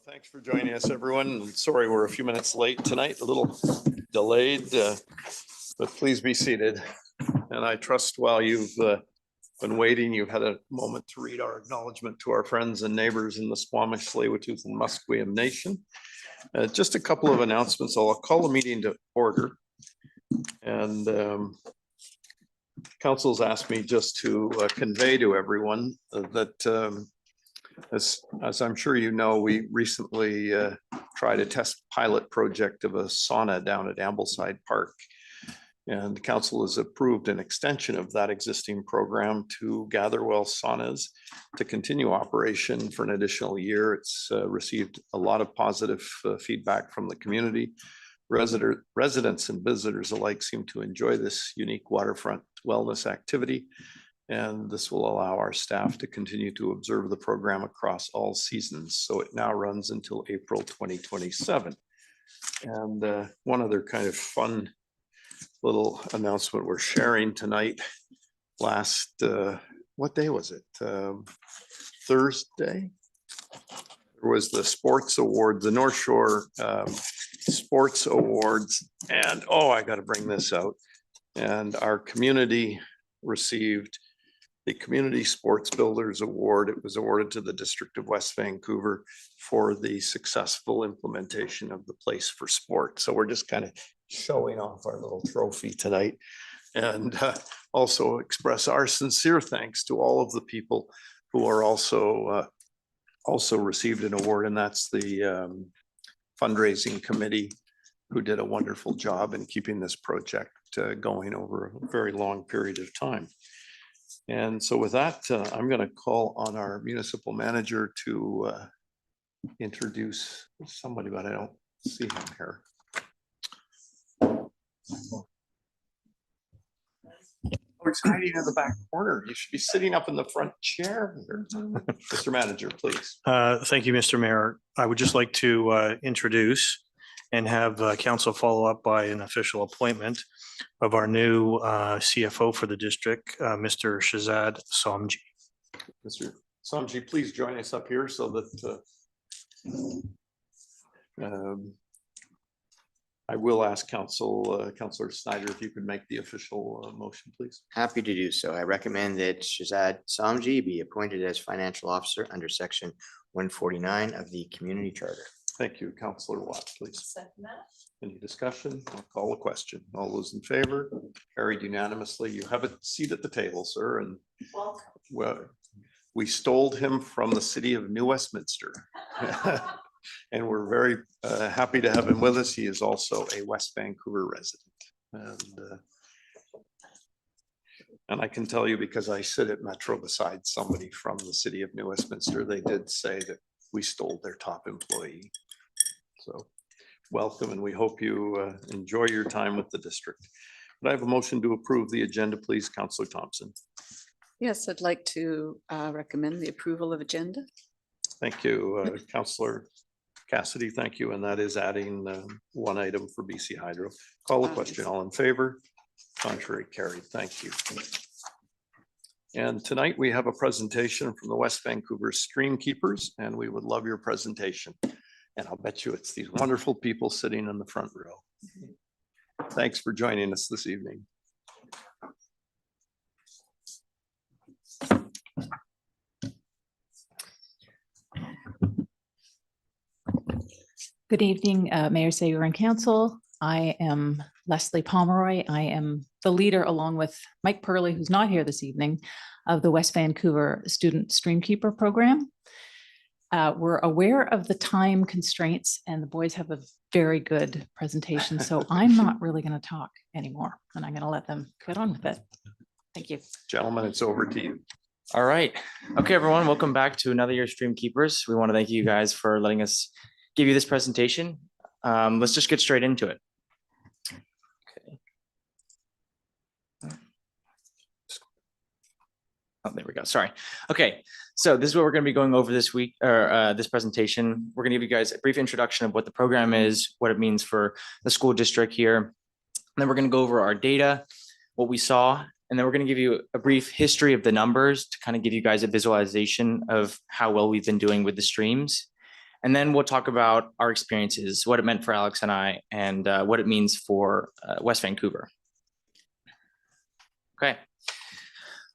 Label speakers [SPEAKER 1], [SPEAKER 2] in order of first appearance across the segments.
[SPEAKER 1] Thanks for joining us, everyone. Sorry, we're a few minutes late tonight, a little delayed, but please be seated. And I trust while you've been waiting, you've had a moment to read our acknowledgement to our friends and neighbors in the Squamish, Tsleil-Waututh, and Musqueam Nation. Just a couple of announcements. I'll call the meeting to order. And council's asked me just to convey to everyone that as I'm sure you know, we recently tried a test pilot project of a sauna down at Ambleside Park. And the council has approved an extension of that existing program to Gatherwell Saunas to continue operation for an additional year. It's received a lot of positive feedback from the community. Residents and visitors alike seem to enjoy this unique waterfront wellness activity. And this will allow our staff to continue to observe the program across all seasons. So it now runs until April 2027. And one other kind of fun little announcement we're sharing tonight. Last, what day was it? Thursday? There was the sports award, the North Shore Sports Awards. And I got to bring this out. And our community received the Community Sports Builders Award. It was awarded to the District of West Vancouver for the successful implementation of the Place for Sport. So we're just kind of showing off our little trophy tonight, and also express our sincere thanks to all of the people who are also received an award, and that's the fundraising committee, who did a wonderful job in keeping this project going over a very long period of time. And so with that, I'm going to call on our municipal manager to introduce somebody, but I don't see him here. He's hiding in the back corner. You should be sitting up in the front chair here. Mr. Manager, please.
[SPEAKER 2] Thank you, Mr. Mayor. I would just like to introduce and have council follow up by an official appointment of our new CFO for the district, Mr. Shahzad Somji.
[SPEAKER 1] Mr. Somji, please join us up here so that I will ask Councillor Snyder if you could make the official motion, please.
[SPEAKER 3] Happy to do so. I recommend that Shahzad Somji be appointed as financial officer under section 149 of the community charter.
[SPEAKER 1] Thank you. Councillor Watt, please. Any discussion? I'll call a question. All those in favor? Carried unanimously. You have a seat at the table, sir. And well, we stole him from the city of New Westminster. And we're very happy to have him with us. He is also a West Vancouver resident. And I can tell you, because I sit at Metro beside somebody from the city of New Westminster, they did say that we stole their top employee. So welcome, and we hope you enjoy your time with the district. But I have a motion to approve the agenda, please, Councillor Thompson.
[SPEAKER 4] Yes, I'd like to recommend the approval of agenda.
[SPEAKER 1] Thank you, Councillor Cassidy. Thank you. And that is adding one item for BC Hydro. Call the question. All in favor? Contrary, carried. Thank you. And tonight we have a presentation from the West Vancouver Stream Keepers, and we would love your presentation. And I'll bet you it's these wonderful people sitting in the front row. Thanks for joining us this evening.
[SPEAKER 5] Good evening, Mayor Sager and Council. I am Leslie Pomeroy. I am the leader, along with Mike Purley, who's not here this evening, of the West Vancouver Student Streamkeeper Program. We're aware of the time constraints, and the boys have a very good presentation, so I'm not really going to talk anymore, and I'm going to let them get on with it. Thank you.
[SPEAKER 1] Gentlemen, it's over to you.
[SPEAKER 6] All right. Okay, everyone, welcome back to another year of Stream Keepers. We want to thank you guys for letting us give you this presentation. Let's just get straight into it. Oh, there we go. Sorry. Okay, so this is what we're going to be going over this week, or this presentation. We're going to give you guys a brief introduction of what the program is, what it means for the school district here. And then we're going to go over our data, what we saw, and then we're going to give you a brief history of the numbers to kind of give you guys a visualization of how well we've been doing with the streams. And then we'll talk about our experiences, what it meant for Alex and I, and what it means for West Vancouver. Okay.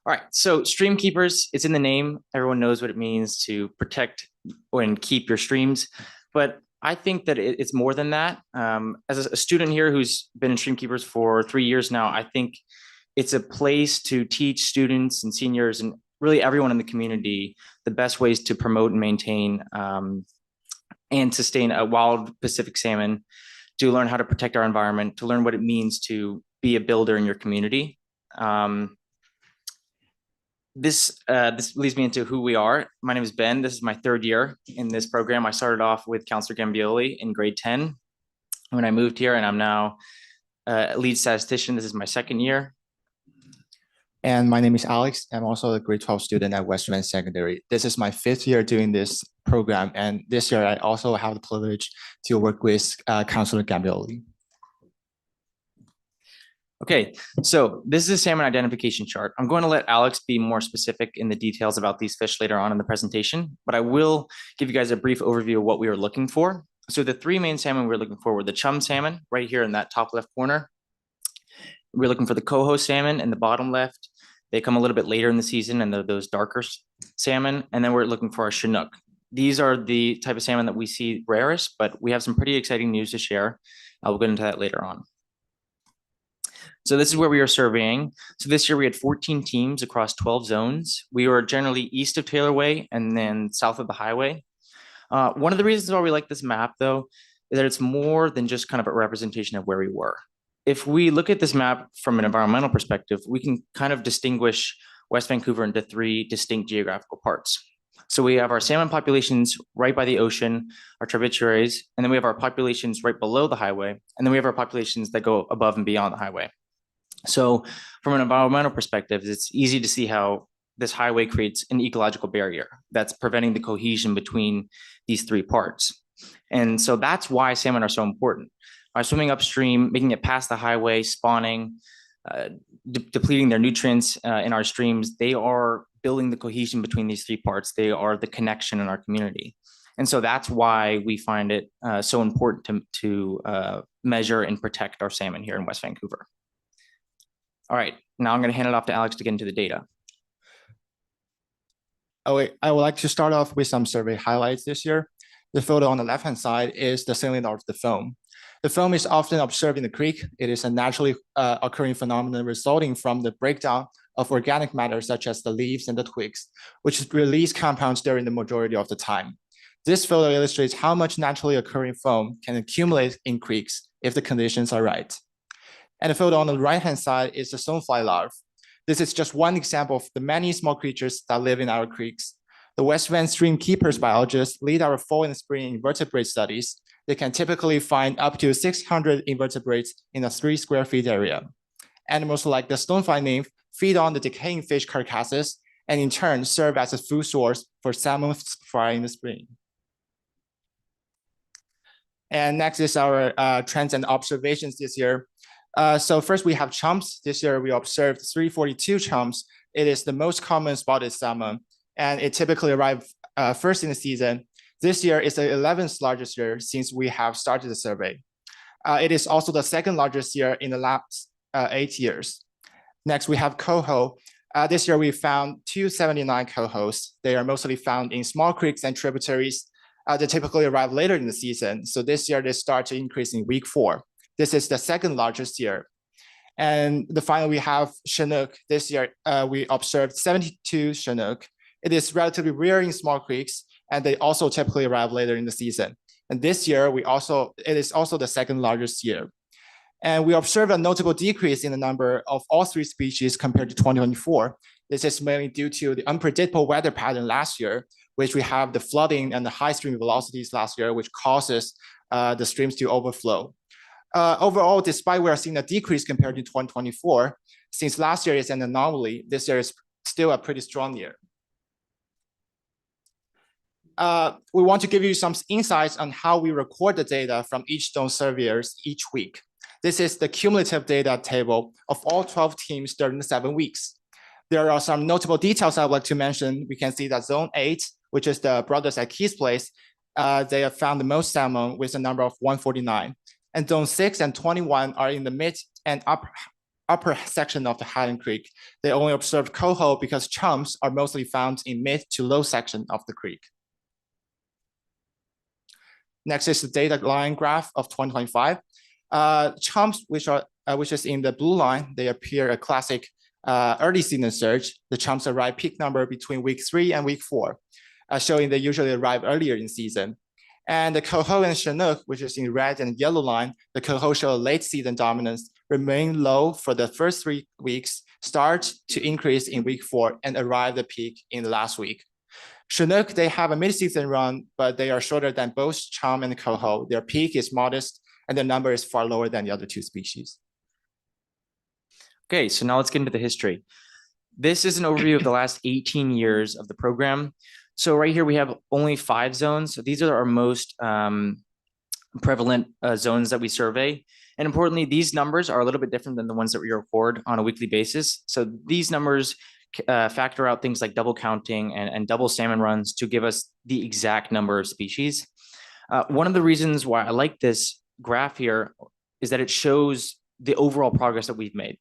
[SPEAKER 6] All right, so stream keepers, it's in the name. Everyone knows what it means to protect and keep your streams, but I think that it's more than that. As a student here who's been in stream keepers for 3 years now, I think it's a place to teach students and seniors and really everyone in the community the best ways to promote and maintain and sustain a wild Pacific salmon, to learn how to protect our environment, to learn what it means to be a builder in your community. This leads me into who we are. My name is Ben. This is my 3rd year in this program. I started off with Counselor Gambioli in grade 10 when I moved here, and I'm now lead statistician. This is my 2nd year.
[SPEAKER 7] And my name is Alex. I'm also a grade 12 student at West Van Secondary. This is my 5th year doing this program. And this year, I also have the privilege to work with Counselor Gambioli.
[SPEAKER 6] Okay, so this is a salmon identification chart. I'm going to let Alex be more specific in the details about these fish later on in the presentation, but I will give you guys a brief overview of what we were looking for. So the 3 main salmon we were looking for were the chum salmon right here in that top left corner. We're looking for the coho salmon in the bottom left. They come a little bit later in the season and they're those darker salmon. And then we're looking for our Chinook. These are the type of salmon that we see rarest, but we have some pretty exciting news to share. We'll get into that later on. So this is where we are surveying. So this year we had 14 teams across 12 zones. We were generally east of Taylor Way and then south of the highway. One of the reasons why we like this map, though, is that it's more than just kind of a representation of where we were. If we look at this map from an environmental perspective, we can kind of distinguish West Vancouver into 3 distinct geographical parts. So we have our salmon populations right by the ocean, our tributaries, and then we have our populations right below the highway, and then we have our populations that go above and beyond the highway. So from an environmental perspective, it's easy to see how this highway creates an ecological barrier that's preventing the cohesion between these 3 parts. And so that's why salmon are so important. By swimming upstream, making it past the highway, spawning, depleting their nutrients in our streams, they are building the cohesion between these 3 parts. They are the connection in our community. And so that's why we find it so important to measure and protect our salmon here in West Vancouver. All right, now I'm going to hand it off to Alex to get into the data.
[SPEAKER 7] I would like to start off with some survey highlights this year. The photo on the left-hand side is the saline of the foam. The foam is often observed in the creek. It is a naturally occurring phenomenon resulting from the breakdown of organic matter such as the leaves and the twigs, which release compounds during the majority of the time. This photo illustrates how much naturally occurring foam can accumulate in creeks if the conditions are right. And the photo on the right-hand side is the stonefly larvae. This is just one example of the many small creatures that live in our creeks. The West Van stream keepers biologists lead our fall and spring invertebrate studies. They can typically find up to 600 invertebrates in a 3 square feet area. Animals like the stonefly nymph feed on the decaying fish carcasses and in turn serve as a food source for salmon fry in the spring. And next is our trends and observations this year. So first we have chumps. This year we observed 342 chumps. It is the most common spotted salmon, and it typically arrives first in the season. This year is the 11th largest year since we have started the survey. It is also the 2nd largest year in the last 8 years. Next, we have coho. This year we found 279 cohos. They are mostly found in small creeks and tributaries. They typically arrive later in the season. So this year they start to increase in week 4. This is the 2nd largest year. And finally, we have Chinook. This year, we observed 72 Chinook. It is relatively rare in small creeks, and they also typically arrive later in the season. And this year, it is also the 2nd largest year. And we observed a notable decrease in the number of all 3 species compared to 2024. This is mainly due to the unpredictable weather pattern last year, which we have the flooding and the high stream velocities last year, which causes the streams to overflow. Overall, despite we are seeing a decrease compared to 2024, since last year is an anomaly, this year is still a pretty strong year. We want to give you some insights on how we record the data from each zone surveyors each week. This is the cumulative data table of all 12 teams during the 7 weeks. There are some notable details I would like to mention. We can see that zone 8, which is the Brothers at Keys Place, they have found the most salmon with a number of 149. And zone 6 and 21 are in the mid and upper section of the Highland Creek. They only observed coho because chums are mostly found in mid to low section of the creek. Next is the data line graph of 2025. Chums, which is in the blue line, they appear a classic early season surge. The chums arrive peak number between week 3 and week 4, showing they usually arrive earlier in season. And the coho and chinook, which is in red and yellow line, the coho show a late season dominance, remain low for the first 3 weeks, start to increase in week 4 and arrive the peak in the last week. Chinook, they have a mid-season run, but they are shorter than both chum and coho. Their peak is modest and their number is far lower than the other 2 species.
[SPEAKER 6] Okay, so now let's get into the history. This is an overview of the last 18 years of the program. So right here, we have only 5 zones. So these are our most prevalent zones that we survey. And importantly, these numbers are a little bit different than the ones that we record on a weekly basis. So these numbers factor out things like double counting and double salmon runs to give us the exact number of species. One of the reasons why I like this graph here is that it shows the overall progress that we've made.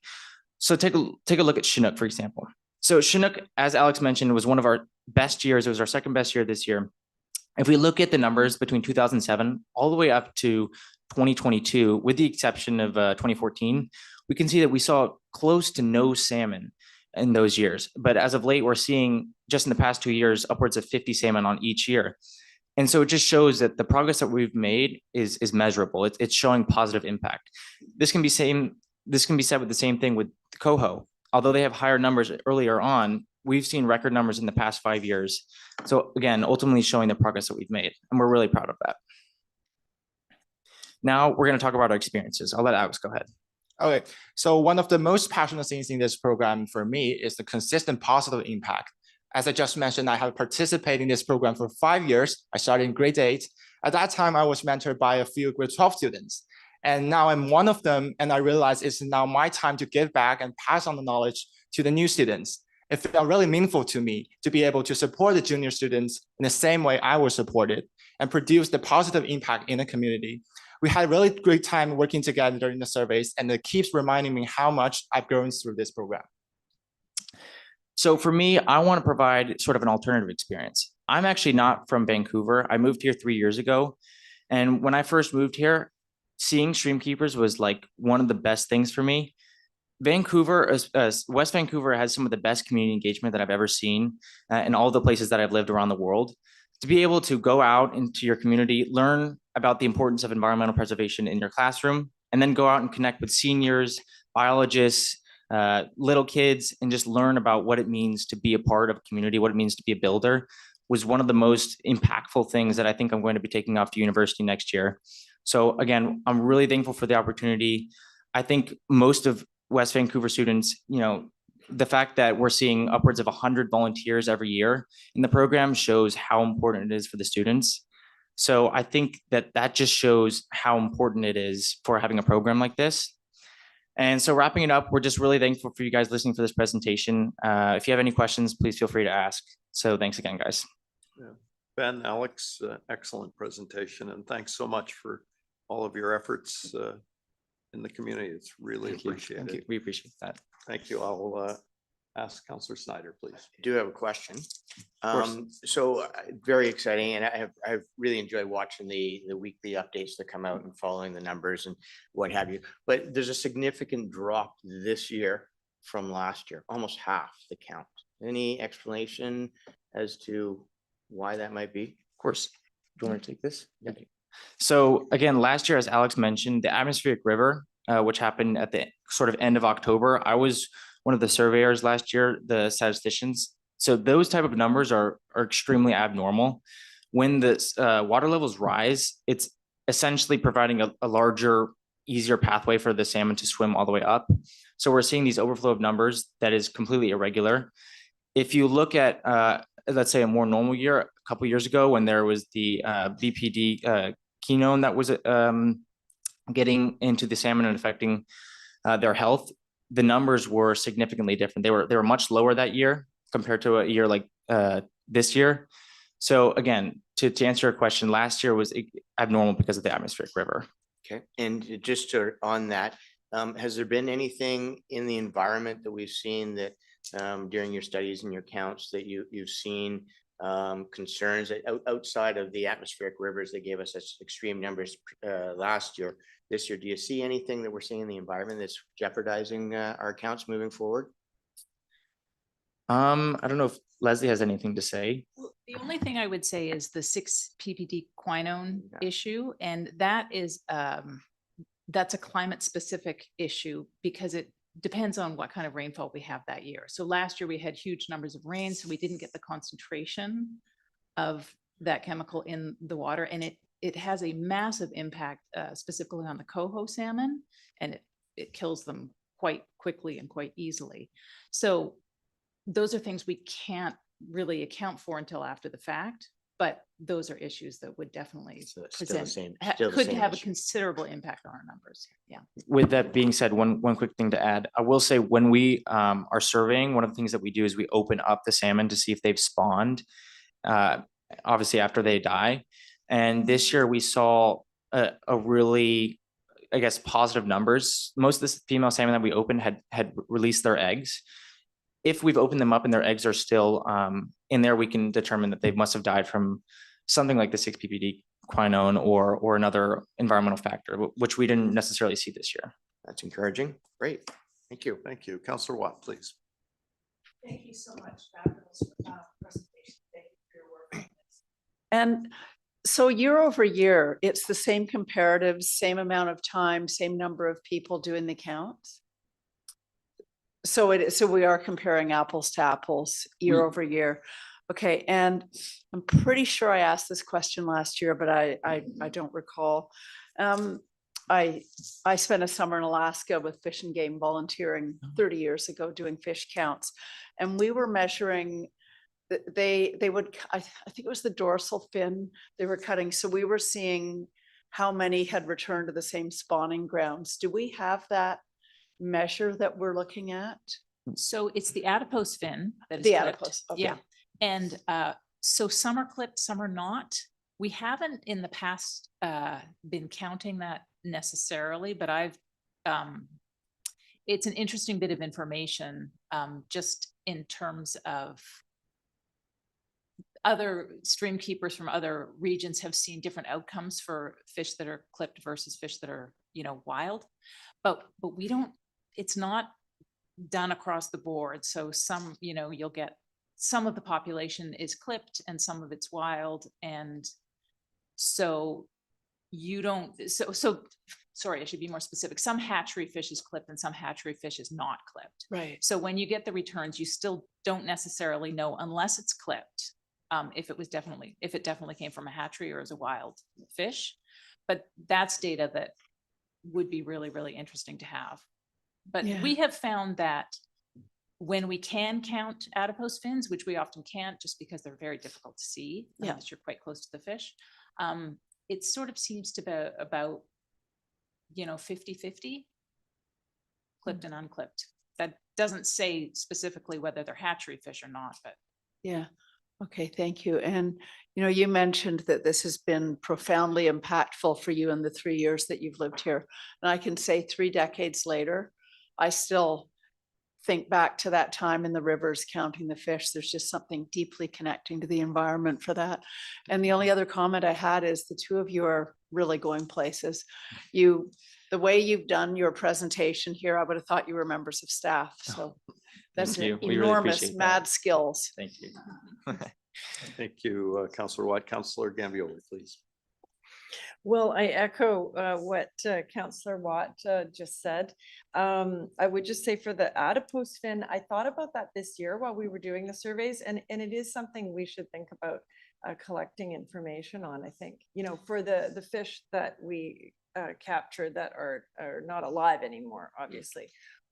[SPEAKER 6] So take a look at Chinook, for example. So Chinook, as Alex mentioned, was one of our best years. It was our second best year this year. If we look at the numbers between 2007 all the way up to 2022, with the exception of 2014, we can see that we saw close to no salmon in those years. But as of late, we're seeing just in the past 2 years, upwards of 50 salmon on each year. And so it just shows that the progress that we've made is measurable. It's showing positive impact. This can be said with the same thing with coho. Although they have higher numbers earlier on, we've seen record numbers in the past 5 years. So again, ultimately showing the progress that we've made, and we're really proud of that. Now we're going to talk about our experiences. I'll let Alex go ahead.
[SPEAKER 7] Okay, so one of the most passionate things in this program for me is the consistent positive impact. As I just mentioned, I have participated in this program for 5 years. I started in grade 8. At that time, I was mentored by a few grade 12 students. And now I'm one of them, and I realize it's now my time to give back and pass on the knowledge to the new students. It felt really meaningful to me to be able to support the junior students in the same way I was supported and produce the positive impact in the community. We had a really great time working together during the surveys, and it keeps reminding me how much I've grown through this program.
[SPEAKER 6] So for me, I want to provide sort of an alternative experience. I'm actually not from Vancouver. I moved here 3 years ago. And when I first moved here, seeing Streamkeepers was like one of the best things for me. Vancouver, West Vancouver has some of the best community engagement that I've ever seen in all the places that I've lived around the world. To be able to go out into your community, learn about the importance of environmental preservation in your classroom, and then go out and connect with seniors, biologists, little kids, and just learn about what it means to be a part of a community, what it means to be a builder, was one of the most impactful things that I think I'm going to be taking off to university next year. So again, I'm really thankful for the opportunity. I think most of West Vancouver students, the fact that we're seeing upwards of 100 volunteers every year in the program shows how important it is for the students. So I think that just shows how important it is for having a program like this. And so wrapping it up, we're just really thankful for you guys listening for this presentation. If you have any questions, please feel free to ask. So thanks again, guys.
[SPEAKER 1] Yeah. Ben, Alex, excellent presentation, and thanks so much for all of your efforts in the community. It's really appreciated.
[SPEAKER 6] Thank you. We appreciate that.
[SPEAKER 1] Thank you. I'll ask Councillor Snyder, please.
[SPEAKER 3] I do have a question.
[SPEAKER 1] course.
[SPEAKER 3] Very exciting, and I've really enjoyed watching the weekly updates that come out and following the numbers and what have you. But there's a significant drop this year from last year, almost half the count. Any explanation as to why that might be?
[SPEAKER 6] Of course. Do you want to take this? Yeah. So again, last year, as Alex mentioned, the atmospheric river, which happened at the sort of end of October, I was one of the surveyors last year, the statisticians. So those type of numbers are extremely abnormal. When the water levels rise, it's essentially providing a larger, easier pathway for the salmon to swim all the way up. So we're seeing these overflow of numbers that is completely irregular. If you look at, let's say, a more normal year, a couple of years ago, when there was the BPD quinone that was getting into the salmon and affecting their health, the numbers were significantly different. They were much lower that year compared to a year like this year. So again, to answer your question, last year was abnormal because of the atmospheric river.
[SPEAKER 3] Okay, and just on that, has there been anything in the environment that we've seen that during your studies and your counts that you've seen concerns outside of the atmospheric rivers that gave us such extreme numbers last year? This year, do you see anything that we're seeing in the environment that's jeopardizing our accounts moving forward?
[SPEAKER 6] I don't know if Leslie has anything to say.
[SPEAKER 5] The only thing I would say is the 6 ppd quinone
[SPEAKER 3] Yeah.
[SPEAKER 5] issue, and that is, that's a climate specific issue because it depends on what kind of rainfall we have that year. So last year we had huge numbers of rain, so we didn't get the concentration of that chemical in the water, and it has a massive impact specifically on the coho salmon, and it kills them quite quickly and quite easily. So those are things we can't really account for until after the fact, but those are issues that would definitely
[SPEAKER 3] So it's still the
[SPEAKER 5] present,
[SPEAKER 3] same,
[SPEAKER 5] ha-
[SPEAKER 3] still the
[SPEAKER 5] could
[SPEAKER 3] same
[SPEAKER 5] have a
[SPEAKER 3] issue.
[SPEAKER 5] considerable impact on our numbers. Yeah.
[SPEAKER 6] With that being said, one quick thing to add, I will say when we are surveying, one of the things that we do is we open up the salmon to see if they've spawned, obviously after they die. And this year we saw a really, I guess, positive numbers. Most of the female salmon that we opened had released their eggs. If we've opened them up and their eggs are still in there, we can determine that they must have died from something like the 6 ppd quinone or another environmental factor, which we didn't necessarily see this year.
[SPEAKER 3] That's encouraging. Great. Thank you.
[SPEAKER 1] Thank you. Councillor Watt, please.
[SPEAKER 4] Thank you so much. Fabulous presentation. Thank you for your work on this. And so year over year, it's the same comparatives, same amount of time, same number of people doing the counts? So we are comparing apples to apples year over year. Okay, and I'm pretty sure I asked this question last year, but I don't recall. I spent a summer in Alaska with Fish and Game volunteering 30 years ago doing fish counts, and we were measuring. They would, I think it was the dorsal fin they were cutting. So we were seeing how many had returned to the same spawning grounds. Do we have that measure that we're looking at?
[SPEAKER 5] So it's the adipose fin that is
[SPEAKER 4] The
[SPEAKER 5] clipped.
[SPEAKER 4] adipose, okay.
[SPEAKER 5] Yeah. And so some are clipped, some are not. We haven't in the past been counting that necessarily, but it's an interesting bit of information just in terms of other stream keepers from other regions have seen different outcomes for fish that are clipped versus fish that are, wild. But we don't, it's not done across the board. So some, you'll get some of the population is clipped and some of it's wild. And so you don't, sorry, I should be more specific. Some hatchery fish is clipped and some hatchery fish is not clipped.
[SPEAKER 4] Right.
[SPEAKER 5] So when you get the returns, you still don't necessarily know unless it's clipped. If it definitely came from a hatchery or as a wild fish, but that's data that would be really, really interesting to have. But
[SPEAKER 4] Yeah.
[SPEAKER 5] we have found that when we can count adipose fins, which we often can't just because they're very difficult to see
[SPEAKER 4] Yeah.
[SPEAKER 5] unless you're quite close to the fish, it sort of seems to be about 50-50 clipped and unclipped. That doesn't say specifically whether they're hatchery fish or not, but
[SPEAKER 4] Yeah. Okay, thank you. And, you mentioned that this has been profoundly impactful for you in the 3 years that you've lived here. And I can say 3 decades later, I still think back to that time in the rivers counting the fish. There's just something deeply connecting to the environment for that. And the only other comment I had is the two of you are really going places. The way you've done your presentation here, I would have thought you were members of staff. So that's
[SPEAKER 6] Thank you. We really
[SPEAKER 4] enormous,
[SPEAKER 6] appreciate that.
[SPEAKER 4] mad skills.
[SPEAKER 6] Thank you.
[SPEAKER 1] Thank you, Councillor Watt. Councillor Gambioli, please.
[SPEAKER 8] Well, I echo what Councillor Watt just said. I would just say for the adipose fin, I thought about that this year while we were doing the surveys, and it is something we should think about collecting information on. I think, for the fish that we capture that are not alive anymore, obviously,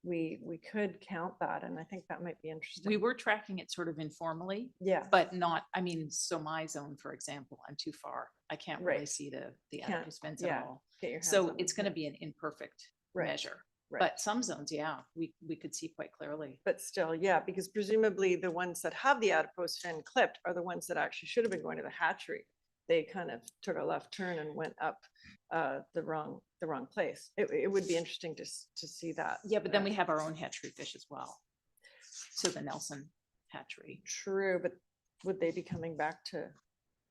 [SPEAKER 8] we could count that, and I think that might be interesting.
[SPEAKER 5] we were tracking it sort of informally,
[SPEAKER 8] Yeah.
[SPEAKER 5] but not, so my zone, for example, I'm too far. I can't really
[SPEAKER 8] Right.
[SPEAKER 5] see the
[SPEAKER 8] Can't-
[SPEAKER 5] adipose fins at
[SPEAKER 8] yeah.
[SPEAKER 5] all.
[SPEAKER 8] Get your hands
[SPEAKER 5] So
[SPEAKER 8] on
[SPEAKER 5] it's
[SPEAKER 8] it,
[SPEAKER 5] going to
[SPEAKER 8] yeah.
[SPEAKER 5] be an imperfect
[SPEAKER 8] Right,
[SPEAKER 5] measure.
[SPEAKER 8] right.
[SPEAKER 5] But some zones, yeah, we could see quite clearly.
[SPEAKER 8] But still, yeah, because presumably the ones that have the adipose fin clipped are the ones that actually should have been going to the hatchery. they kind of took a left turn and went up the wrong place. It would be interesting to see that.
[SPEAKER 5] Yeah, but then we have our own hatchery fish as well. So the Nelson hatchery,
[SPEAKER 8] True, but would they be coming back to,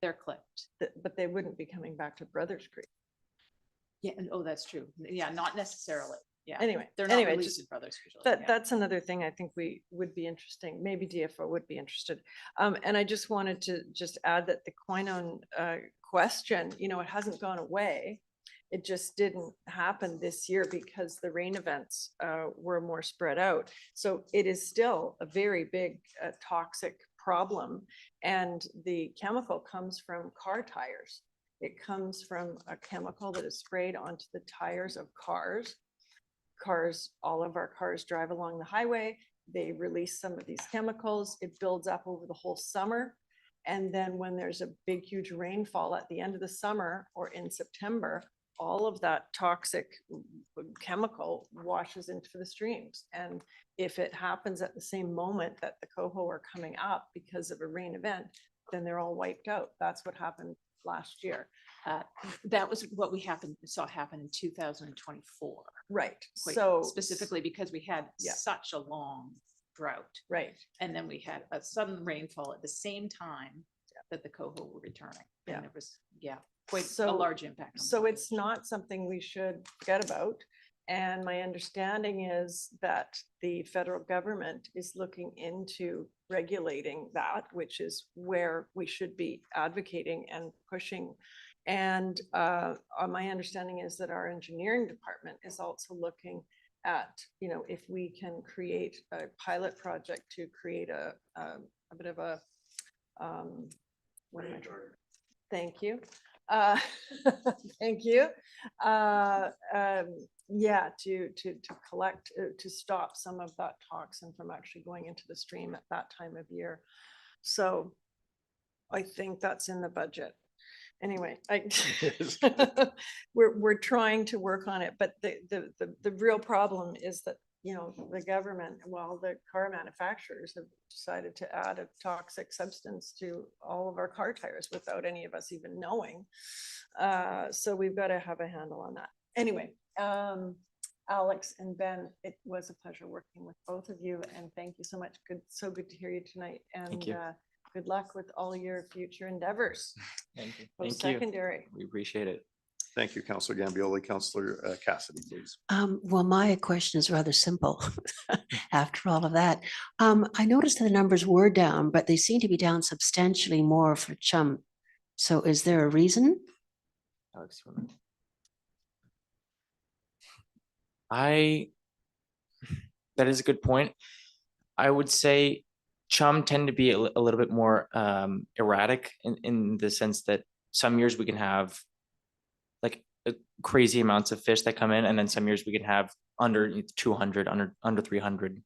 [SPEAKER 5] they're clipped.
[SPEAKER 8] but they wouldn't be coming back to Brothers Creek?
[SPEAKER 5] Yeah, and oh, that's true. Yeah, not necessarily. Yeah.
[SPEAKER 8] Anyway,
[SPEAKER 5] They're not
[SPEAKER 8] anyway,
[SPEAKER 5] released
[SPEAKER 8] just
[SPEAKER 5] in Brothers usually.
[SPEAKER 8] that,
[SPEAKER 5] yeah.
[SPEAKER 8] that's another thing I think we would be interesting, maybe DFO would be interested. And I just wanted to just add that the Quinone question, you know, it hasn't gone away. It just didn't happen this year because the rain events were more spread out. So it is still a very big toxic problem. And the chemical comes from car tires. It comes from a chemical that is sprayed onto the tires of cars. All of our cars drive along the highway. They release some of these chemicals. It builds up over the whole summer. And then when there's a big, huge rainfall at the end of the summer or in September, all of that toxic chemical washes into the streams. And if it happens at the same moment that the coho are coming up because of a rain event, then they're all wiped out. That's what happened last year.
[SPEAKER 5] That was what we saw happen in 2024.
[SPEAKER 8] Right.
[SPEAKER 5] quite
[SPEAKER 8] So
[SPEAKER 5] specifically because we had
[SPEAKER 8] Yeah.
[SPEAKER 5] such a long drought.
[SPEAKER 8] right.
[SPEAKER 5] And then we had a sudden rainfall at the same time that the coho were returning.
[SPEAKER 8] Yeah.
[SPEAKER 5] And it was, quite a
[SPEAKER 8] So-
[SPEAKER 5] large impact. on the
[SPEAKER 8] So it's
[SPEAKER 5] population.
[SPEAKER 8] not something we should forget about. And my understanding is that the federal government is looking into regulating that, which is where we should be advocating and pushing. And my understanding is that our engineering department is also looking at, you know, if we can create a pilot project to create a bit of a what am I trying- Thank you. Thank you. Yeah, to collect, to stop some of that toxin from actually going into the stream at that time of year. So I think that's in the budget. Anyway, we're trying to work on it, but the real problem is that, you know, the government, well, the car manufacturers have decided to add a toxic substance to all of our car tires without any of us even knowing. So we've got to have a handle on that. Anyway, Alex and Ben, it was a pleasure working with both of you, and thank you so much. So good to hear you tonight, and
[SPEAKER 6] you.
[SPEAKER 8] good luck with all your future endeavors.
[SPEAKER 6] Thank you.
[SPEAKER 8] Post-secondary.
[SPEAKER 6] We appreciate it.
[SPEAKER 1] Thank you, Councillor Gambioli. Councillor Cassidy, please.
[SPEAKER 9] Well, my question is rather simple after all of that. I noticed that the numbers were down, but they seem to be down substantially more for Chum. So is there a reason?
[SPEAKER 6] Alex, you wanna- that is a good point. I would say Chum tend to be a little bit more erratic in the sense that some years we can have like crazy amounts of fish that come in, and then some years we can have under 200, under 300.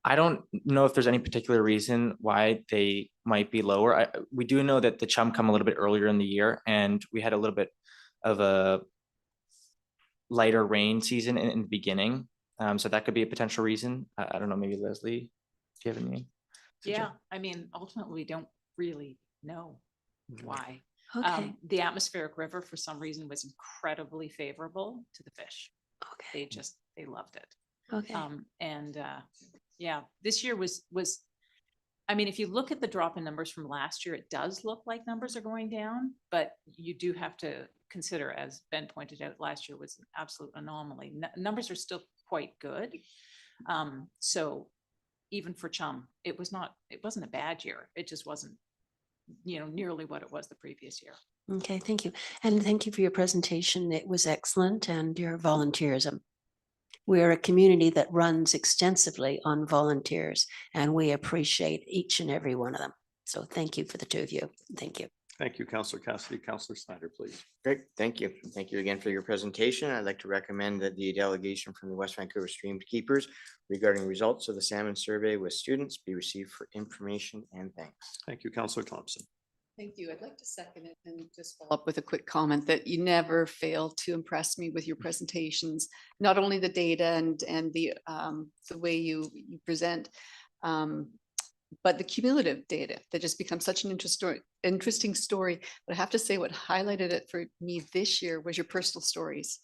[SPEAKER 6] I don't know if there's any particular reason why they might be lower. We do know that the Chum come a little bit earlier in the year, and we had a little bit of a lighter rain season in the beginning. So that could be a potential reason. I don't know, maybe Leslie, do you have any?
[SPEAKER 5] Yeah, I mean, ultimately, we don't really know why.
[SPEAKER 9] Okay,
[SPEAKER 5] The atmospheric river, for some reason, was incredibly favorable to the fish.
[SPEAKER 9] okay,
[SPEAKER 5] They loved it.
[SPEAKER 9] okay.
[SPEAKER 5] Yeah, this year was, I mean, if you look at the drop in numbers from last year, it does look like numbers are going down, but you do have to consider, as Ben pointed out, last year was an absolute anomaly. Numbers are still quite good. So even for Chum, it wasn't a bad year. It just wasn't, nearly what it was the previous year.
[SPEAKER 9] Okay, thank you. And thank you for your presentation. It was excellent, and your volunteerism. We're a community that runs extensively on volunteers, and we appreciate each and every one of them. So thank you for the two of you. Thank you.
[SPEAKER 1] Thank you, Councillor Cassidy. Councillor Snyder, please.
[SPEAKER 3] Great, thank you. Thank you again for your presentation. I'd like to recommend that the delegation from the West Vancouver Stream Keepers regarding results of the salmon survey with students be received for information and thanks.
[SPEAKER 1] Thank you, Councillor Thompson.
[SPEAKER 10] Thank you. I'd like to second it and just follow up with a quick comment that you never fail to impress me with your presentations, not only the data and the way you present, but the cumulative data that just becomes such an interesting story. But I have to say what highlighted it for me this year was your personal stories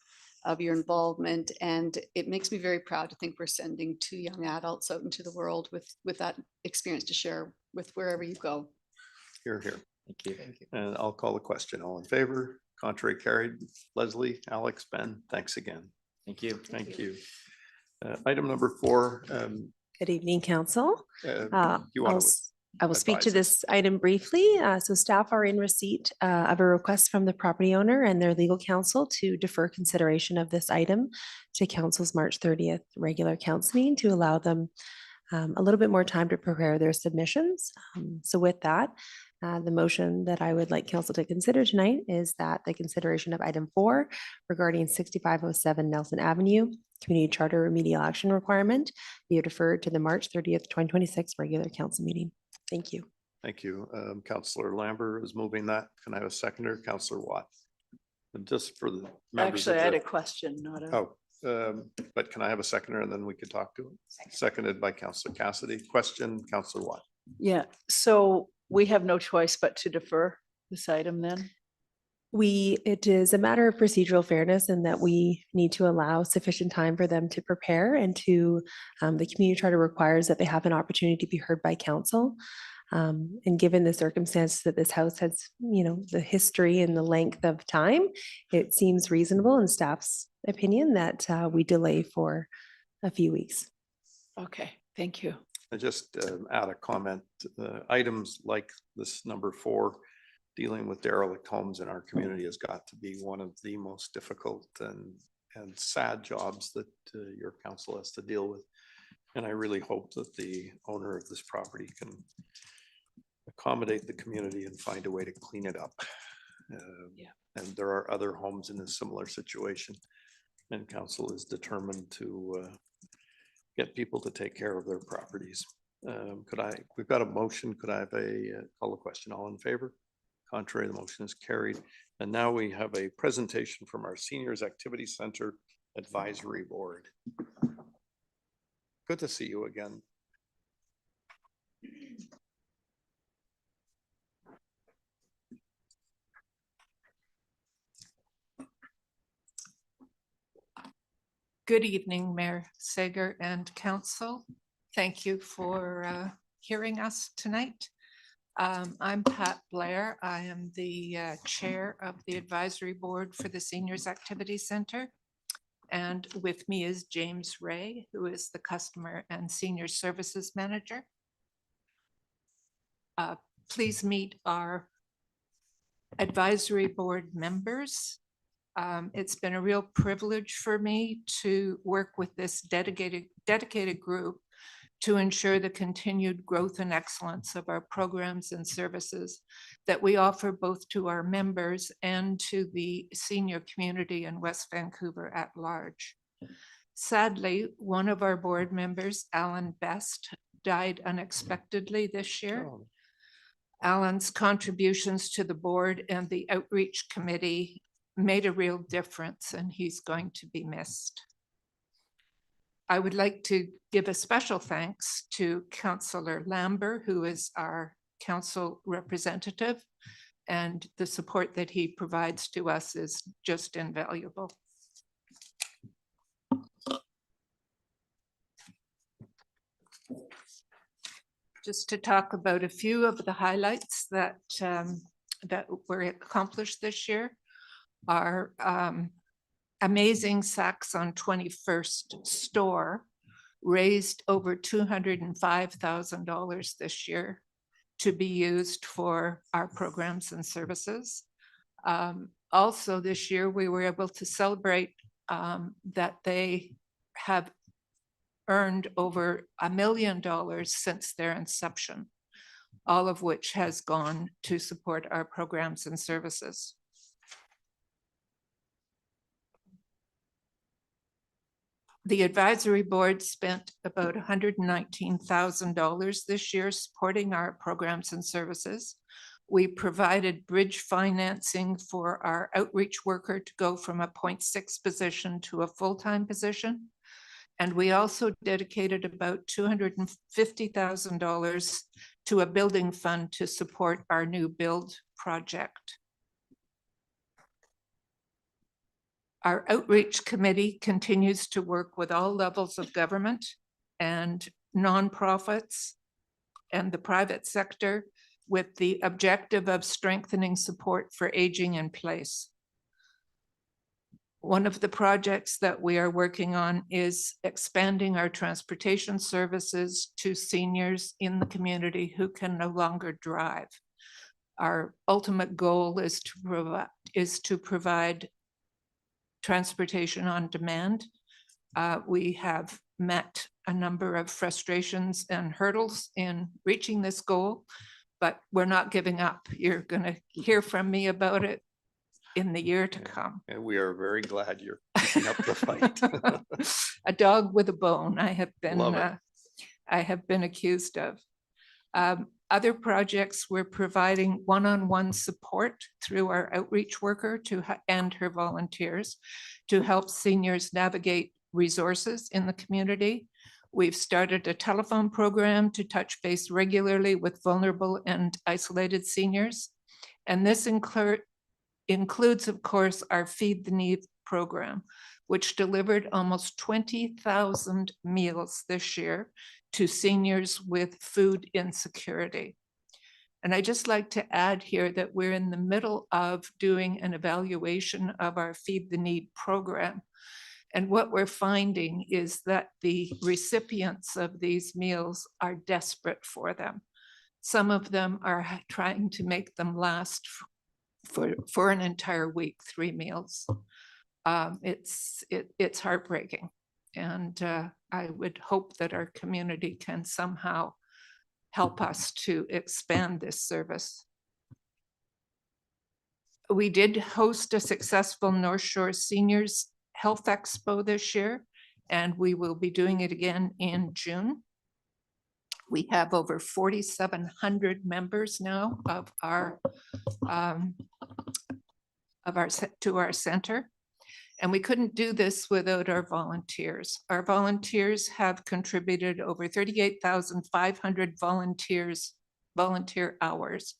[SPEAKER 10] of your involvement. And it makes me very proud to think we're sending 2 young adults out into the world with that experience to share with wherever you go.
[SPEAKER 1] Here, here.
[SPEAKER 6] Thank you.
[SPEAKER 1] And I'll call the question. All in favor? Contrary carried. Leslie, Alex, Ben, thanks again.
[SPEAKER 6] Thank you.
[SPEAKER 1] Thank you. Item number 4.
[SPEAKER 11] Good evening, council.
[SPEAKER 1] You want to?
[SPEAKER 11] I will speak to
[SPEAKER 1] advise
[SPEAKER 11] this item briefly. So staff are in receipt of a request from the property owner and their legal counsel to defer consideration of this item to council's March 30th regular council meeting to allow them a little bit more time to prepare their submissions. So with that, the motion that I would like council to consider tonight is that the consideration of item 4 regarding 6507 Nelson Avenue Community Charter Remedial Action Requirement be deferred to the March 30th, 2026 regular council meeting. Thank you.
[SPEAKER 1] Thank you. Councillor Lambert is moving that. Can I have a seconder? Councillor Watt. And just for the members of
[SPEAKER 4] Actually, I had a
[SPEAKER 1] the,
[SPEAKER 4] question, not a.
[SPEAKER 1] but can I have a seconder and then we could talk to it? Seconded by Councillor Cassidy. Question, Councillor Watt.
[SPEAKER 4] Yeah, so we have no choice but to defer this item then?
[SPEAKER 11] It is a matter of procedural fairness in that we need to allow sufficient time for them to prepare and to, the community charter requires that they have an opportunity to be heard by council. And given the circumstance that this house has, the history and the length of time, it seems reasonable in staff's opinion that we delay for a few weeks.
[SPEAKER 4] Okay, thank you.
[SPEAKER 1] I just add a comment. Items like this number 4, dealing with derelict homes in our community has got to be one of the most difficult and sad jobs that your council has to deal with. And I really hope that the owner of this property can accommodate the community and find a way to clean it up. And there are other homes in a similar situation. And council is determined to get people to take care of their properties. We've got a motion. Could I have call a question? All in favor? Contrary, the motion is carried. And now we have a presentation from our Seniors Activity Center Advisory Board. Good to see you again.
[SPEAKER 12] Good evening, Mayor Sager and Council. Thank you for hearing us tonight. I'm Pat Blair. I am the Chair of the Advisory Board for the Seniors Activity Center. And with me is James Ray, who is the Customer and Senior Services Manager. Please meet our Advisory Board members. It's been a real privilege for me to work with this dedicated group to ensure the continued growth and excellence of our programs and services that we offer both to our members and to the senior community in West Vancouver at large. Sadly, one of our board members, Alan Best, died unexpectedly this year.
[SPEAKER 1] Oh.
[SPEAKER 12] Alan's contributions to the board and the outreach committee made a real difference, and he's going to be missed. I would like to give a special thanks to Councillor Lambert, who is our council representative, and the support that he provides to us is just invaluable. Just to talk about a few of the highlights that were accomplished this year. Our amazing Saks on 21st store raised over $205,000 this year to be used for our programs and services. Also this year, we were able to celebrate that they have earned over $1 million since their inception, all of which has gone to support our programs and services. The advisory board spent about $119,000 this year supporting our programs and services. We provided bridge financing for our outreach worker to go from a 0.6 position to a full-time position. And we also dedicated about $250,000 to a building fund to support our new build project. Our outreach committee continues to work with all levels of government and nonprofits and the private sector with the objective of strengthening support for aging in place. One of the projects that we are working on is expanding our transportation services to seniors in the community who can no longer drive. Our ultimate goal is to provide transportation on demand. We have met a number of frustrations and hurdles in reaching this goal, but we're not giving up. You're going to hear from me about it in the year to come.
[SPEAKER 1] And we are very glad you're keeping up the fight.
[SPEAKER 12] A dog with a bone, I have
[SPEAKER 1] Love it.
[SPEAKER 12] been accused of. Other projects, we're providing one-on-one support through our outreach worker and her volunteers to help seniors navigate resources in the community. We've started a telephone program to touch base regularly with vulnerable and isolated seniors. And this includes, of course, our Feed the Need program, which delivered almost 20,000 meals this year to seniors with food insecurity. And I just like to add here that we're in the middle of doing an evaluation of our Feed the Need program. And what we're finding is that the recipients of these meals are desperate for them. Some of them are trying to make them last for an entire week, 3 meals. It's heartbreaking. And I would hope that our community can somehow help us to expand this service. We did host a successful North Shore Seniors Health Expo this year, and we will be doing it again in June. We have over 4,700 members now of our center. And we couldn't do this without our volunteers. Our volunteers have contributed over 38,500 volunteer hours.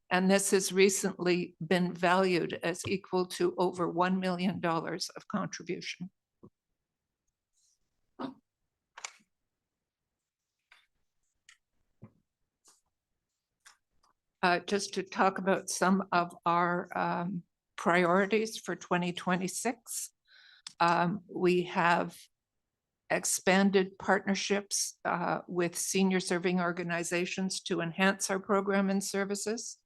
[SPEAKER 12] And this has recently been valued as equal to over $1 million of contribution. Just to talk about some of our priorities for 2026. We have expanded partnerships with senior serving organizations to enhance our program and services.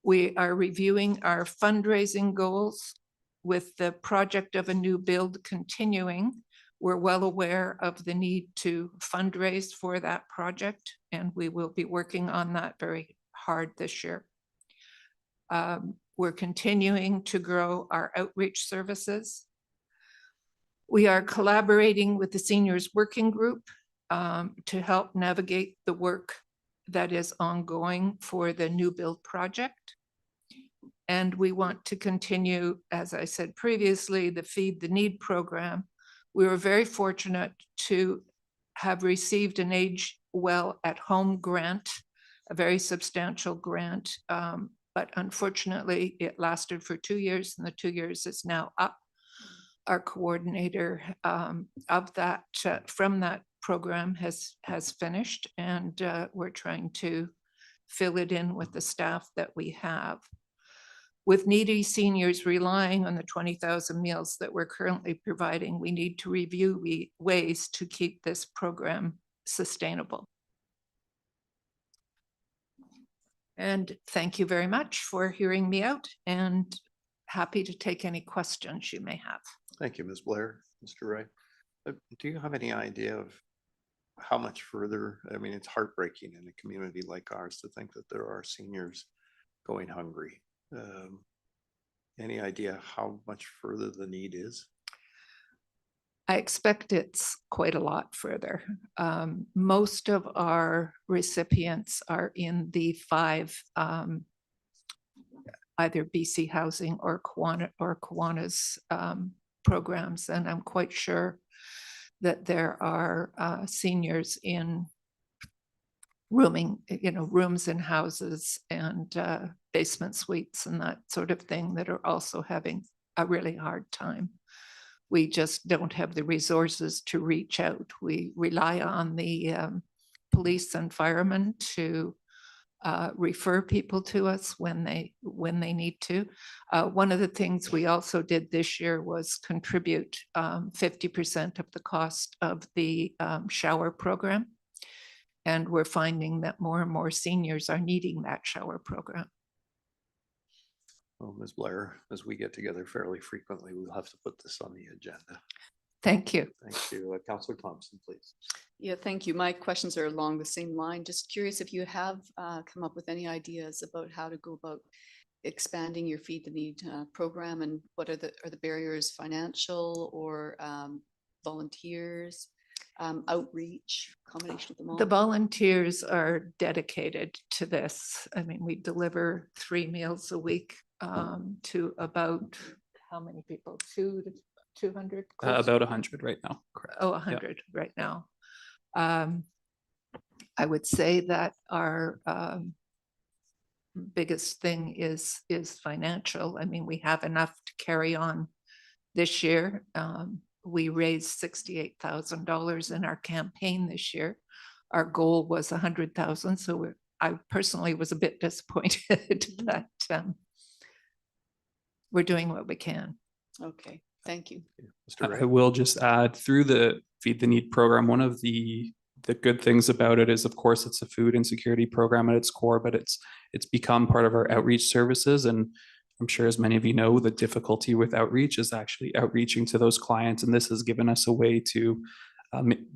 [SPEAKER 12] We are reviewing our fundraising goals with the project of a new build continuing. We're well aware of the need to fundraise for that project, and we will be working on that very hard this year. We're continuing to grow our outreach services. We are collaborating with the Seniors Working Group to help navigate the work that is ongoing for the new build project. And we want to continue, as I said previously, the Feed the Need program. We were very fortunate to have received an Age Well at Home grant, a very substantial grant. But unfortunately, it lasted for 2 years, and the 2 years is now up. Our coordinator of that from that program has finished, and we're trying to fill it in with the staff that we have. With needy seniors relying on the 20,000 meals that we're currently providing, we need to review ways to keep this program sustainable. And thank you very much for hearing me out, and happy to take any questions you may have.
[SPEAKER 1] Thank you, Ms. Blair. Mr. Wright, do you have any idea of how much further? I mean, it's heartbreaking in a community like ours to think that there are seniors going hungry. Any idea how much further the need is?
[SPEAKER 12] I expect it's quite a lot further. Most of our recipients are in the 5 either BC Housing or Kiwanis programs, and I'm quite sure that there are seniors in rooms in houses and basement suites and that sort of thing that are also having a really hard time. We just don't have the resources to reach out. We rely on the police and firemen to refer people to us when they need to. One of the things we also did this year was contribute 50% of the cost of the shower program. And we're finding that more and more seniors are needing that shower program.
[SPEAKER 1] Well, Ms. Blair, as we get together fairly frequently, we'll have to put this on the agenda.
[SPEAKER 12] Thank you.
[SPEAKER 1] Thank you. Councillor Thompson, please.
[SPEAKER 10] Yeah, thank you. My questions are along the same line. Just curious if you have come up with any ideas about how to go about expanding your Feed the Need program, and what are the barriers, financial or volunteers, outreach, combination of them all?
[SPEAKER 12] The volunteers are dedicated to this. I mean, we deliver 3 meals a week to about how many people? 200?
[SPEAKER 13] About 100 right now. Correct.
[SPEAKER 12] Oh, 100 right now. I would say that our biggest thing is financial. I mean, we have enough to carry on this year. We raised $68,000 in our campaign this year. Our goal was 100,000. So I personally was a bit disappointed, but we're doing what we can.
[SPEAKER 10] Okay, thank you.
[SPEAKER 1] Mr.
[SPEAKER 13] I
[SPEAKER 1] Ray.
[SPEAKER 13] will just add, through the Feed the Need program, one of the good things about it is, of course, it's a food insecurity program at its core, but it's become part of our outreach services. And I'm sure, as many of you know, the difficulty with outreach is actually outreaching to those clients. And this has given us a way to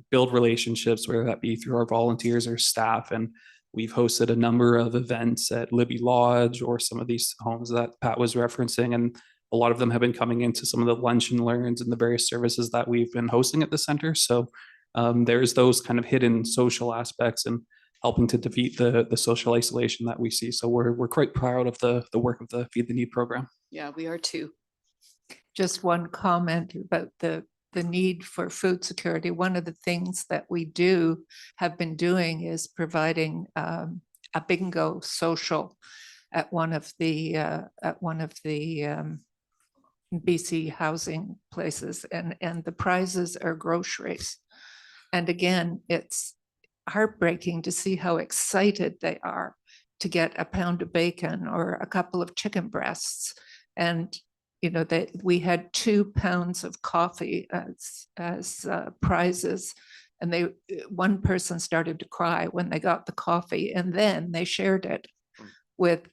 [SPEAKER 13] build relationships, whether that be through our volunteers or staff. And we've hosted a number of events at Libby Lodge or some of these homes that Pat was referencing. And a lot of them have been coming into some of the lunch and learns and the various services that we've been hosting at the center. So there's those kind of hidden social aspects and helping to defeat the social isolation that we see. So we're quite proud of the work of the Feed the Need program.
[SPEAKER 10] Yeah, we are too.
[SPEAKER 12] Just one comment about the need for food security. One of the things that we have been doing is providing a bingo social at one of the BC housing places, and the prizes are groceries. And again, it's heartbreaking to see how excited they are to get a pound of bacon or a couple of chicken breasts. And we had 2 pounds of coffee as prizes, and one person started to cry when they got the coffee, and then they shared it with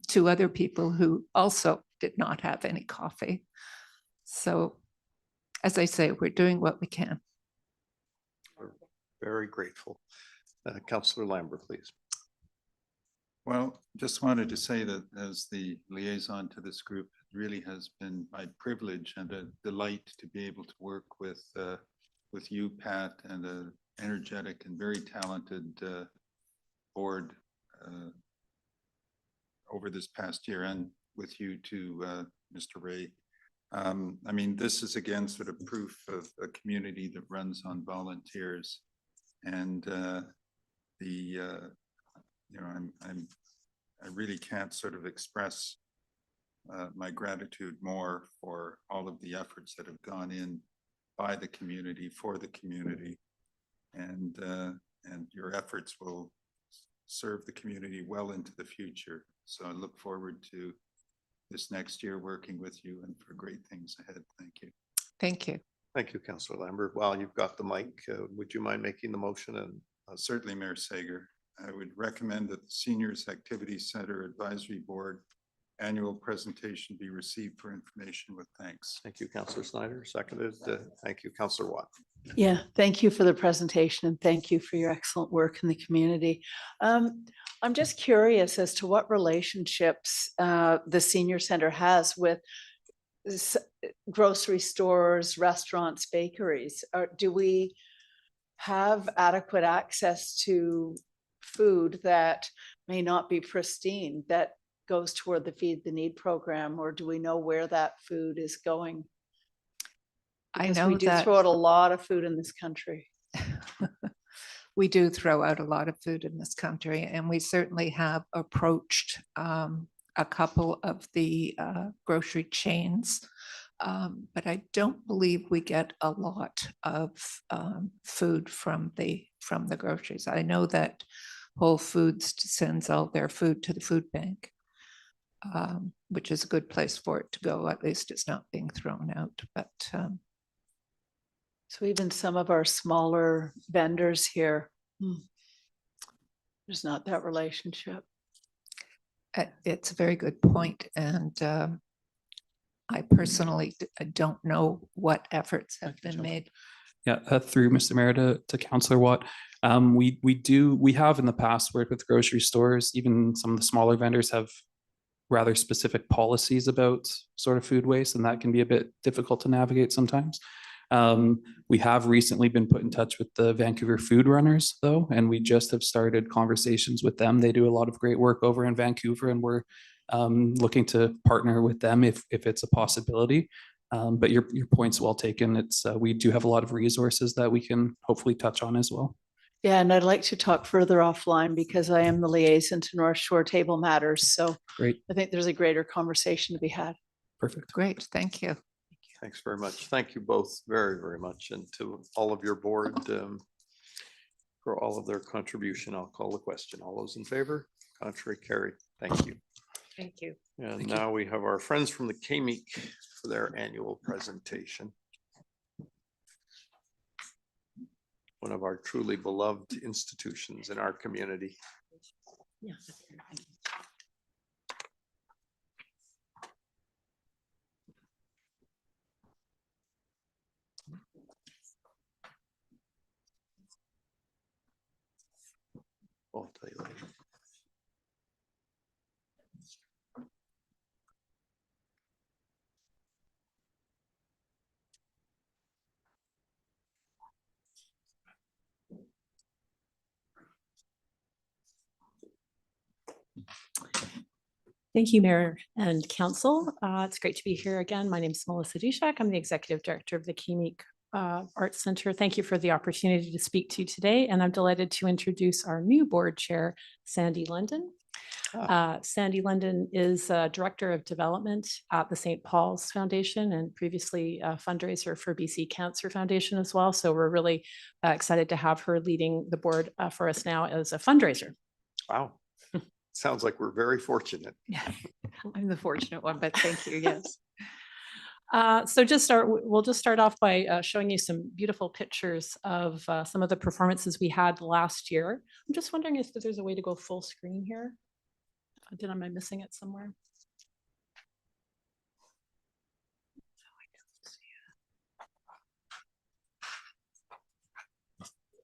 [SPEAKER 12] 2 other people who also did not have any coffee. So, as I say, we're doing what we can.
[SPEAKER 1] We're very grateful. Councillor Lambert, please.
[SPEAKER 14] Well, just wanted to say that as the liaison to this group, it really has been my privilege and a delight to be able to work with you, Pat, and an energetic and very talented board over this past year, and with you too, Mr. Ray. I mean, this is again sort of proof of a community that runs on volunteers, and I really can't sort of express my gratitude more for all of the efforts that have gone in by the community, for the community, and your efforts will serve the community well into the future. So I look forward to this next year working with you and for great things ahead. Thank you.
[SPEAKER 12] Thank you.
[SPEAKER 1] Thank you, Councillor Lambert. While you've got the mic, would you mind making the motion? And
[SPEAKER 14] certainly, Mayor Sager, I would recommend that the Seniors Activities Center Advisory Board annual presentation be received for information with thanks.
[SPEAKER 1] Thank you, Councillor Snyder. Seconded. Thank you, Councillor Watt.
[SPEAKER 4] Yeah, thank you for the presentation and thank you for your excellent work in the community. I'm just curious as to what relationships the senior center has with grocery stores, restaurants, bakeries. Do we have adequate access to food that may not be pristine that goes toward the Feed the Need program, or do we know where that food is going?
[SPEAKER 12] I
[SPEAKER 4] Because
[SPEAKER 12] know
[SPEAKER 4] we do
[SPEAKER 12] that
[SPEAKER 4] throw out a lot of food in this country.
[SPEAKER 12] we do throw out a lot of food in this country, and we certainly have approached a couple of the grocery chains. But I don't believe we get a lot of food from the groceries. I know that Whole Foods sends out their food to the food bank, which is a good place for it to go. At least it's not being thrown out. But
[SPEAKER 4] So even some of our smaller vendors here, there's not that relationship.
[SPEAKER 12] it's a very good point, and I personally don't know what efforts have been made.
[SPEAKER 13] Yeah, through Mr. Mayor to Councillor Watt. We have in the past worked with grocery stores. Even some of the smaller vendors have rather specific policies about sort of food waste, and that can be a bit difficult to navigate sometimes. We have recently been put in touch with the Vancouver Food Runners though, and we just have started conversations with them. They do a lot of great work over in Vancouver, and we're looking to partner with them if it's a possibility. But your point's well taken. It's we do have a lot of resources that we can hopefully touch on as well.
[SPEAKER 4] Yeah, and I'd like to talk further offline because I am the liaison to North Shore Table Matters. So
[SPEAKER 13] Great.
[SPEAKER 4] I think there's a greater conversation to be had.
[SPEAKER 13] Perfect.
[SPEAKER 12] Great, thank you.
[SPEAKER 1] Thanks very much. Thank you both very, very much. And to all of your board for all of their contribution. I'll call the question. All those in favor? Contrary, carried. Thank you.
[SPEAKER 12] Thank you.
[SPEAKER 1] And now we have our friends from the KMEEC for their annual presentation. One of our truly beloved institutions in our community.
[SPEAKER 5] Yeah.
[SPEAKER 1] I'll tell you later.
[SPEAKER 15] Thank you, Mayor and Council. It's great to be here again. My name is Melissa Dushak. I'm the Executive Director of the KMEEC Arts Center. Thank you for the opportunity to speak to you today, and I'm delighted to introduce our new board chair, Sandy London. Sandy London is Director of Development at the St. Paul's Foundation and previously a fundraiser for BC Cancer Foundation as well. So we're really excited to have her leading the board for us now as a fundraiser.
[SPEAKER 1] Wow. Sounds like we're very fortunate.
[SPEAKER 15] Yeah, I'm the fortunate one, but thank you, yes. We'll just start off by showing you some beautiful pictures of some of the performances we had last year. I'm just wondering if there's a way to go full screen here. Am I missing it somewhere?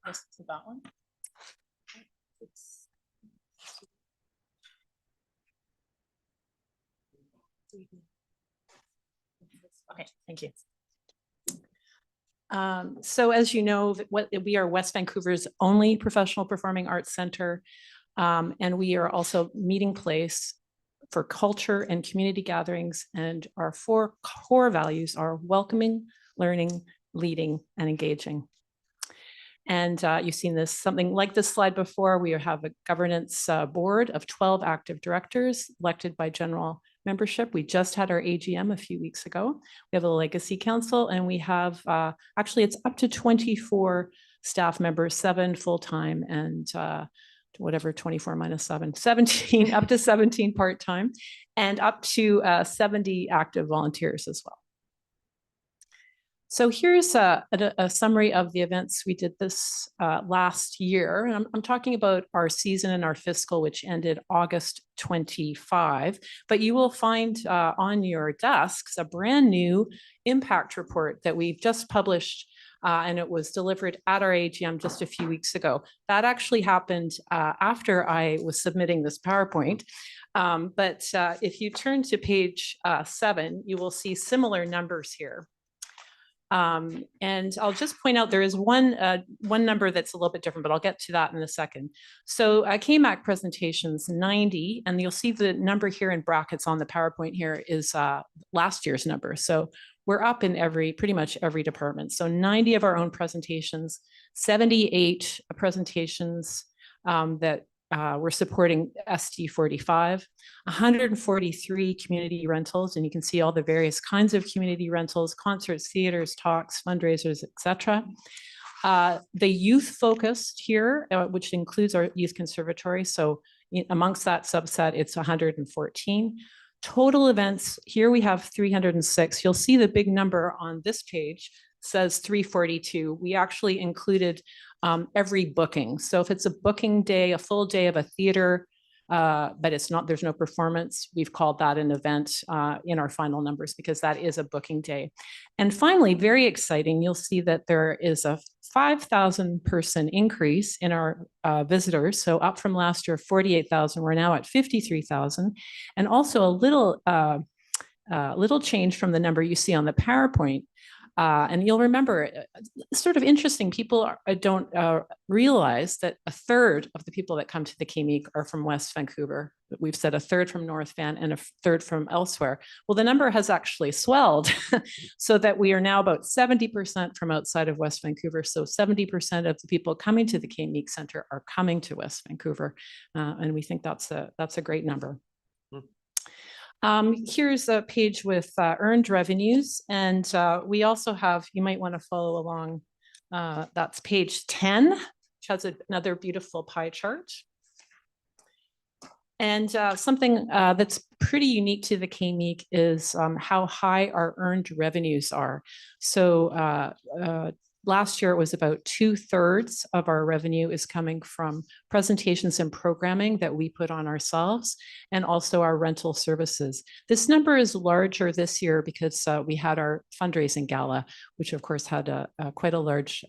[SPEAKER 15] Yes, it's that one. Okay, thank you. So as you know, we are West Vancouver's only professional performing arts center, and we are also meeting place for culture and community gatherings. And our 4 core values are welcoming, learning, leading, and engaging. And you've seen this, something like this slide before. We have a governance board of 12 active directors elected by general membership. We just had our AGM a few weeks ago. We have a legacy council, and we have actually it's up to 24 staff members, 7 full-time and whatever 24 minus 7, 17, up to 17 part-time, and up to 70 active volunteers as well. So here's a summary of the events we did this last year. And I'm talking about our season and our fiscal, which ended August 25. But you will find on your desks a brand new impact report that we've just published, and it was delivered at our AGM just a few weeks ago. That actually happened after I was submitting this PowerPoint. But if you turn to page 7, you will see similar numbers here. And I'll just point out, there is one number that's a little bit different, but I'll get to that in a second. So KMAC presentations 90, and you'll see the number here in brackets on the PowerPoint here is last year's number. So we're up in pretty much every department. So 90 of our own presentations, 78 presentations that we're supporting SD 45, 143 community rentals, and you can see all the various kinds of community rentals, concerts, theaters, talks, fundraisers, etc. The youth focused here, which includes our youth conservatory. So amongst that subset, it's 114. Total events, here we have 306. You'll see the big number on this page says 342. We actually included every booking. So if it's a booking day, a full day of a theater, but there's no performance, we've called that an event in our final numbers because that is a booking day. And finally, very exciting, you'll see that there is a 5,000 person increase in our visitors. So up from last year, 48,000, we're now at 53,000. And also a little change from the number you see on the PowerPoint. And you'll remember, sort of interesting, people don't realize that a third of the people that come to the KMEEC are from West Vancouver. We've said a third from North Van and a third from elsewhere. Well, the number has actually swelled so that we are now about 70% from outside of West Vancouver. So 70% of the people coming to the KMEEC Centre are coming to West Vancouver. And we think that's a great number. Here's a page with earned revenues, and we also have, you might want to follow along, that's page 10, which has another beautiful pie chart. And something that's pretty unique to the KMEEC is how high our earned revenues are. So last year, it was about 2/3 of our revenue is coming from presentations and programming that we put on ourselves, and also our rental services. This number is larger this year because we had our fundraising gala, which of course had quite a large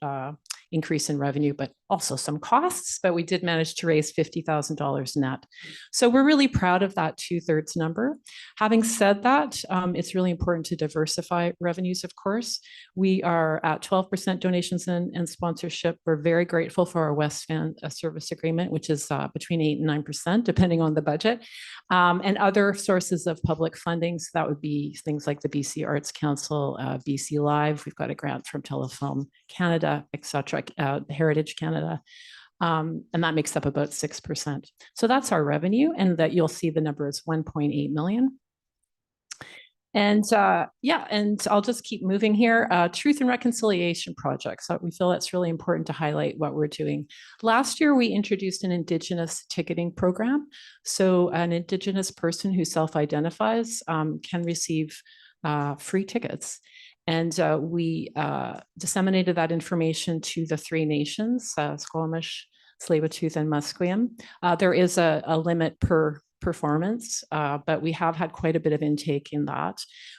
[SPEAKER 15] increase in revenue, but also some costs, but we did manage to raise $50,000 net. So we're really proud of that 2/3 number. Having said that, it's really important to diversify revenues, of course. We are at 12% donations and sponsorship. We're very grateful for our West Van service agreement, which is between 8 and 9%, depending on the budget. And other sources of public funding, so that would be things like the BC Arts Council, BC Live. We've got a grant from Telefilm Canada, etc., Heritage Canada. And that makes up about 6%. So that's our revenue, and that you'll see the number is 1.8 million. And yeah, and I'll just keep moving here. Truth and Reconciliation Project. So we feel it's really important to highlight what we're doing. Last year, we introduced an Indigenous ticketing program. So an Indigenous person who self-identifies can receive free tickets. And we disseminated that information to the 3 nations, Squamish, Tsleil-Waututh, and Musqueam. There is a limit per performance, but we have had quite a bit of intake in that.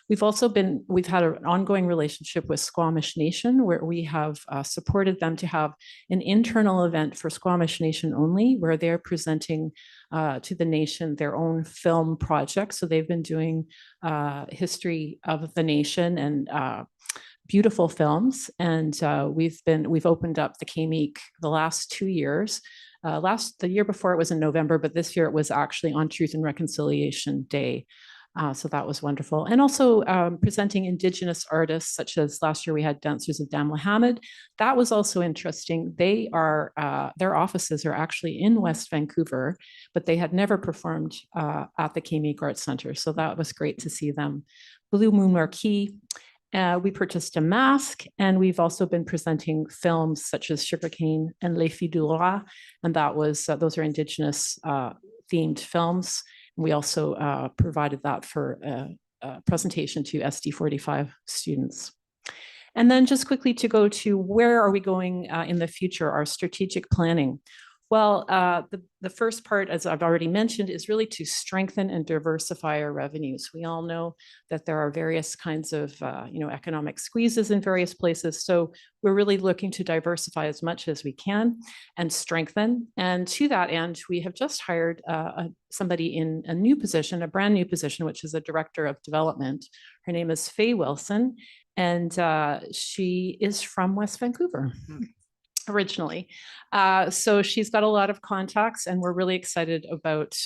[SPEAKER 15] We've had an ongoing relationship with Squamish Nation, where we have supported them to have an internal event for Squamish Nation only, where they're presenting to the nation their own film project. So they've been doing history of the nation and beautiful films. And we've opened up the KMEEC the last 2 years. The year before it was in November, but this year it was actually on Truth and Reconciliation Day. So that was wonderful. And also presenting Indigenous artists, such as last year we had Dancers of Dam Mohammed. That was also interesting. They are, their offices are actually in West Vancouver, but they had never performed at the KMEEC Arts Centre. So that was great to see them. Blue Moon Marquee. We purchased a mask, and we've also been presenting films such as Sugarcane and Les Filles du Roi, and that was those are Indigenous themed films. We also provided that for a presentation to SD 45 students. And then just quickly to go to where are we going in the future, our strategic planning. Well, the first part, as I've already mentioned, is really to strengthen and diversify our revenues. We all know that there are various kinds of, economic squeezes in various places. So we're really looking to diversify as much as we can and strengthen. And to that end, we have just hired somebody in a new position, a brand new position, which is a director of development. Her name is Faye Wilson, and she is from West Vancouver originally. So she's got a lot of contacts, and we're really excited about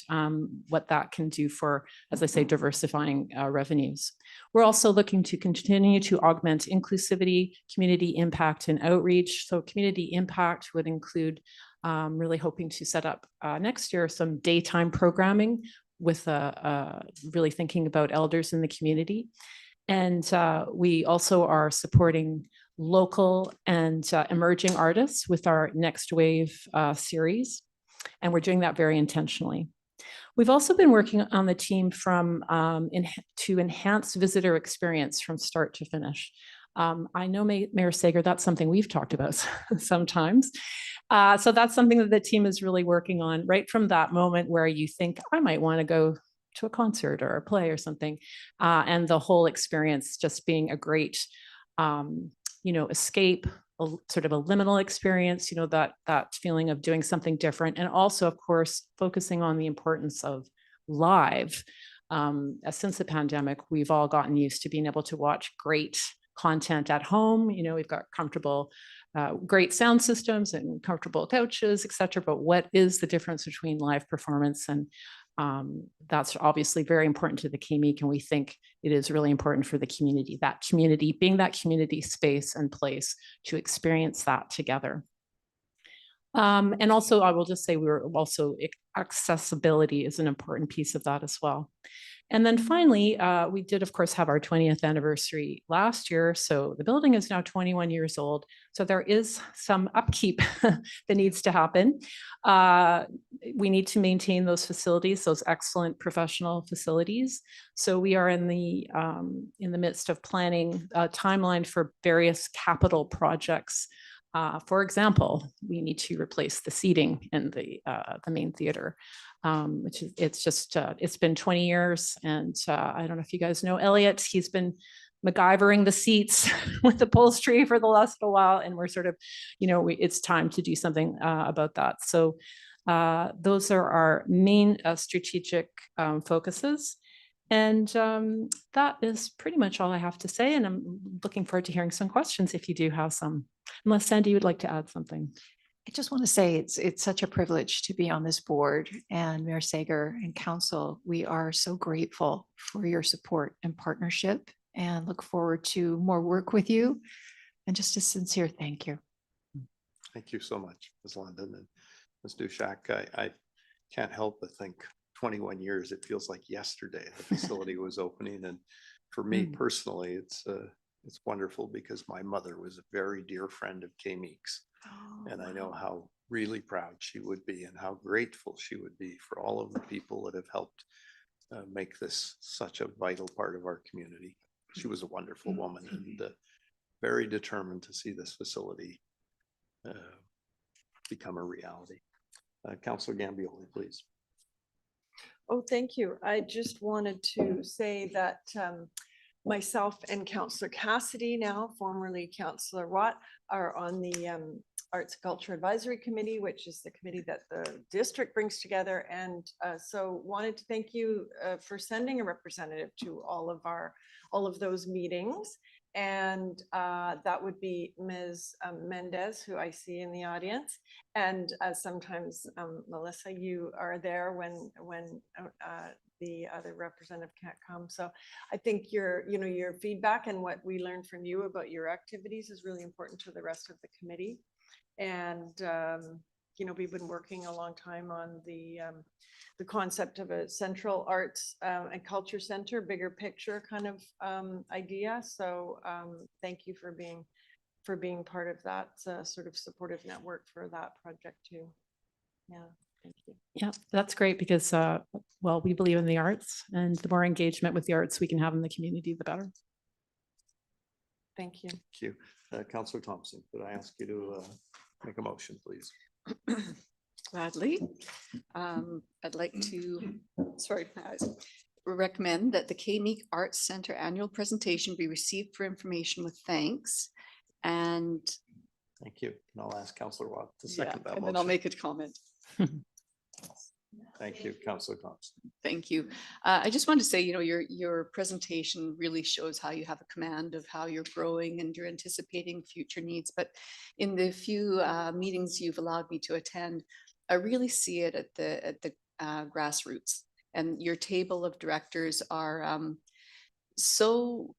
[SPEAKER 15] what that can do for, as I say, diversifying revenues. We're also looking to continue to augment inclusivity, community impact, and outreach. So community impact would include really hoping to set up next year some daytime programming with really thinking about elders in the community. And we also are supporting local and emerging artists with our Next Wave series. And we're doing that very intentionally. We've also been working on the team to enhance visitor experience from start to finish. I know Mayor Sager, that's something we've talked about sometimes. So that's something that the team is really working on right from that moment where you think, I might want to go to a concert or a play or something. And the whole experience just being a great, escape, sort of a liminal experience, that feeling of doing something different. And also, of course, focusing on the importance of live. Since the pandemic, we've all gotten used to being able to watch great content at home. We've got comfortable, great sound systems and comfortable couches, et cetera. But what is the difference between live performance? And that's obviously very important to the KMEEC, and we think it is really important for the community, that community being that community space and place to experience that together. And also, I will just say accessibility is an important piece of that as well. And then finally, we did, of course, have our 20th anniversary last year. So the building is now 21 years old. So there is some upkeep that needs to happen. We need to maintain those facilities, those excellent professional facilities. So we are in the midst of planning a timeline for various capital projects. For example, we need to replace the seating in the main theater, which is, it's been 20 years. And I don't know if you guys know Elliot, he's been MacGyvering the seats with upholstery for the last little while. And we're sort of, it's time to do something about that. So those are our main strategic focuses. And that is pretty much all I have to say. And I'm looking forward to hearing some questions if you do have some. Unless Sandy would like to add something.
[SPEAKER 4] I just want to say it's such a privilege to be on this board, and Mayor Sager and council, we are so grateful for your support and partnership and look forward to more work with you, and just a sincere thank you.
[SPEAKER 1] Thank you so much, Ms. London and Ms. Dushak. I can't help but think 21 years, it feels like yesterday the facility was opening. And for me personally, it's wonderful because my mother was a very dear friend of KMEEC's. And I know how really proud she would be and how grateful she would be for all of the people that have helped make this such a vital part of our community. She was a wonderful woman and very determined to see this facility become a reality. Councillor Gambioli, please.
[SPEAKER 8] Oh, thank you. I just wanted to say that myself and Councillor Cassidy, now formerly Councillor Watt, are on the Arts and Culture Advisory Committee, which is the committee that the district brings together. And so wanted to thank you for sending a representative to all of those meetings. And that would be Ms. Mendez, who I see in the audience. And sometimes, Melissa, you are there when the other representative can't come. So I think your feedback and what we learned from you about your activities is really important to the rest of the committee. And we've been working a long time on the concept of a central arts and culture center, bigger picture kind of idea. So thank you for being part of that sort of supportive network for that project too. Yeah, thank you.
[SPEAKER 15] Yeah, that's great because, well, we believe in the arts, and the more engagement with the arts we can have in the community, the better.
[SPEAKER 8] Thank you.
[SPEAKER 1] Thank you. Councillor Thompson, could I ask you to make a motion, please?
[SPEAKER 10] Gladly. I'd like to, sorry, recommend that the K-Meek Arts Center annual presentation be received for information with thanks. And
[SPEAKER 1] Thank you. And I'll ask Councillor Watt to
[SPEAKER 10] yeah,
[SPEAKER 1] second that
[SPEAKER 10] and then I'll
[SPEAKER 1] motion.
[SPEAKER 10] make a comment.
[SPEAKER 1] Thank you, Councillor Thompson.
[SPEAKER 10] Thank you. I just want to say, your presentation really shows how you have a command of how you're growing and you're anticipating future needs. But in the few meetings you've allowed me to attend, I really see it at the grassroots. And your table of directors are so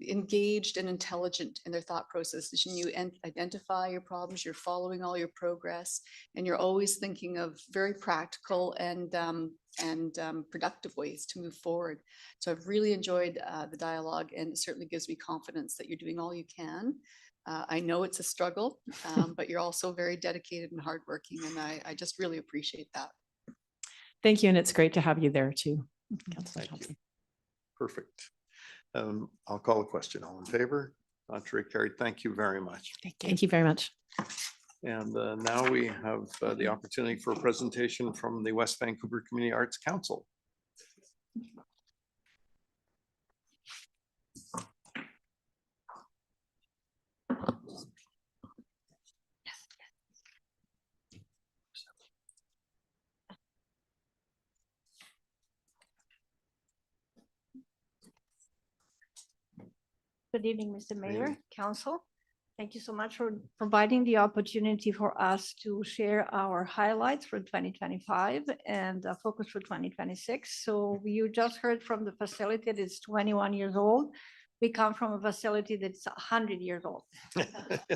[SPEAKER 10] engaged and intelligent in their thought processes. And you identify your problems, you're following all your progress, and you're always thinking of very practical and productive ways to move forward. So I've really enjoyed the dialogue, and it certainly gives me confidence that you're doing all you can. I know it's a struggle, but you're also very dedicated and hardworking, and I just really appreciate that.
[SPEAKER 15] Thank you, and it's great to have you there too, Councillor
[SPEAKER 1] Thank you.
[SPEAKER 15] Thompson.
[SPEAKER 1] Perfect. I'll call a question. All in favor? Contrary carried. Thank you very much.
[SPEAKER 15] Thank you very much.
[SPEAKER 1] And now we have the opportunity for a presentation from the West Vancouver Community Arts Council.
[SPEAKER 16] Good evening, Mr. Mayor, Council. Thank you so much for providing the opportunity for us to share our highlights for 2025 and focus for 2026. So you just heard from the facility that is 21 years old. We come from a facility that's 100 years old.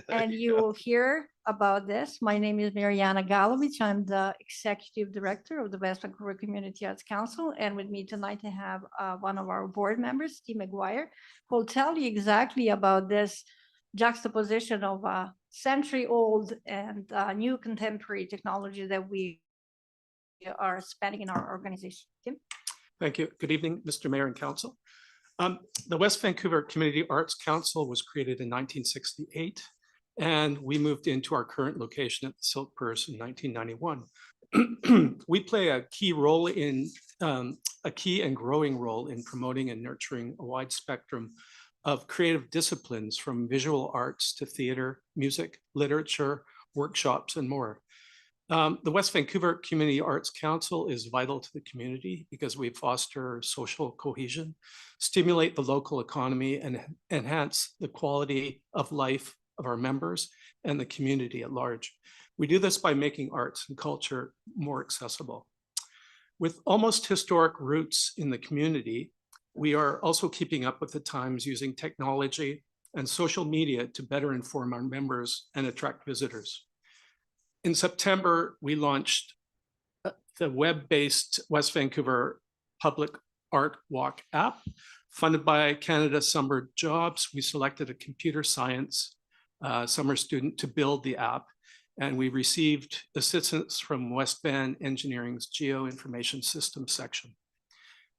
[SPEAKER 16] And you will hear about this. My name is Mariana Galovich. I'm the Executive Director of the West Vancouver Community Arts Council. And with me tonight, I have one of our board members, Steve McGuire, who will tell you exactly about this juxtaposition of a century-old and new contemporary technology that we are spanning in our organization. Tim?
[SPEAKER 17] Thank you. Good evening, Mr. Mayor and Council. The West Vancouver Community Arts Council was created in 1968, and we moved into our current location at the Silk Purse in 1991. We play a key role in a key and growing role in promoting and nurturing a wide spectrum of creative disciplines, from visual arts to theater, music, literature, workshops, and more. The West Vancouver Community Arts Council is vital to the community because we foster social cohesion, stimulate the local economy, and enhance the quality of life of our members and the community at large. We do this by making arts and culture more accessible. With almost historic roots in the community, we are also keeping up with the times using technology and social media to better inform our members and attract visitors. In September, we launched the web-based West Vancouver Public Art Walk app. Funded by Canada Summer Jobs, we selected a computer science summer student to build the app, and we received assistance from West Van Engineering's Geoinformation Systems section.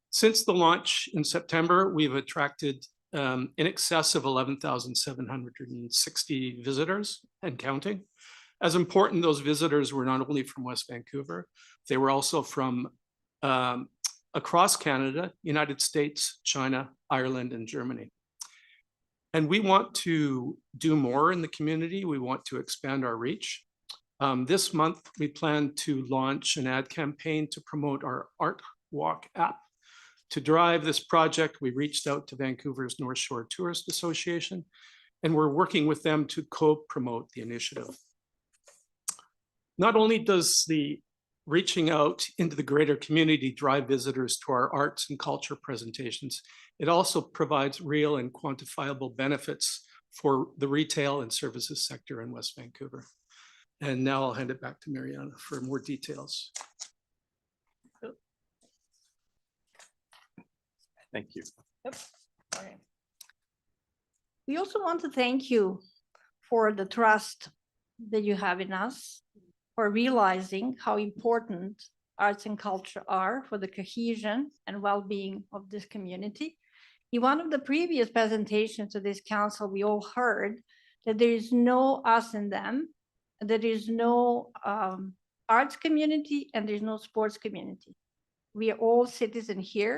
[SPEAKER 17] Since the launch in September, we've attracted in excess of 11,760 visitors and counting. As important, those visitors were not only from West Vancouver, they were also from across Canada, United States, China, Ireland, and Germany. And we want to do more in the community. We want to expand our reach. This month, we plan to launch an ad campaign to promote our Art Walk app. To drive this project, we reached out to Vancouver's North Shore Tourist Association, and we're working with them to co-promote the initiative. Not only does the reaching out into the greater community drive visitors to our arts and culture presentations, it also provides real and quantifiable benefits for the retail and services sector in West Vancouver. And now I'll hand it back to Mariana for more details.
[SPEAKER 1] Thank you.
[SPEAKER 16] Yep. All right. We also want to thank you for the trust that you have in us, for realizing how important arts and culture are for the cohesion and well-being of this community. In one of the previous presentations to this council, we all heard that there is no us and them, that there is no arts community and there's no sports community. We are all citizens here.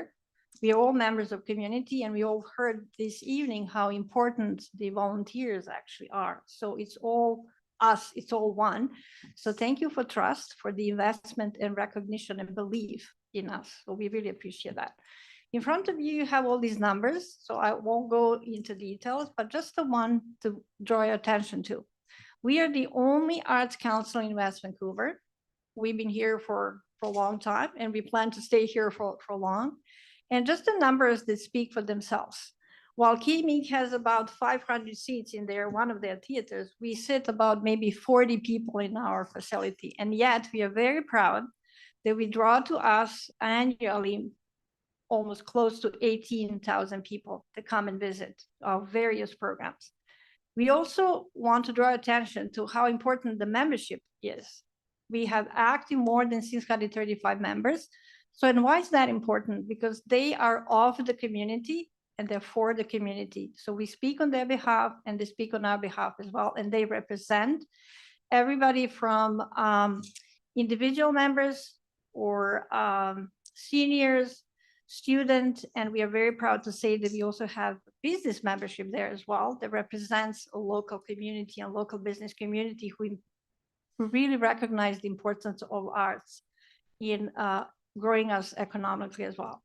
[SPEAKER 16] We are all members of community, and we all heard this evening how important the volunteers actually are. So it's all us, it's all one. So thank you for trust, for the investment and recognition and belief in us. So we really appreciate that. In front of you, you have all these numbers, so I won't go into details, but just the one to draw your attention to. We are the only arts council in West Vancouver. We've been here for a long time, and we plan to stay here for long. And just the numbers that speak for themselves. While KMEEC has about 500 seats in one of their theaters, we sit about maybe 40 people in our facility. And yet we are very proud that we draw to us annually almost close to 18,000 people to come and visit our various programs. We also want to draw attention to how important the membership is. We have active more than 635 members. So, and why is that important? Because they are of the community and they're for the community. So we speak on their behalf and they speak on our behalf as well. And they represent everybody from individual members or seniors, students, and we are very proud to say that we also have business membership there as well that represents a local community and local business community who really recognize the importance of arts in growing us economically as well.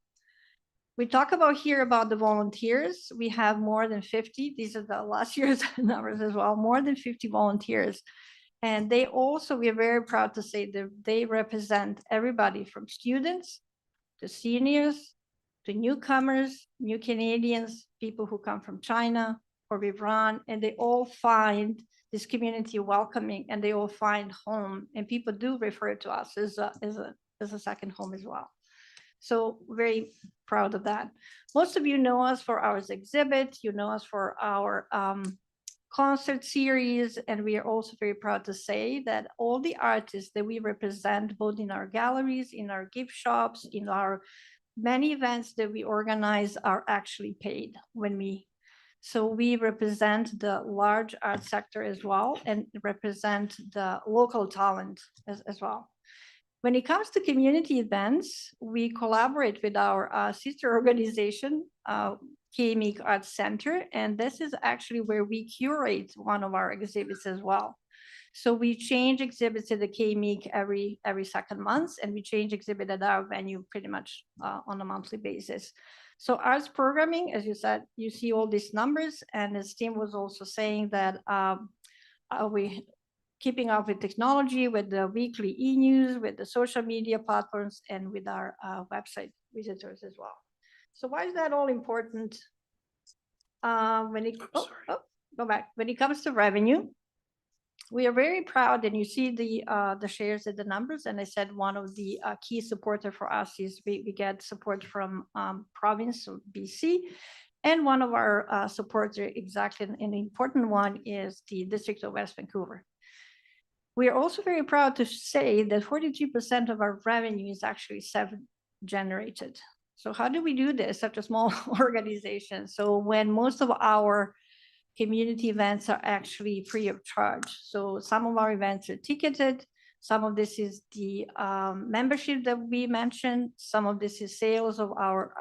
[SPEAKER 16] We talk about here about the volunteers. We have more than 50. These are the last year's numbers as well, more than 50 volunteers. And they also, we are very proud to say that they represent everybody from students to seniors, to newcomers, new Canadians, people who come from China or Iran, and they all find this community welcoming and they all find home. And people do refer to us as a second home as well. So very proud of that. Most of you know us for our exhibit, you know us for our concert series, and we are also very proud to say that all the artists that we represent, both in our galleries, in our gift shops, in our many events that we organize, are actually paid when we. So we represent the large art sector as well and represent the local talent as well. When it comes to community events, we collaborate with our sister organization, KMEEC Arts Center, and this is actually where we curate one of our exhibits as well. So we change exhibits at the KMEEC every second month, and we change exhibit at our venue pretty much on a monthly basis. So arts programming, as you said, you see all these numbers, and as Tim was also saying that we keeping up with technology, with the weekly e-news, with the social media platforms, and with our website visitors as well. So why is that all important? When it comes to revenue, we are very proud, and you see the shares and the numbers. And I said one of the key supporter for us is we get support from province of BC, and one of our supporters, exactly an important one, is the District of West Vancouver. We are also very proud to say that 43% of our revenue is actually self-generated. So how do we do this, such a small organization? So when most of our community events are actually free of charge. So some of our events are ticketed. Some of this is the membership that we mentioned. Some of this is sales of our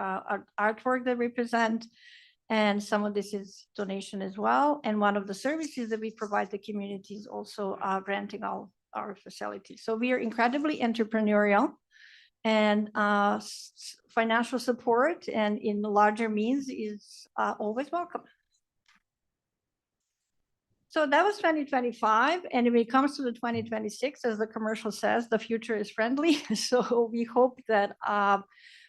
[SPEAKER 16] artwork that we present. And some of this is donation as well. And one of the services that we provide the community is also renting our facilities. So we are incredibly entrepreneurial, and financial support and in larger means is always welcome. So that was 2025. And when it comes to the 2026, as the commercial says, the future is friendly. So we hope that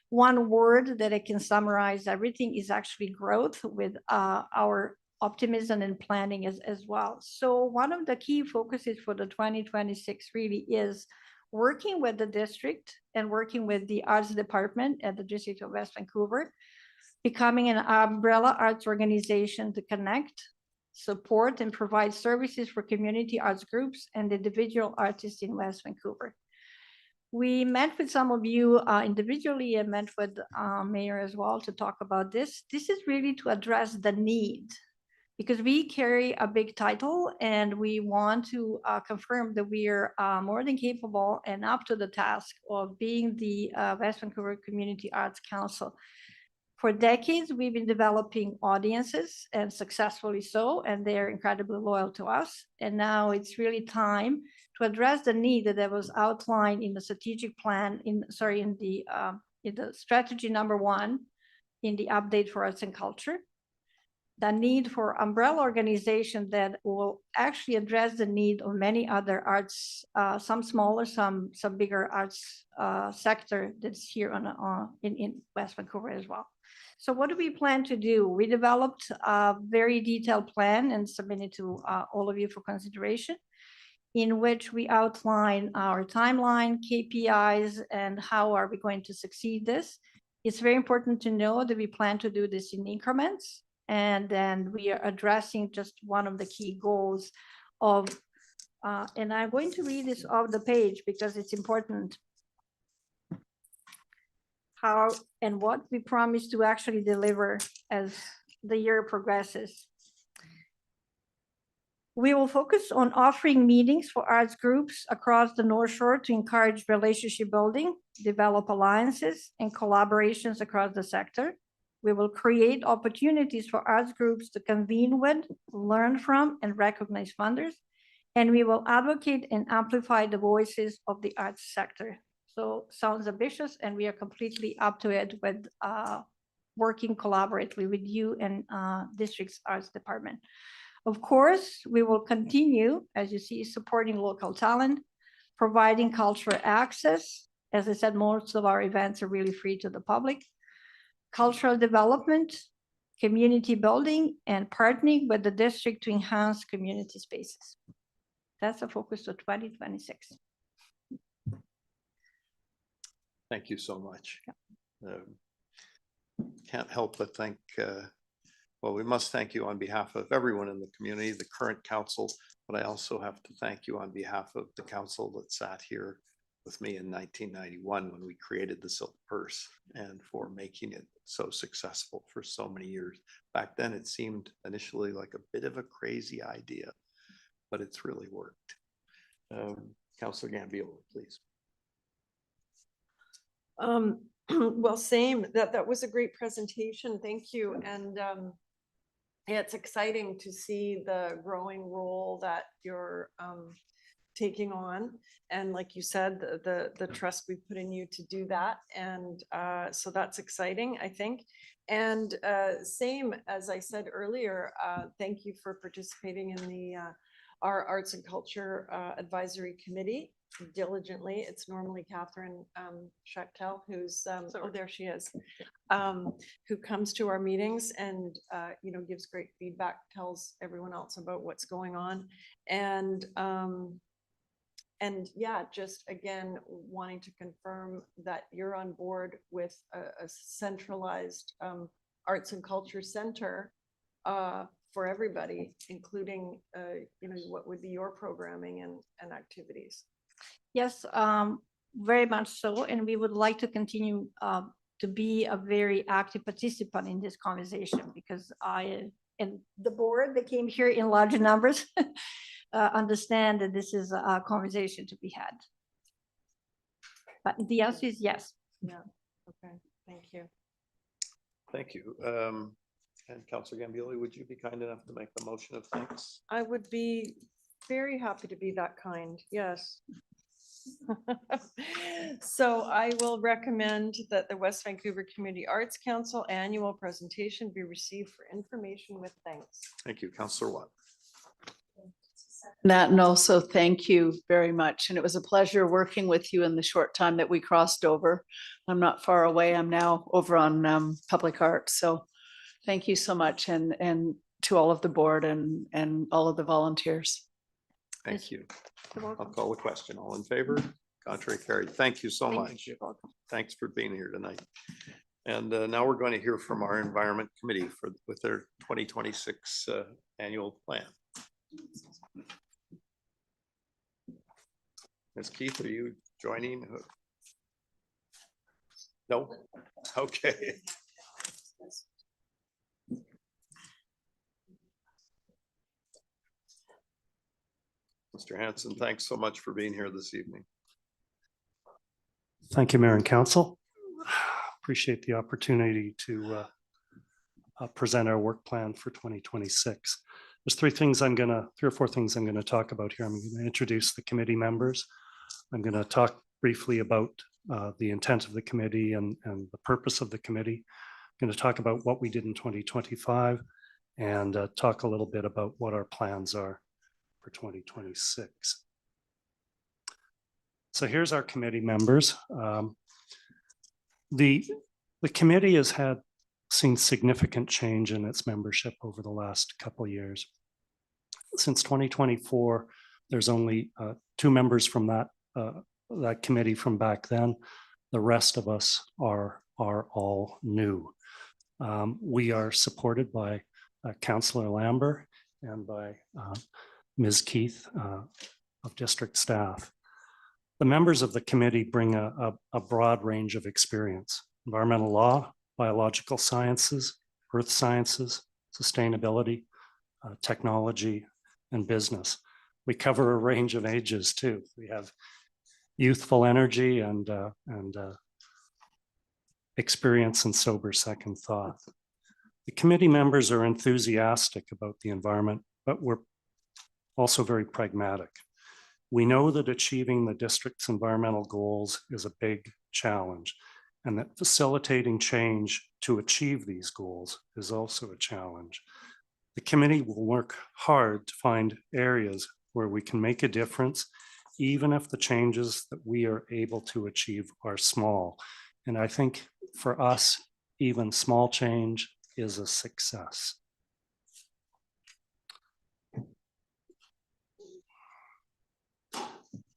[SPEAKER 16] one word that I can summarize everything is actually growth, with our optimism and planning as well. So one of the key focuses for the 2026 really is working with the district and working with the arts department at the District of West Vancouver, becoming an umbrella arts organization to connect, support, and provide services for community arts groups and individual artists in West Vancouver. We met with some of you individually and met with Mayor as well to talk about this. This is really to address the need, because we carry a big title and we want to confirm that we are more than capable and up to the task of being the West Vancouver Community Arts Council. For decades, we've been developing audiences, and successfully so, and they're incredibly loyal to us. And now it's really time to address the need that was outlined in the strategic plan, in the strategy number 1 in the update for arts and culture. The need for umbrella organization that will actually address the need of many other arts, some smaller, some bigger arts sector that's here in West Vancouver as well. So what do we plan to do? We developed a very detailed plan and submitted to all of you for consideration, in which we outline our timeline, KPIs, and how are we going to succeed this. It's very important to know that we plan to do this in increments, and then we are addressing just one of the key goals of, and I'm going to read this off the page because it's important, how and what we promise to actually deliver as the year progresses. We will focus on offering meetings for arts groups across the North Shore to encourage relationship building, develop alliances and collaborations across the sector. We will create opportunities for arts groups to convene with, learn from, and recognize funders. And we will advocate and amplify the voices of the arts sector. So sounds ambitious, and we are completely up to it with working collaboratively with you and district's arts department. Of course, we will continue, as you see, supporting local talent, providing cultural access. As I said, most of our events are really free to the public. Cultural development, community building, and partnering with the district to enhance community spaces. That's a focus of 2026.
[SPEAKER 1] Thank you so much. Can't help but think, well, we must thank you on behalf of everyone in the community, the current council, but I also have to thank you on behalf of the council that sat here with me in 1991 when we created the Silk Purse, and for making it so successful for so many years. Back then, it seemed initially like a bit of a crazy idea, but it's really worked. Councillor Gambiolo, please.
[SPEAKER 8] Well, same, that was a great presentation. Thank you. And yeah, it's exciting to see the growing role that you're taking on. And like you said, the trust we put in you to do that. And so that's exciting, I think. And same as I said earlier, thank you for participating in the our Arts and Culture Advisory Committee diligently. It's normally Catherine Schachtel, who's oh, there she is, who comes to our meetings and you know, gives great feedback, tells everyone else about what's going on. And yeah, just again, wanting to confirm that you're on board with a centralized arts and culture center for everybody, including you know, what would be your programming and activities.
[SPEAKER 16] Yes, very much so. And we would like to continue to be a very active participant in this conversation, because I and the board that came here in larger numbers understand that this is a conversation to be had. But the answer is yes.
[SPEAKER 8] Yeah, okay, thank you.
[SPEAKER 1] Thank you. And Councillor Gambioli, would you be kind enough to make the motion of thanks?
[SPEAKER 8] I would be very happy to be that kind, yes. So I will recommend that the West Vancouver Community Arts Council annual presentation be received for information with thanks.
[SPEAKER 1] Thank you, Councillor Watt.
[SPEAKER 4] That, and also thank you very much. And it was a pleasure working with you in the short time that we crossed over. I'm not far away. I'm now over on public art. So thank you so much. And to all of the board and all of the volunteers.
[SPEAKER 1] Thank you. I'll call the question. All in favor? Contrary carried. Thank you so much. Thanks for being here tonight. And now we're going to hear from our Environment Committee with their 2026 annual plan. Ms. Keith, are you joining? No? Okay. Mr. Hanson, thanks so much for being here this evening.
[SPEAKER 18] Thank you, Mayor and Council. Appreciate the opportunity to present our work plan for 2026. There's three or four things I'm gonna talk about here. I'm gonna introduce the committee members. I'm gonna talk briefly about the intent of the committee and the purpose of the committee. I'm gonna talk about what we did in 2025 and talk a little bit about what our plans are for 2026. So here's our committee members. The committee has seen significant change in its membership over the last couple of years. Since 2024, there's only 2 members from that committee from back then. The rest of us are all new. We are supported by Councillor Lambert and by Ms. Keith of district staff. The members of the committee bring a broad range of experience: environmental law, biological sciences, earth sciences, sustainability, technology, and business. We cover a range of ages too. We have youthful energy and experience and sober second thought. The committee members are enthusiastic about the environment, but we're also very pragmatic. We know that achieving the district's environmental goals is a big challenge, and that facilitating change to achieve these goals is also a challenge. The committee will work hard to find areas where we can make a difference, even if the changes that we are able to achieve are small. And I think for us, even small change is a success.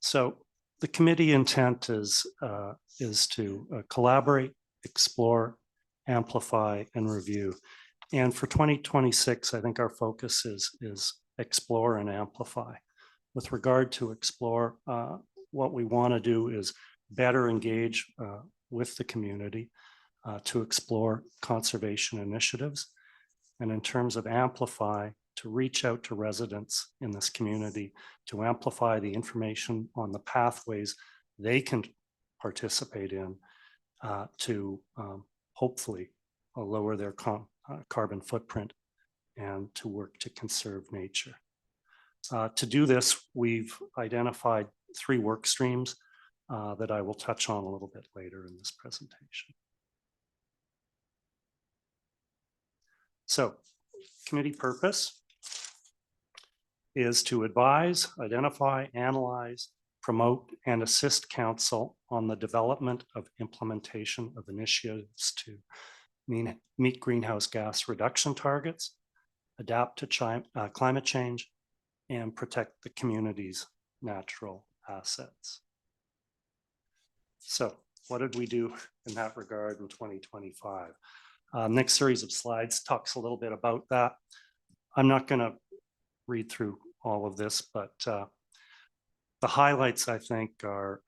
[SPEAKER 18] So the committee intent is to collaborate, explore, amplify, and review. And for 2026, I think our focus is explore and amplify. With regard to explore, what we want to do is better engage with the community to explore conservation initiatives. And in terms of amplify, to reach out to residents in this community to amplify the information on the pathways they can participate in to hopefully lower their carbon footprint and to work to conserve nature. To do this, we've identified 3 work streams that I will touch on a little bit later in this presentation. So, committee purpose is to advise, identify, analyze, promote, and assist council on the development of implementation of initiatives to meet greenhouse gas reduction targets, adapt to climate change, and protect the community's natural assets. So what did we do in that regard in 2025? Next series of slides talks a little bit about that. I'm not going to read through all of this, but the highlights, I think, are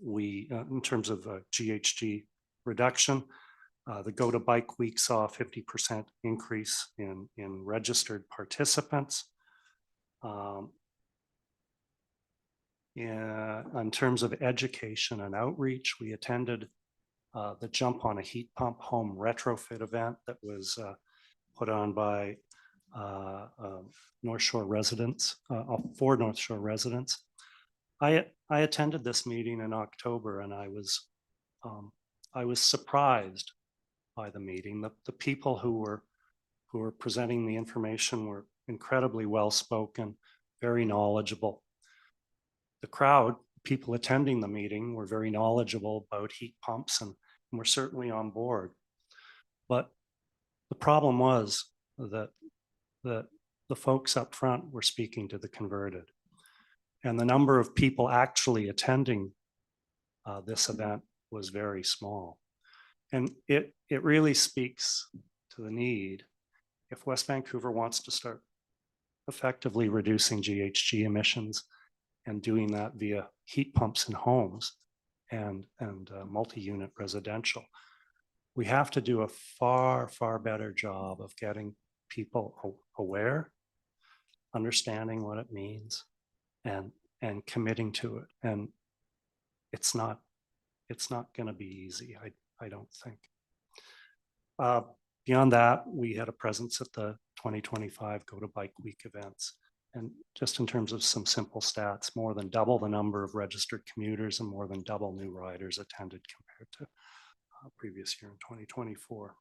[SPEAKER 18] in terms of GHG reduction, the Go to Bike Week saw a 50% increase in registered participants. In terms of education and outreach, we attended the Jump on a Heat Pump Home retrofit event that was put on by North Shore residents, for North Shore residents. I attended this meeting in October, and I was surprised by the meeting. The people who were presenting the information were incredibly well spoken, very knowledgeable. The crowd, people attending the meeting, were very knowledgeable about heat pumps and were certainly on board. But the problem was that the folks up front were speaking to the converted, and the number of people actually attending this event was very small. And it really speaks to the need, if West Vancouver wants to start effectively reducing GHG emissions and doing that via heat pumps in homes and multi-unit residential, we have to do a far, far better job of getting people aware, understanding what it means, and committing to it. And it's not going to be easy. I don't think. Beyond that, we had a presence at the 2025 Go to Bike Week events. And just in terms of some simple stats, more than double the number of registered commuters and more than double new riders attended compared to previous year in 2024.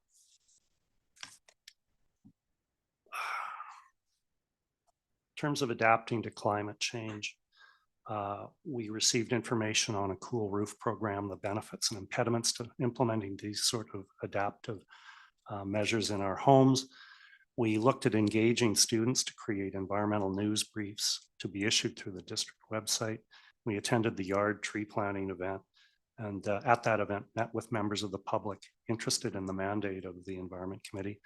[SPEAKER 18] In terms of adapting to climate change, we received information on a Cool Roof program, the benefits and impediments to implementing these sort of adaptive measures in our homes. We looked at engaging students to create environmental news briefs to be issued through the district website. We attended the yard tree planting event, and at that event met with members of the public interested in the mandate of the Environment Committee.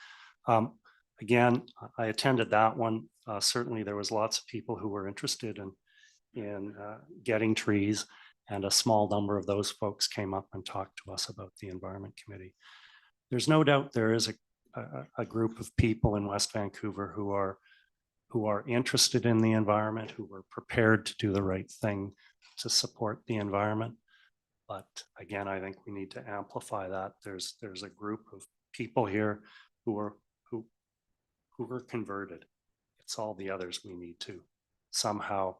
[SPEAKER 18] Again, I attended that one. Certainly there was lots of people who were interested in getting trees, and a small number of those folks came up and talked to us about the Environment Committee. There's no doubt there is a group of people in West Vancouver who are interested in the environment, who are prepared to do the right thing to support the environment. But again, I think we need to amplify that. There's a group of people here who are converted. It's all the others we need to somehow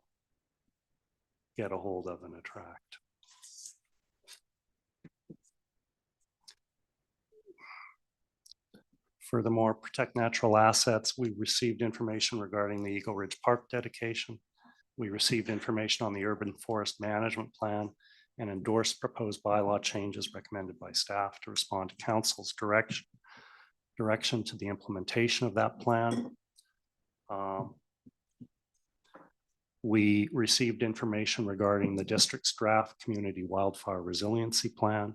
[SPEAKER 18] get a hold of and attract. Furthermore, protect natural assets. We received information regarding the Eagle Ridge Park dedication. We received information on the urban forest management plan and endorsed proposed bylaw changes recommended by staff to respond to council's direction to the implementation of that plan. We received information regarding the district's draft community wildfire resiliency plan,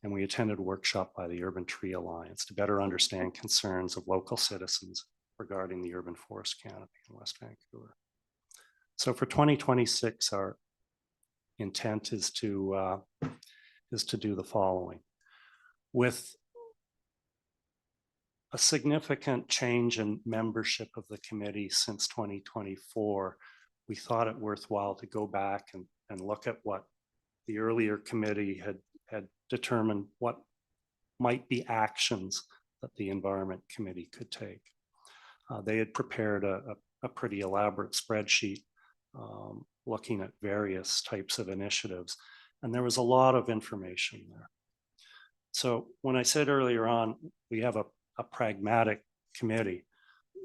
[SPEAKER 18] and we attended a workshop by the Urban Tree Alliance to better understand concerns of local citizens regarding the urban forest canopy in West Vancouver. So for 2026, our intent is to do the following. With a significant change in membership of the committee since 2024, we thought it worthwhile to go back and look at what the earlier committee had determined what might be actions that the Environment Committee could take. They had prepared a pretty elaborate spreadsheet looking at various types of initiatives, and there was a lot of information there. So when I said earlier on, we have a pragmatic committee,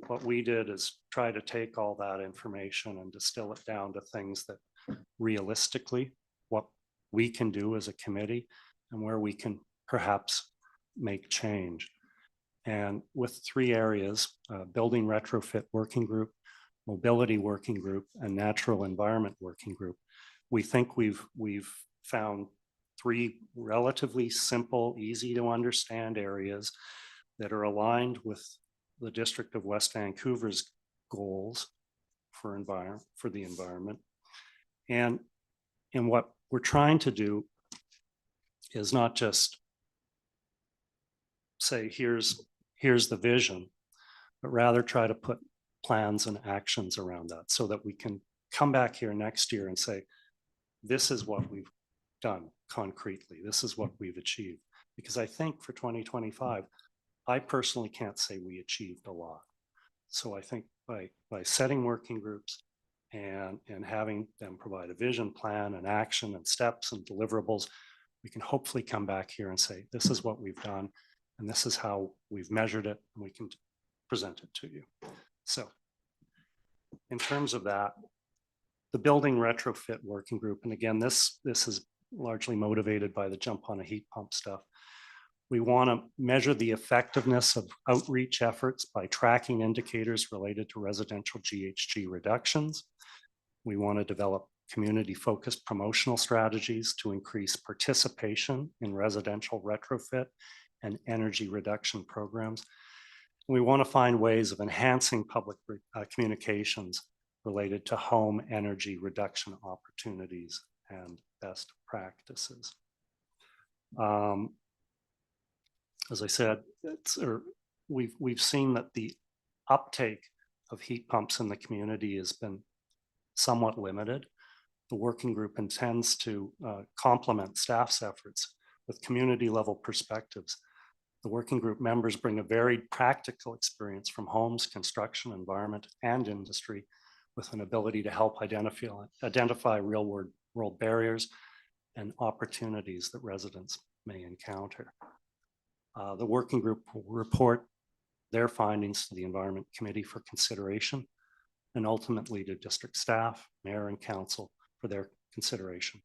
[SPEAKER 18] what we did is try to take all that information and distill it down to things that realistically, what we can do as a committee and where we can perhaps make change. And with 3 areas, building retrofit working group, mobility working group, and natural environment working group, we think we've found 3 relatively simple, easy to understand areas that are aligned with the District of West Vancouver's goals for the environment. And what we're trying to do is not just say, here's the vision, but rather try to put plans and actions around that so that we can come back here next year and say, this is what we've done concretely. This is what we've achieved. Because I think for 2025, I personally can't say we achieved a lot. So I think by setting working groups and having them provide a vision, plan, and action and steps and deliverables, we can hopefully come back here and say, this is what we've done, and this is how we've measured it, and we can present it to you. So in terms of that, the building retrofit working group, and again, this is largely motivated by the jump on a heat pump stuff. We want to measure the effectiveness of outreach efforts by tracking indicators related to residential GHG reductions. We want to develop community-focused promotional strategies to increase participation in residential retrofit and energy reduction programs. We want to find ways of enhancing public communications related to home energy reduction opportunities and best practices. As I said, we've seen that the uptake of heat pumps in the community has been somewhat limited. The working group intends to complement staff's efforts with community level perspectives. The working group members bring a varied practical experience from homes, construction, environment, and industry, with an ability to help identify real world barriers and opportunities that residents may encounter. The working group will report their findings to the Environment Committee for consideration, and ultimately to district staff, mayor, and council for their consideration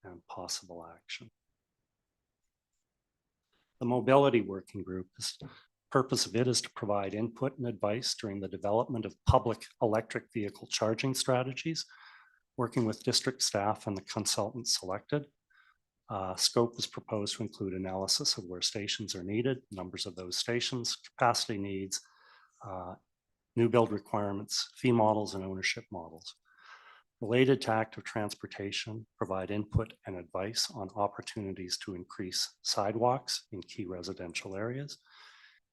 [SPEAKER 18] and possible action. The Mobility Working Group, the purpose of it is to provide input and advice during the development of public electric vehicle charging strategies, working with district staff and the consultants selected. Scope is proposed to include analysis of where stations are needed, numbers of those stations, capacity needs, new build requirements, fee models, and ownership models. Related to active transportation, provide input and advice on opportunities to increase sidewalks in key residential areas,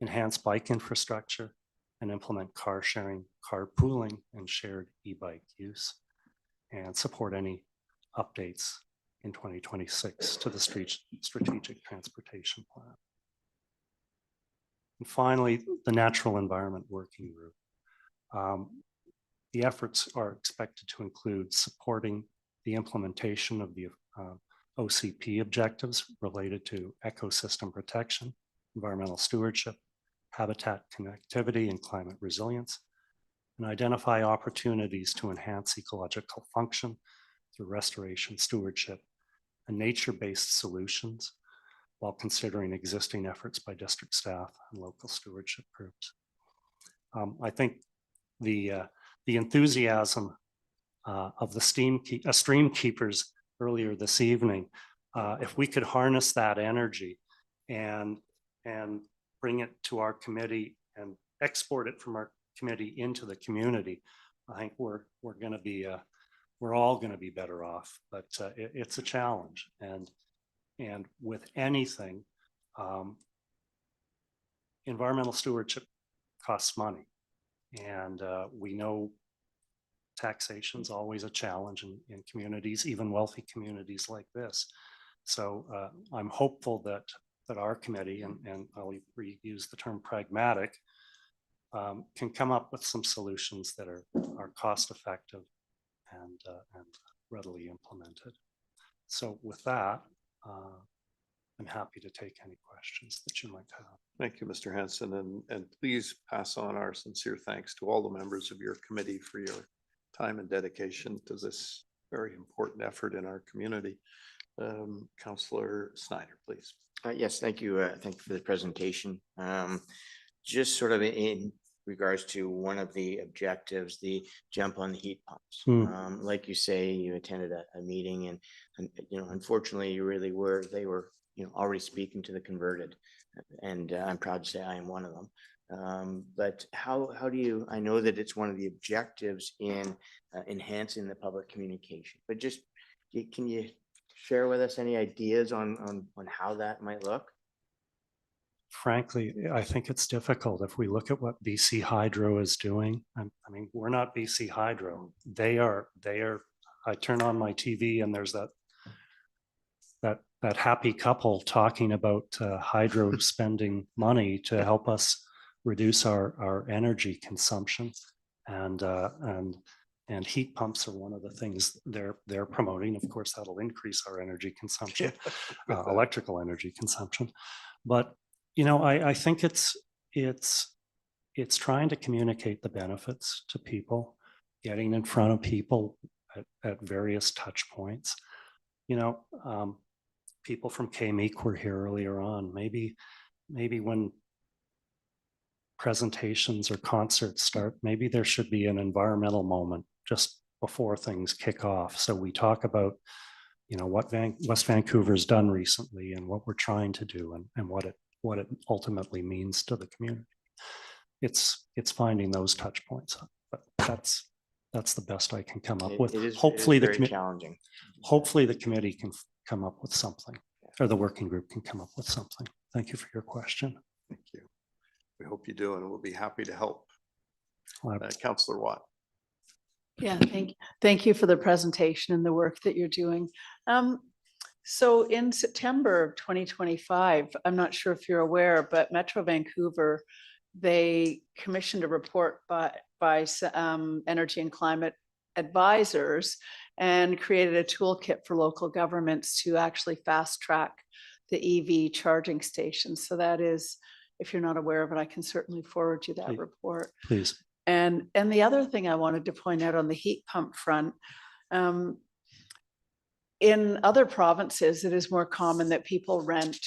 [SPEAKER 18] enhance bike infrastructure, and implement car sharing, carpooling, and shared e-bike use, and support any updates in 2026 to the strategic transportation plan. And finally, the Natural Environment Working Group. The efforts are expected to include supporting the implementation of the OCP objectives related to ecosystem protection, environmental stewardship, habitat connectivity, and climate resilience, and identify opportunities to enhance ecological function through restoration, stewardship, and nature-based solutions, while considering existing efforts by district staff and local stewardship groups. I think the enthusiasm of the stream keepers earlier this evening, if we could harness that energy and bring it to our committee and export it from our committee into the community, I think we're all going to be better off. But it's a challenge, and with anything, environmental stewardship costs money. And we know taxation is always a challenge in communities, even wealthy communities like this. So I'm hopeful that our committee, and I'll reuse the term pragmatic, can come up with some solutions that are cost effective and readily implemented. So with that, I'm happy to take any questions that you might have.
[SPEAKER 1] Thank you, Mr. Hanson, and please pass on our sincere thanks to all the members of your committee for your time and dedication to this very important effort in our community. Councillor Snyder, please.
[SPEAKER 3] Yes, thank you. Thank you for the presentation. Just sort of in regards to one of the objectives, the jump on the heat pumps. Like you say, you attended a meeting, and unfortunately, they were already speaking to the converted, and I'm proud to say I am one of them. But how do you? I know that it's one of the objectives in enhancing the public communication. But just can you share with us any ideas on how that might look?
[SPEAKER 18] Frankly, I think it's difficult. If we look at what BC Hydro is doing, I mean, we're not BC Hydro. They are. I turn on my TV and there's that happy couple talking about hydro spending money to help us reduce our energy consumption, and heat pumps are one of the things they're promoting. Of course, that'll increase our energy consumption, electrical energy consumption. But I think it's trying to communicate the benefits to people, getting in front of people at various touch points. People from KMEEC were here earlier on. Maybe when presentations or concerts start, maybe there should be an environmental moment just before things kick off. So we talk about, what West Vancouver's done recently and what we're trying to do and what it ultimately means to the community. It's finding those touch points, but that's the best I can come up with. Hopefully the committee can come up with something, or the working group can come up with something. Thank you for your question.
[SPEAKER 1] Thank you. We hope you do, and we'll be happy to help. Councillor Watt.
[SPEAKER 4] Yeah, thank you for the presentation and the work that you're doing. So in September of 2025, I'm not sure if you're aware, but Metro Vancouver, they commissioned a report by energy and climate advisors and created a toolkit for local governments to actually fast track the EV charging stations. So that is, if you're not aware of it, I can certainly forward you that report.
[SPEAKER 18] Please.
[SPEAKER 4] And the other thing I wanted to point out on the heat pump front, in other provinces, it is more common that people rent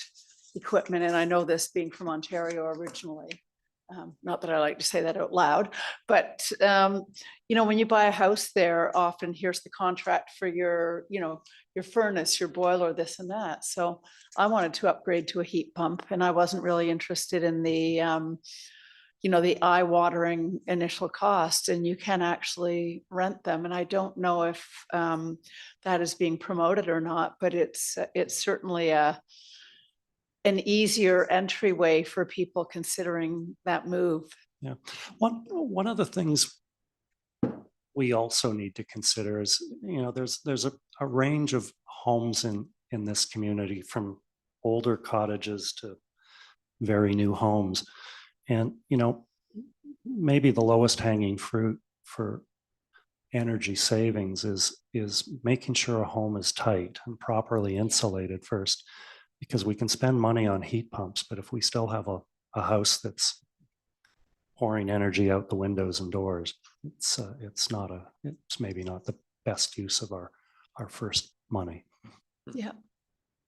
[SPEAKER 4] equipment. And I know this being from Ontario originally, not that I like to say that out loud, but you know, when you buy a house there, often here's the contract for your, you know, your furnace, your boiler, this and that. So I wanted to upgrade to a heat pump, and I wasn't really interested in the you know, the eye-watering initial cost, and you can actually rent them. And I don't know if that is being promoted or not, but it's certainly an easier entryway for people considering that move.
[SPEAKER 18] Yeah. One of the things we also need to consider is, you know, there's a range of homes in this community, from older cottages to very new homes. And, you know, maybe the lowest hanging fruit for energy savings is making sure a home is tight and properly insulated first, because we can spend money on heat pumps, but if we still have a house that's pouring energy out the windows and doors, it's maybe not the best use of our first money.
[SPEAKER 4] Yeah.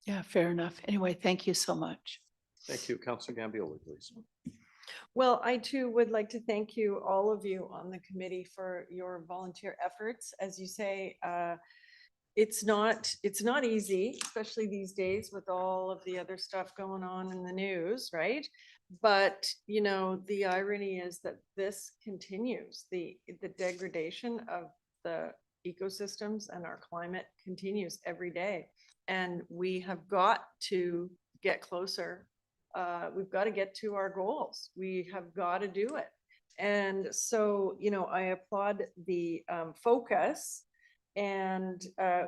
[SPEAKER 4] Yeah, fair enough. Anyway, thank you so much.
[SPEAKER 1] Thank you. Councilor Gambioli, please.
[SPEAKER 8] Well, I too would like to thank you, all of you on the committee, for your volunteer efforts. As you say, it's not easy, especially these days with all of the other stuff going on in the news, right? But, you know, the irony is that this continues. The degradation of the ecosystems and our climate continues every day. And we have got to get closer. We've got to get to our goals. We have got to do it. And so, you know, I applaud the focus. And,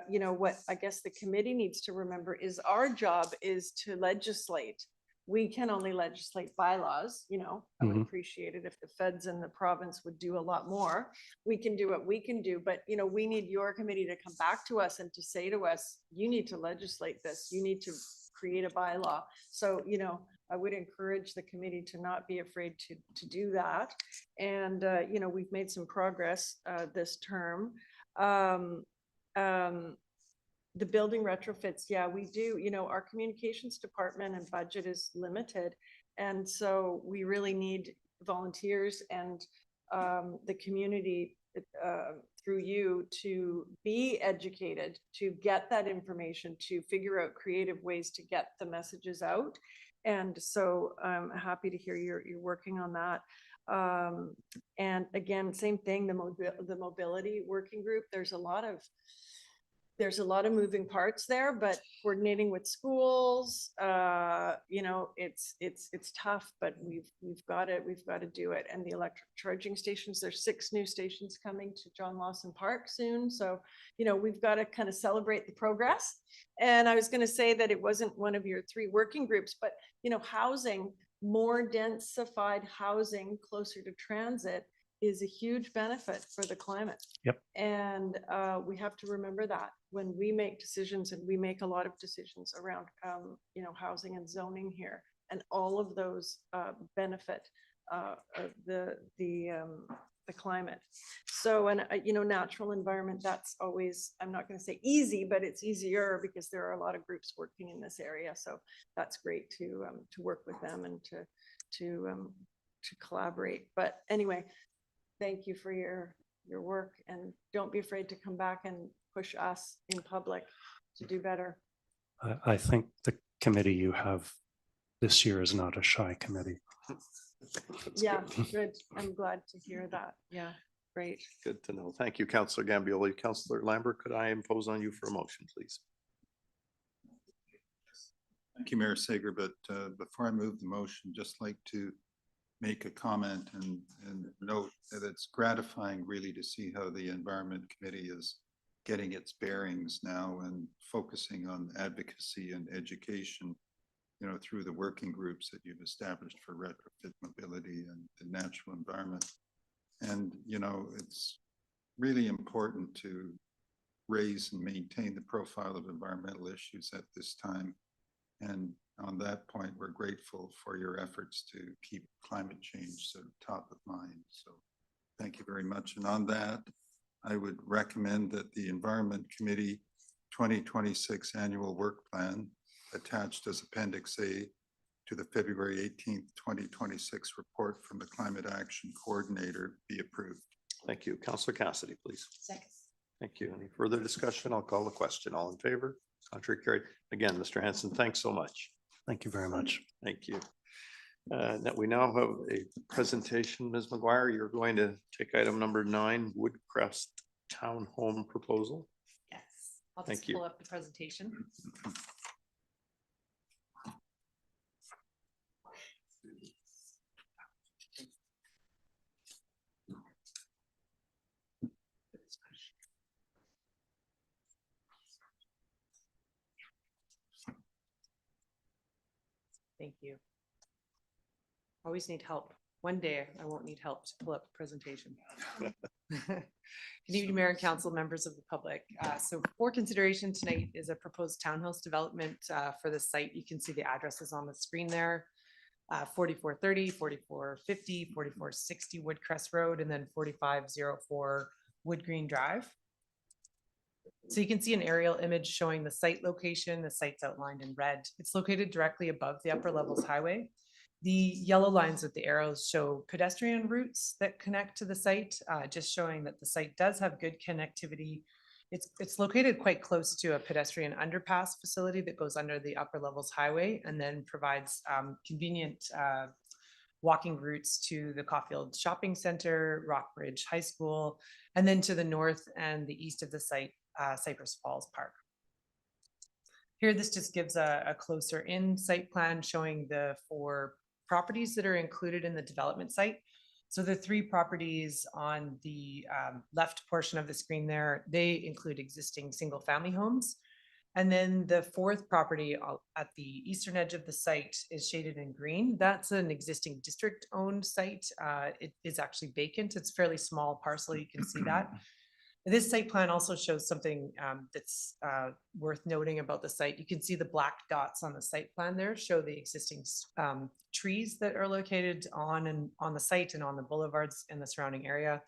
[SPEAKER 8] you know, what I guess the committee needs to remember is our job is to legislate. We can only legislate bylaws, you know. I would appreciate it if the feds and the province would do a lot more. We can do what we can do, but, you know, we need your committee to come back to us and to say to us, you need to legislate this. You need to create a bylaw. So, you know, I would encourage the committee to not be afraid to do that. And, you know, we've made some progress this term. The building retrofits, yeah, we do. You know, our communications department and budget is limited. And so we really need volunteers and the community through you to be educated, to get that information, to figure out creative ways to get the messages out. And so I'm happy to hear you're working on that. And again, same thing, the mobility working group, there's a lot of moving parts there, but coordinating with schools, you know, it's tough, but we've got to do it. And the electric charging stations, there's 6 new stations coming to John Lawson Park soon. So, you know, we've got to kind of celebrate the progress. And I was going to say that it wasn't one of your 3 working groups, but, you know, housing, more densified housing closer to transit is a huge benefit for the climate.
[SPEAKER 18] Yep.
[SPEAKER 8] And we have to remember that when we make decisions, and we make a lot of decisions around, you know, housing and zoning here, and all of those benefit the climate. So, and you know, natural environment, that's always, I'm not going to say easy, but it's easier because there are a lot of groups working in this area. So that's great to work with them and to collaborate. But anyway, thank you for your work, and don't be afraid to come back and push us in public to do better.
[SPEAKER 18] I think the committee you have this year is not a shy committee.
[SPEAKER 8] Yeah, good. I'm glad to hear that. Yeah, great.
[SPEAKER 1] Good to know. Thank you, Councilor Gambioli. Councilor Lambert, could I impose on you for a motion, please?
[SPEAKER 14] Thank you, Mayor Sager, but before I move the motion, just like to make a comment and note that it's gratifying really to see how the Environment Committee is getting its bearings now and focusing on advocacy and education, you know, through the working groups that you've established for retrofit mobility and the natural environment. And, you know, it's really important to raise and maintain the profile of environmental issues at this time. And on that point, we're grateful for your efforts to keep climate change sort of top of mind. So thank you very much. And on that, I would recommend that the Environment Committee 2026 Annual Work Plan attached as Appendix A to the February 18th, 2026 report from the Climate Action Coordinator be approved.
[SPEAKER 1] Thank you. Councillor Cassidy, please.
[SPEAKER 5] Second.
[SPEAKER 1] Thank you. Any further discussion? I'll call the question. All in favor? Contrary carried. Again, Mr. Hanson, thanks so much.
[SPEAKER 18] Thank you very much.
[SPEAKER 1] Thank you. That we now have a presentation. Ms. McGuire, you're going to take item number 9, Woodcrest Townhome Proposal.
[SPEAKER 15] Yes, I'll
[SPEAKER 1] Thank
[SPEAKER 15] just
[SPEAKER 1] you.
[SPEAKER 15] pull up the presentation. Thank you. Always need help. One day I won't need help to pull up the presentation. Good evening, Mayor and Council, members of the public. So for consideration tonight is a proposed townhouse development for the site. You can see the addresses on the screen there. 4430, 4450, 4460 Woodcrest Road, and then 4504 Wood Green Drive. So you can see an aerial image showing the site location. The site's outlined in red. It's located directly above the upper levels highway. The yellow lines with the arrows show pedestrian routes that connect to the site, just showing that the site does have good connectivity. It's located quite close to a pedestrian underpass facility that goes under the upper levels highway and then provides convenient walking routes to the Caulfield Shopping Center, Rockbridge High School, and then to the north and the east of the site, Cypress Falls Park. Here, this just gives a closer in site plan showing the 4 properties that are included in the development site. So the 3 properties on the left portion of the screen there, they include existing single family homes. And then the 4th property at the eastern edge of the site is shaded in green. That's an existing district owned site. It is actually vacant. It's a fairly small parcel. You can see that. This site plan also shows something that's worth noting about the site. You can see the black dots on the site plan there show the existing trees that are located on the site and on the boulevards in the surrounding area.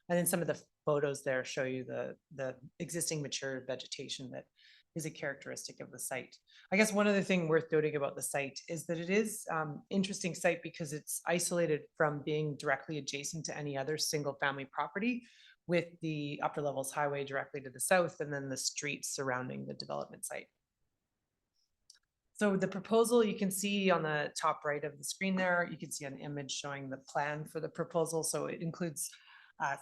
[SPEAKER 15] And then some of the photos there show you the existing mature vegetation that is a characteristic of the site. I guess one other thing worth noting about the site is that it is interesting site because it's isolated from being directly adjacent to any other single family property, with the upper levels highway directly to the south and then the streets surrounding the development site. So the proposal you can see on the top right of the screen there, you can see an image showing the plan for the proposal. So it includes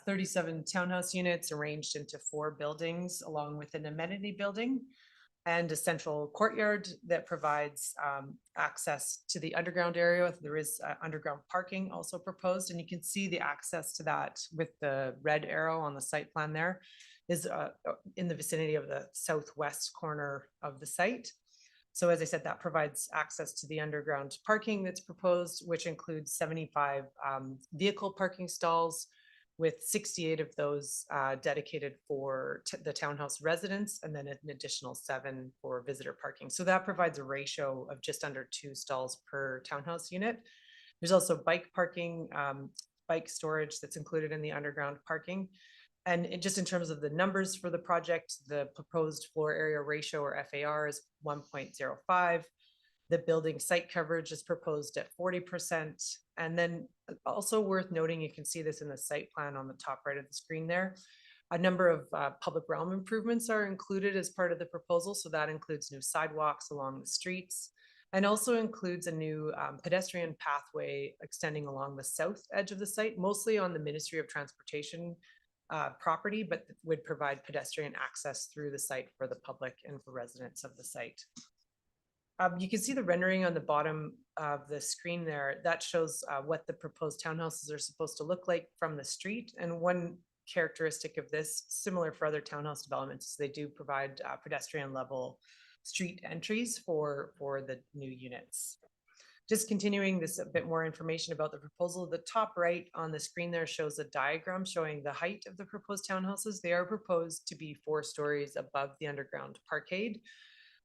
[SPEAKER 15] 37 townhouse units arranged into 4 buildings along with an amenity building and a central courtyard that provides access to the underground area. There is underground parking also proposed, and you can see the access to that with the red arrow on the site plan there is in the vicinity of the southwest corner of the site. So as I said, that provides access to the underground parking that's proposed, which includes 75 vehicle parking stalls, with 68 of those dedicated for the townhouse residents, and then an additional 7 for visitor parking. So that provides a ratio of just under 2 stalls per townhouse unit. There's also bike parking, bike storage that's included in the underground parking. And just in terms of the numbers for the project, the proposed floor area ratio, or FAR, is 1.05. The building site coverage is proposed at 40%. And then also worth noting, you can see this in the site plan on the top right of the screen there. A number of public realm improvements are included as part of the proposal. So that includes new sidewalks along the streets and also includes a new pedestrian pathway extending along the south edge of the site, mostly on the Ministry of Transportation property, but would provide pedestrian access through the site for the public and for residents of the site.
[SPEAKER 19] You can see the rendering on the bottom of the screen there. That shows what the proposed townhouses are supposed to look like from the street. And one characteristic of this, similar for other townhouse developments, is they do provide pedestrian level street entries for the new units. Just continuing this a bit more information about the proposal. The top right on the screen there shows a diagram showing the height of the proposed townhouses. They are proposed to be 4 stories above the underground parkade.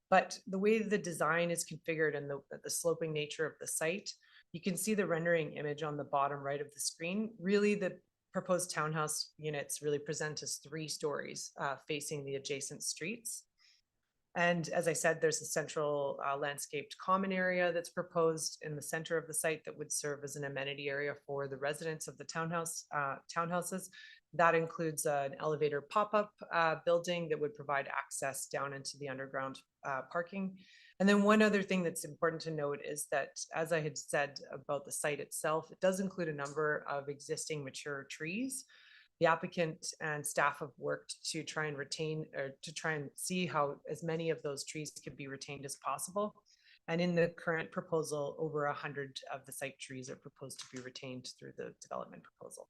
[SPEAKER 19] But the way the design is configured and the sloping nature of the site, you can see the rendering image on the bottom right of the screen. Really, the proposed townhouse units really present as 3 stories facing the adjacent streets. And as I said, there's a central landscaped common area that's proposed in the center of the site that would serve as an amenity area for the residents of the townhouses. That includes an elevator pop-up building that would provide access down into the underground parking. And then one other thing that's important to note is that, as I had said about the site itself, it does include a number of existing mature trees. The applicant and staff have worked to try and retain, or to try and see how as many of those trees could be retained as possible. And in the current proposal, over 100 of the site trees are proposed to be retained through the development proposal.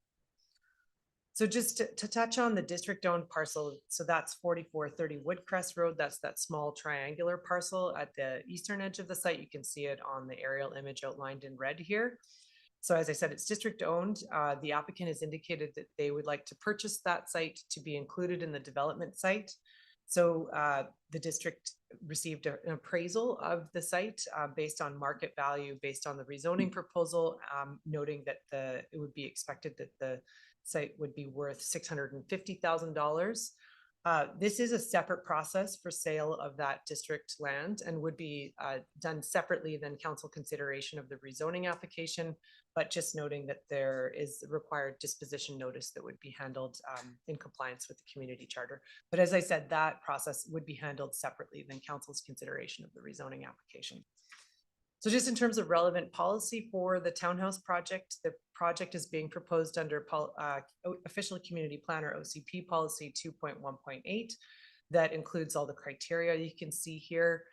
[SPEAKER 19] So just to touch on the district-owned parcel, so that's 4430 Woodcrest Road. That's that small triangular parcel at the eastern edge of the site. You can see it on the aerial image outlined in red here. So as I said, it's district owned. The applicant has indicated that they would like to purchase that site to be included in the development site. So the district received an appraisal of the site based on market value, based on the rezoning proposal, noting that it would be expected that the site would be worth $650,000. This is a separate process for sale of that district land and would be done separately than council consideration of the rezoning application, but just noting that there is required disposition notice that would be handled in compliance with the community charter. But as I said, that process would be handled separately than council's consideration of the rezoning application. So just in terms of relevant policy for the townhouse project, the project is being proposed under Official Community Planner OCP Policy 2.1.8. That includes all the criteria you can see here.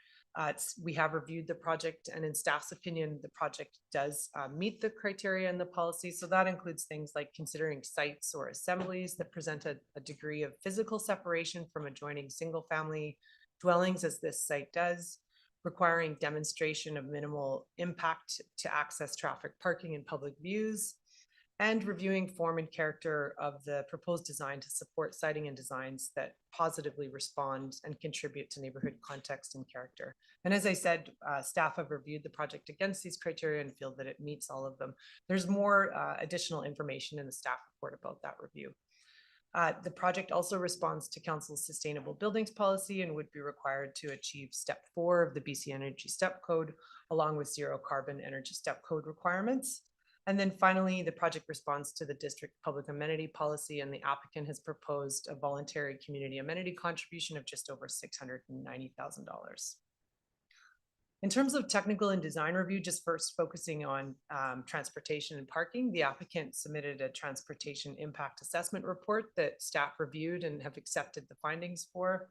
[SPEAKER 19] We have reviewed the project, and in staff's opinion, the project does meet the criteria in the policy. So that includes things like considering sites or assemblies that present a degree of physical separation from adjoining single-family dwellings, as this site does, requiring demonstration of minimal impact to access traffic, parking, and public views, and reviewing form and character of the proposed design to support siting and designs that positively respond and contribute to neighborhood context and character. And as I said, staff have reviewed the project against these criteria and feel that it meets all of them. There's more additional information in the staff report about that review. The project also responds to council's sustainable buildings policy and would be required to achieve step 4 of the BC Energy Step Code, along with zero carbon energy step code requirements. And then finally, the project responds to the district public amenity policy, and the applicant has proposed a voluntary community amenity contribution of just over $690,000. In terms of technical and design review, just first focusing on transportation and parking, the applicant submitted a transportation impact assessment report that staff reviewed and have accepted the findings for.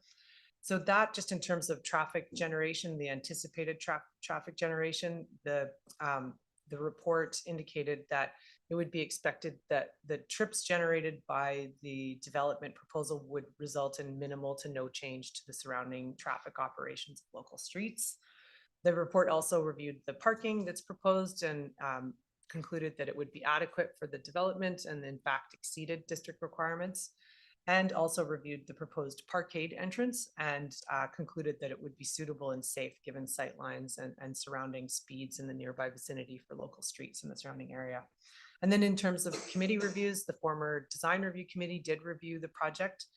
[SPEAKER 19] So that, just in terms of traffic generation, the anticipated traffic generation, the report indicated that it would be expected that the trips generated by the development proposal would result in minimal to no change to the surrounding traffic operations of local streets. The report also reviewed the parking that's proposed and concluded that it would be adequate for the development and in fact exceeded district requirements, and also reviewed the proposed parkade entrance and concluded that it would be suitable and safe given sight lines and surrounding speeds in the nearby vicinity for local streets in the surrounding area. And then in terms of committee reviews, the former design review committee did review the project,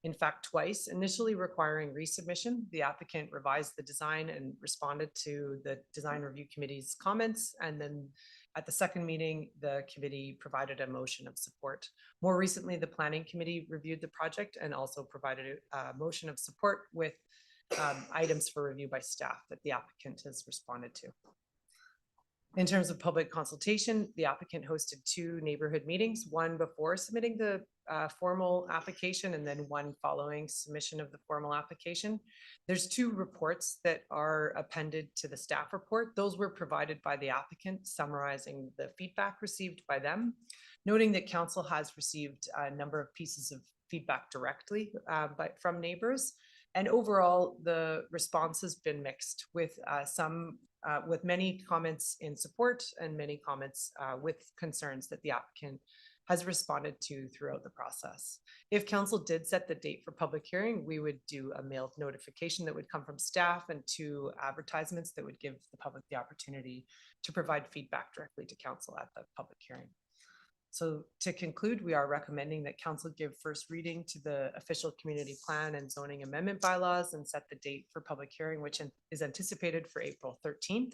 [SPEAKER 19] in fact, twice, initially requiring resubmission. The applicant revised the design and responded to the design review committee's comments. And then at the second meeting, the committee provided a motion of support. More recently, the planning committee reviewed the project and also provided a motion of support with items for review by staff that the applicant has responded to. In terms of public consultation, the applicant hosted 2 neighborhood meetings, one before submitting the formal application and then one following submission of the formal application. There's 2 reports that are appended to the staff report. Those were provided by the applicant, summarizing the feedback received by them, noting that council has received a number of pieces of feedback directly from neighbors. And overall, the response has been mixed with with many comments in support and many comments with concerns that the applicant has responded to throughout the process. If council did set the date for public hearing, we would do a mailed notification that would come from staff and 2 advertisements that would give the public the opportunity to provide feedback directly to council at the public hearing. So to conclude, we are recommending that council give first reading to the official community plan and zoning amendment bylaws and set the date for public hearing, which is anticipated for April 13th.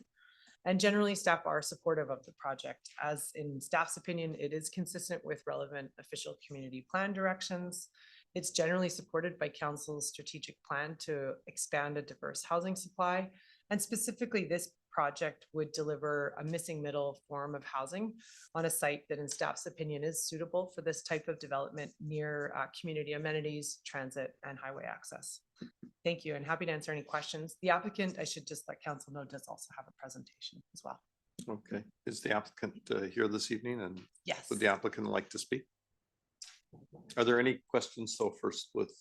[SPEAKER 19] And generally, staff are supportive of the project. As in staff's opinion, it is consistent with relevant official community plan directions. It's generally supported by council's strategic plan to expand a diverse housing supply. And specifically, this project would deliver a missing middle form of housing on a site that in staff's opinion is suitable for this type of development near community amenities, transit, and highway access. Thank you, and happy to answer any questions. The applicant, I should just let council know, does also have a presentation as well.
[SPEAKER 1] Okay, is the applicant here this evening, and
[SPEAKER 19] Yes.
[SPEAKER 1] would the applicant like to speak? Are there any questions? So first with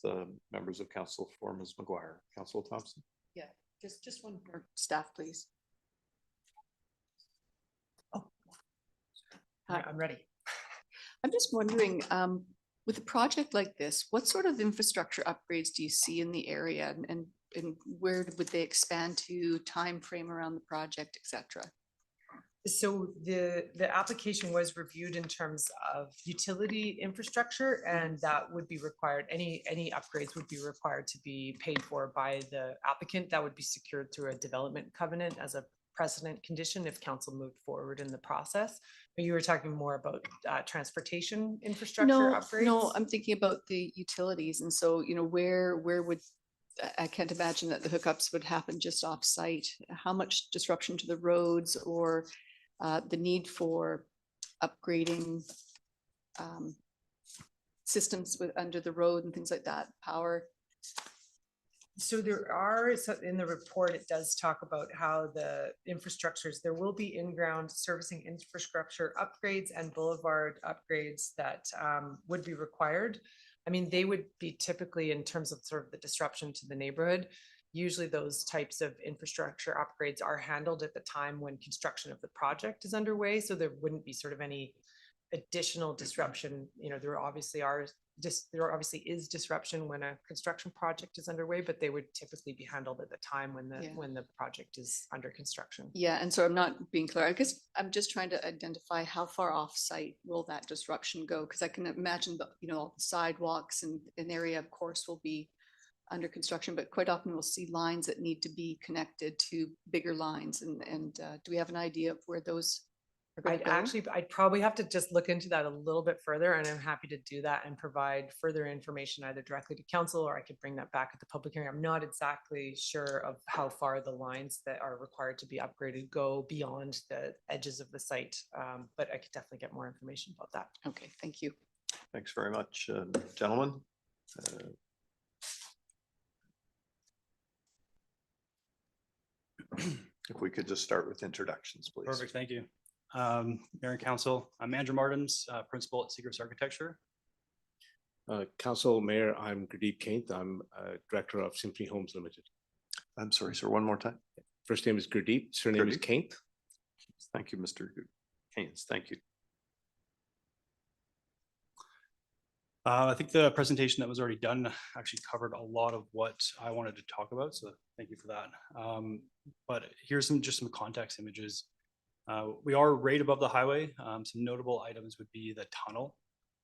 [SPEAKER 1] members of council for Ms. McGuire. Council Thompson?
[SPEAKER 10] Yeah, just one for staff, please.
[SPEAKER 19] I'm ready.
[SPEAKER 10] I'm just wondering, with a project like this, what sort of infrastructure upgrades do you see in the area, and where would they expand to, time frame around the project, et cetera?
[SPEAKER 19] So the application was reviewed in terms of utility infrastructure, and that would be required, any upgrades would be required to be paid for by the applicant. That would be secured through a development covenant as a precedent condition if council moved forward in the process. But you were talking more about transportation infrastructure upgrades?
[SPEAKER 10] No, I'm thinking about the utilities. And so, you know, where would, I can't imagine that the hookups would happen just off site. How much disruption to the roads or the need for upgrading systems under the road and things like that, power?
[SPEAKER 19] So there are, so in the report, it does talk about how the infrastructures, there will be in-ground servicing infrastructure upgrades and boulevard upgrades that would be required. I mean, they would be typically in terms of sort of the disruption to the neighborhood. Usually those types of infrastructure upgrades are handled at the time when construction of the project is underway. So there wouldn't be sort of any additional disruption. You know, there obviously is disruption when a construction project is underway, but they would typically be handled at the time when the project is under construction.
[SPEAKER 10] Yeah, and so I'm not being clear. I guess I'm just trying to identify how far off site will that disruption go? Because I can imagine the, you know, all the sidewalks and an area, of course, will be under construction, but quite often we'll see lines that need to be connected to bigger lines. And do we have an idea of where those are going to go?
[SPEAKER 19] I'd probably have to just look into that a little bit further, and I'm happy to do that and provide further information either directly to council, or I could bring that back at the public hearing. I'm not exactly sure of how far the lines that are required to be upgraded go beyond the edges of the site, but I could definitely get more information about that.
[SPEAKER 10] Okay, thank you.
[SPEAKER 1] Thanks very much, gentlemen. If we could just start with introductions, please.
[SPEAKER 20] Perfect, thank you. Mayor and Council, I'm Andrew Martins, Principal at Secrets Architecture.
[SPEAKER 21] Council, Mayor, I'm Gurdeep Kainth. I'm Director of Symphony Homes Limited.
[SPEAKER 1] I'm sorry, sir, one more time.
[SPEAKER 21] First name is Gurdeep, surname is Kainth.
[SPEAKER 1] Thank you, Mr. Haynes. Thank you.
[SPEAKER 20] I think the presentation that was already done actually covered a lot of what I wanted to talk about, so thank you for that. But here's just some context images. We are right above the highway. Some notable items would be the tunnel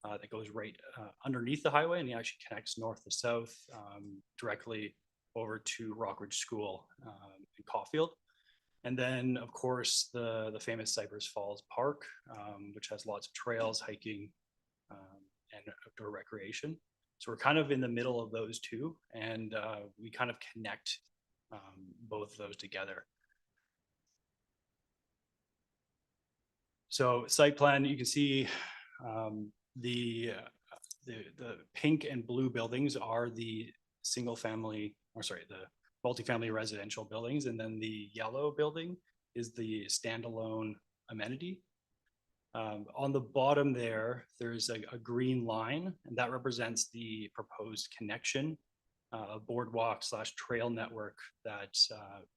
[SPEAKER 20] that goes right underneath the highway, and it actually connects north to south directly over to Rockridge School in Caulfield. And then, of course, the famous Cypress Falls Park, which has lots of trails, hiking, and outdoor recreation. So we're kind of in the middle of those two, and we kind of connect both of those together. So site plan, you can see the pink and blue buildings are the single family, or sorry, the multifamily residential buildings. And then the yellow building is the standalone amenity. On the bottom there's a green line, and that represents the proposed connection, a boardwalk / trail network that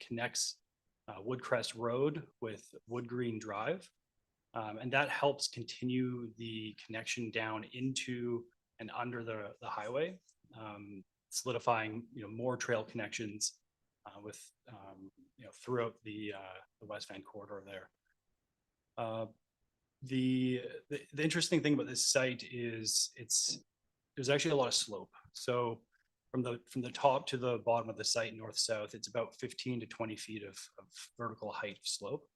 [SPEAKER 20] connects Woodcrest Road with Wood Green Drive. And that helps continue the connection down into and under the highway, solidifying more trail connections with throughout the West Van corridor there. The interesting thing about this site is there's actually a lot of slope. So from the top to the bottom of the site, north-south, it's about 15 to 20 feet of vertical height of slope.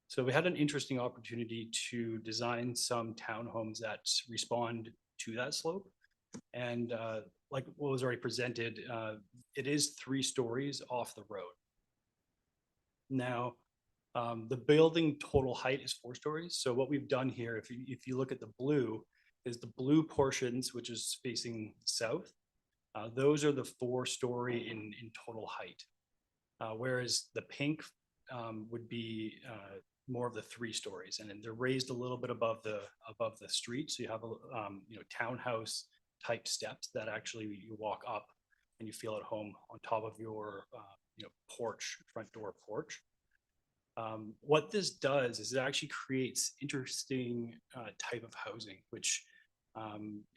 [SPEAKER 20] So we had an interesting opportunity to design some townhomes that respond to that slope. And like what was already presented, it is 3 stories off the road. Now, the building total height is 4 stories. So what we've done here, if you look at the blue, is the blue portions, which is facing south. Those are the 4-story in total height. Whereas the pink would be more of the 3 stories, and then they're raised a little bit above the street. So you have a townhouse type steps that actually you walk up and you feel at home on top of your porch, front door porch. What this does is it actually creates interesting type of housing, which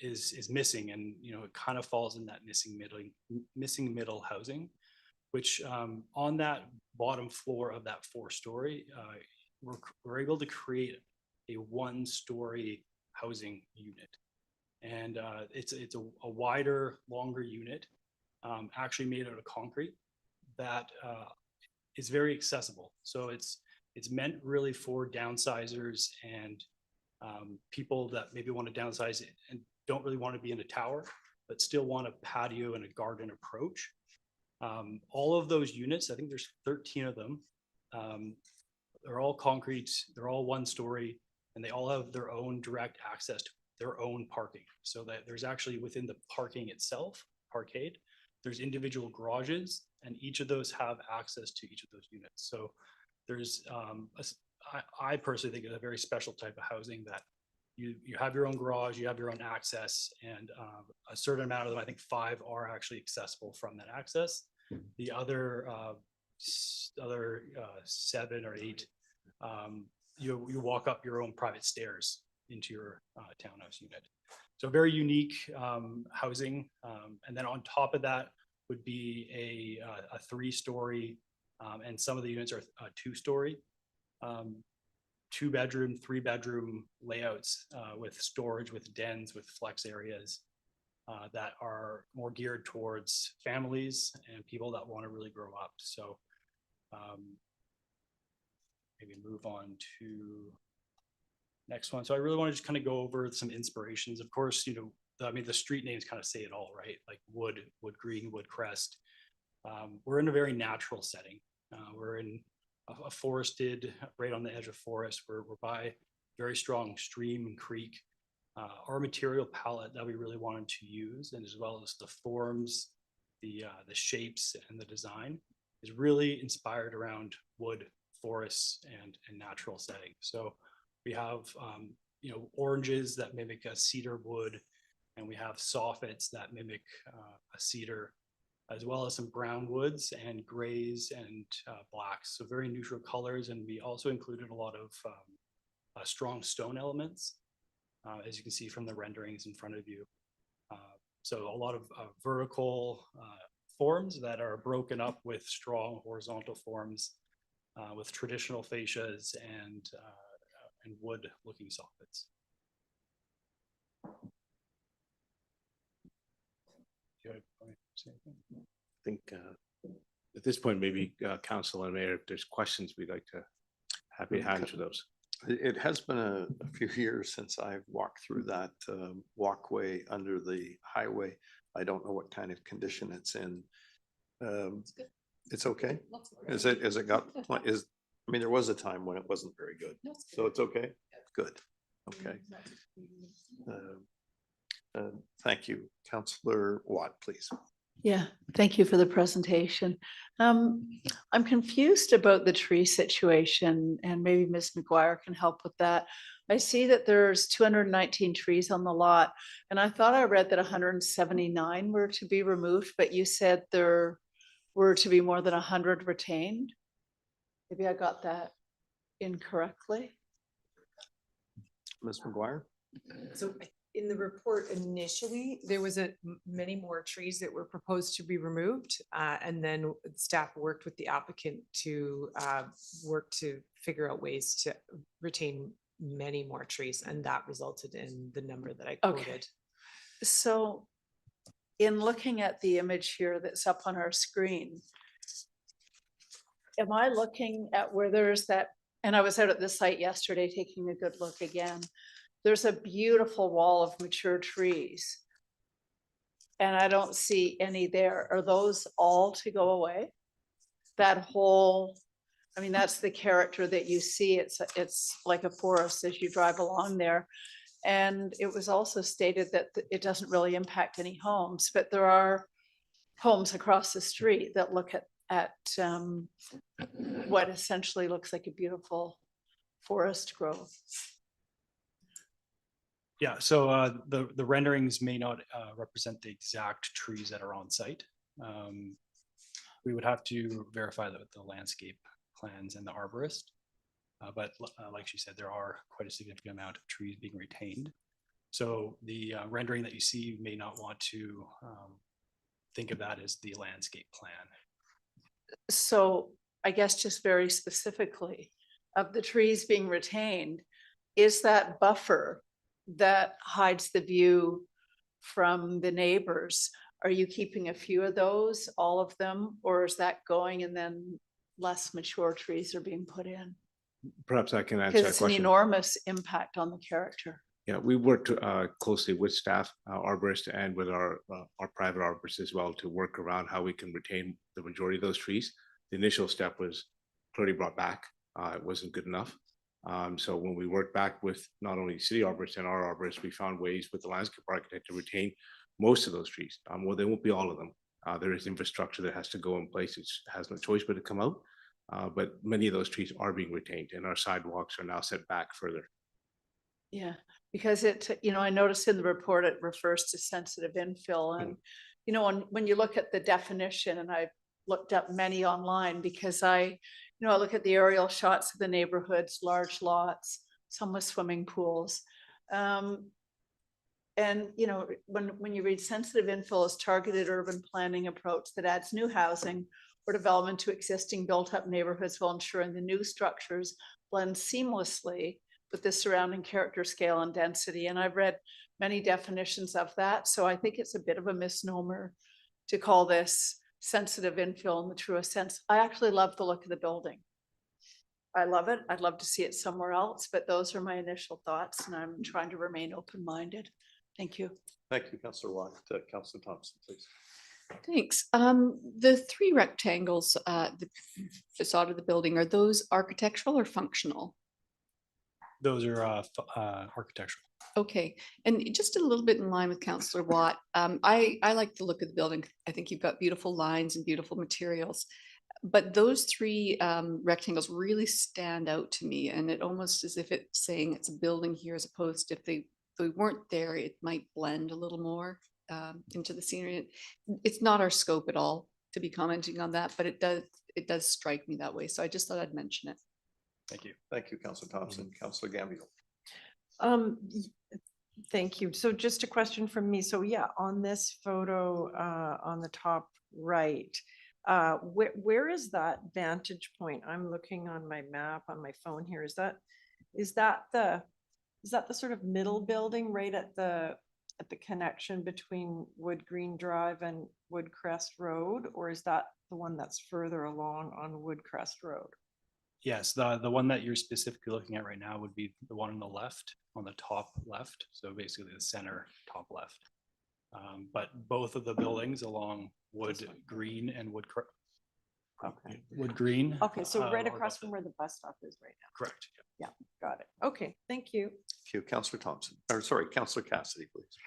[SPEAKER 20] is missing, and it kind of falls in that missing middle housing, which on that bottom floor of that 4-story, we're able to create a 1-story housing unit. And it's a wider, longer unit, actually made out of concrete that is very accessible. So it's meant really for downsizers and people that maybe want to downsize and don't really want to be in a tower, but still want a patio and a garden approach. All of those units, I think there's 13 of them. They're all concrete, they're all 1-story, and they all have their own direct access to their own parking. So that there's actually within the parking itself, parkade, there's individual garages, and each of those have access to each of those units. So there's, I personally think it's a very special type of housing that you have your own garage, you have your own access, and a certain amount of them, I think 5 are actually accessible from that access. The other 7 or 8, you walk up your own private stairs into your townhouse unit. So very unique housing. And then on top of that would be a 3-story, and some of the units are 2-story, 2-bedroom, 3-bedroom layouts with storage, with dens, with flex areas that are more geared towards families and people that want to really grow up. So maybe move on to next one. So I really want to just kind of go over some inspirations. Of course, the street names kind of say it all, right? Like Wood Green, Woodcrest. We're in a very natural setting. We're in a forested, right on the edge of forest. We're by very strong stream and creek. Our material palette that we really wanted to use, and as well as the forms, the shapes, and the design, is really inspired around wood, forests, and natural settings. So we have oranges that mimic a cedar wood, and we have soffits that mimic a cedar, as well as some brown woods and grays and blacks. So very neutral colors, and we also included a lot of strong stone elements, as you can see from the renderings in front of you. So a lot of vertical forms that are broken up with strong horizontal forms, with traditional fascias and wood looking soffits.
[SPEAKER 21] I think at this point, maybe Council and Mayor, if there's questions, we'd like to happy to answer those.
[SPEAKER 1] It has been a few years since I've walked through that walkway under the highway. I don't know what kind of condition it's in. It's okay? Is it got, I mean, there was a time when it wasn't very good. So it's okay? good. Okay. Thank you. Councillor Watt, please.
[SPEAKER 4] Yeah, thank you for the presentation. I'm confused about the tree situation and maybe Ms. McGuire can help with that. I see that there's 219 trees on the lot and I thought I read that 179 were to be removed, but you said there were to be more than 100 retained. Maybe I got that incorrectly.
[SPEAKER 1] Ms. McGuire?
[SPEAKER 19] So in the report initially, there was many more trees that were proposed to be removed. And then staff worked with the applicant to work to figure out ways to retain many more trees. And that resulted in the number that I quoted.
[SPEAKER 4] So in looking at the image here that's up on our screen, am I looking at where there's that, and I was out at the site yesterday taking a good look again. There's a beautiful wall of mature trees. And I don't see any there. Are those all to go away? That whole, I mean, that's the character that you see. It's like a forest as you drive along there. And it was also stated that it doesn't really impact any homes, but there are homes across the street that look at what essentially looks like a beautiful forest growth.
[SPEAKER 20] Yeah, so the renderings may not represent the exact trees that are on site. We would have to verify that with the landscape plans and the arborist. But like she said, there are quite a significant amount of trees being retained. So the rendering that you see may not want to think of that as the landscape plan.
[SPEAKER 4] So I guess just very specifically, of the trees being retained, is that buffer that hides the view from the neighbors, are you keeping a few of those, all of them, or is that going and then less mature trees are being put in?
[SPEAKER 21] Perhaps I can answer
[SPEAKER 4] Because
[SPEAKER 21] that
[SPEAKER 4] it's an
[SPEAKER 21] question.
[SPEAKER 4] enormous impact on the character.
[SPEAKER 21] Yeah, we worked closely with staff, arborists, and with our private arborists as well to work around how we can retain the majority of those trees. The initial step was clearly brought back. It wasn't good enough. So when we worked back with not only city arborists and our arborists, we found ways with the landscape architect to retain most of those trees. Well, they won't be all of them. There is infrastructure that has to go in place. It has no choice but to come out. But many of those trees are being retained and our sidewalks are now set back further.
[SPEAKER 4] Yeah, because I noticed in the report, it refers to sensitive infill and, when you look at the definition, and I looked up many online because I look at the aerial shots of the neighborhoods, large lots, some with swimming pools. And, when you read sensitive infill as targeted urban planning approach that adds new housing or development to existing built up neighborhoods while ensuring the new structures blend seamlessly with the surrounding character, scale, and density. And I've read many definitions of that. So I think it's a bit of a misnomer to call this sensitive infill in the truest sense. I actually love the look of the building. I love it. I'd love to see it somewhere else, but those are my initial thoughts and I'm trying to remain open-minded. Thank you.
[SPEAKER 1] Thank you, Councillor Watt. Councillor Thompson, please.
[SPEAKER 10] Thanks. The three rectangles, the facade of the building, are those architectural or functional?
[SPEAKER 20] Those are architectural.
[SPEAKER 10] Okay, and just a little bit in line with Councillor Watt, I like the look of the building. I think you've got beautiful lines and beautiful materials. But those three rectangles really stand out to me, and it almost as if it's saying it's a building here, as opposed to if they weren't there, it might blend a little more into the scenery. It's not our scope at all to be commenting on that, but it does strike me that way. So I just thought I'd mention it.
[SPEAKER 1] Thank you. Thank you, Councillor Thompson. Councillor Gambino.
[SPEAKER 8] Thank you. So just a question from me. So yeah, on this photo on the top right, where is that vantage point? I'm looking on my map on my phone here. Is that the sort of middle building right at the connection between Wood Green Drive and Woodcrest Road, or is that the one that's further along on Woodcrest Road?
[SPEAKER 20] Yes, the one that you're specifically looking at right now would be the one on the left, on the top left. So basically the center top left. But both of the buildings along Wood Green and
[SPEAKER 8] Okay.
[SPEAKER 20] Wood Green.
[SPEAKER 8] Okay, so right
[SPEAKER 20] or
[SPEAKER 8] across
[SPEAKER 20] about
[SPEAKER 8] from where the bus stop is right now.
[SPEAKER 20] Correct.
[SPEAKER 8] Yeah, got it. Okay, thank you.
[SPEAKER 1] Thank you, Councillor Thompson, or sorry, Councillor Cassidy, please.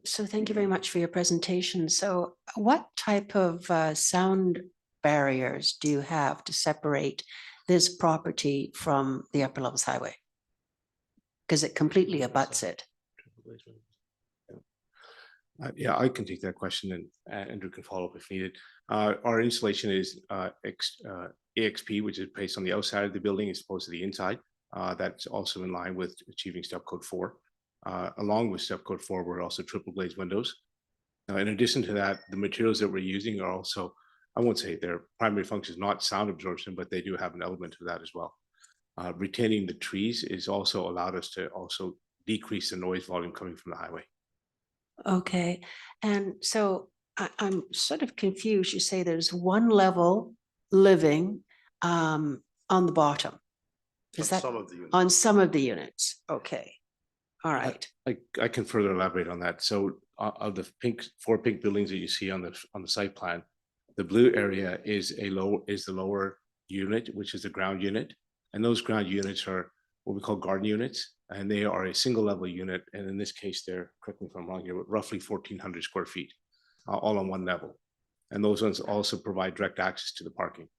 [SPEAKER 9] So thank you very much for your presentation. So what type of sound barriers do you have to separate this property from the Upper Levels Highway? Because it completely abuts it.
[SPEAKER 21] Yeah, I can take that question and Andrew can follow up if needed. Our installation is AXP, which is placed on the outside of the building as opposed to the inside. That's also in line with achieving step code 4. Along with step code 4, we're also triple glazed windows. In addition to that, the materials that we're using are also, I won't say their primary function is not sound absorption, but they do have an element of that as well. Retaining the trees is also allowed us to also decrease the noise volume coming from the highway.
[SPEAKER 9] Okay, and so I'm sort of confused. You say there's one level living on the bottom. Is that
[SPEAKER 1] Some of the units.
[SPEAKER 9] on some of the units? Okay, all right.
[SPEAKER 21] I can further elaborate on that. So of the 4 pink buildings that you see on the site plan, the blue area is the lower unit, which is the ground unit. And those ground units are what we call garden units, and they are a single level unit. And in this case, they're, correct me if I'm wrong here, but roughly 1,400 square feet, all on one level. And those ones also provide direct access to the parking.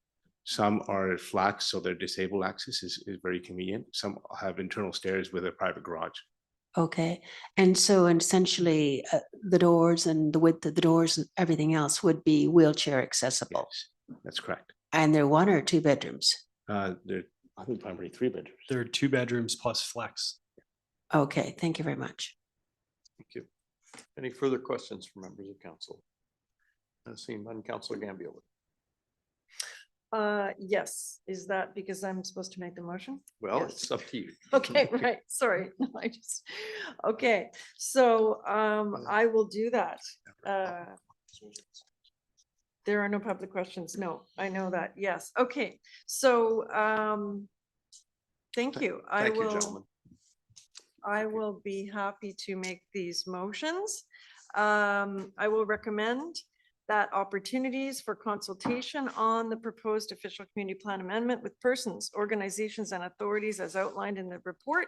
[SPEAKER 21] Some are flat, so their disabled access is very convenient. Some have internal stairs with a private garage.
[SPEAKER 9] Okay, and so essentially the doors and the width of the doors and everything else would be wheelchair accessible.
[SPEAKER 21] Yes, that's correct.
[SPEAKER 9] And they're 1 or 2 bedrooms?
[SPEAKER 21] They're, I think, primarily 3 bedrooms.
[SPEAKER 20] There are 2 bedrooms plus flex.
[SPEAKER 9] Okay, thank you very much.
[SPEAKER 1] Thank you. Any further questions from members of council? Seeing none, Councillor Gambier.
[SPEAKER 8] Yes, is that because I'm supposed to make the motion?
[SPEAKER 1] Well,
[SPEAKER 8] Yes.
[SPEAKER 1] it's up to you.
[SPEAKER 8] Okay, right, sorry. No, okay, so I will do that. There are no public questions. No, I know that. Yes, okay. So thank you.
[SPEAKER 1] Thank you, gentlemen.
[SPEAKER 8] I will be happy to make these motions. I will recommend that opportunities for consultation on the proposed official community plan amendment with persons, organizations, and authorities as outlined in the report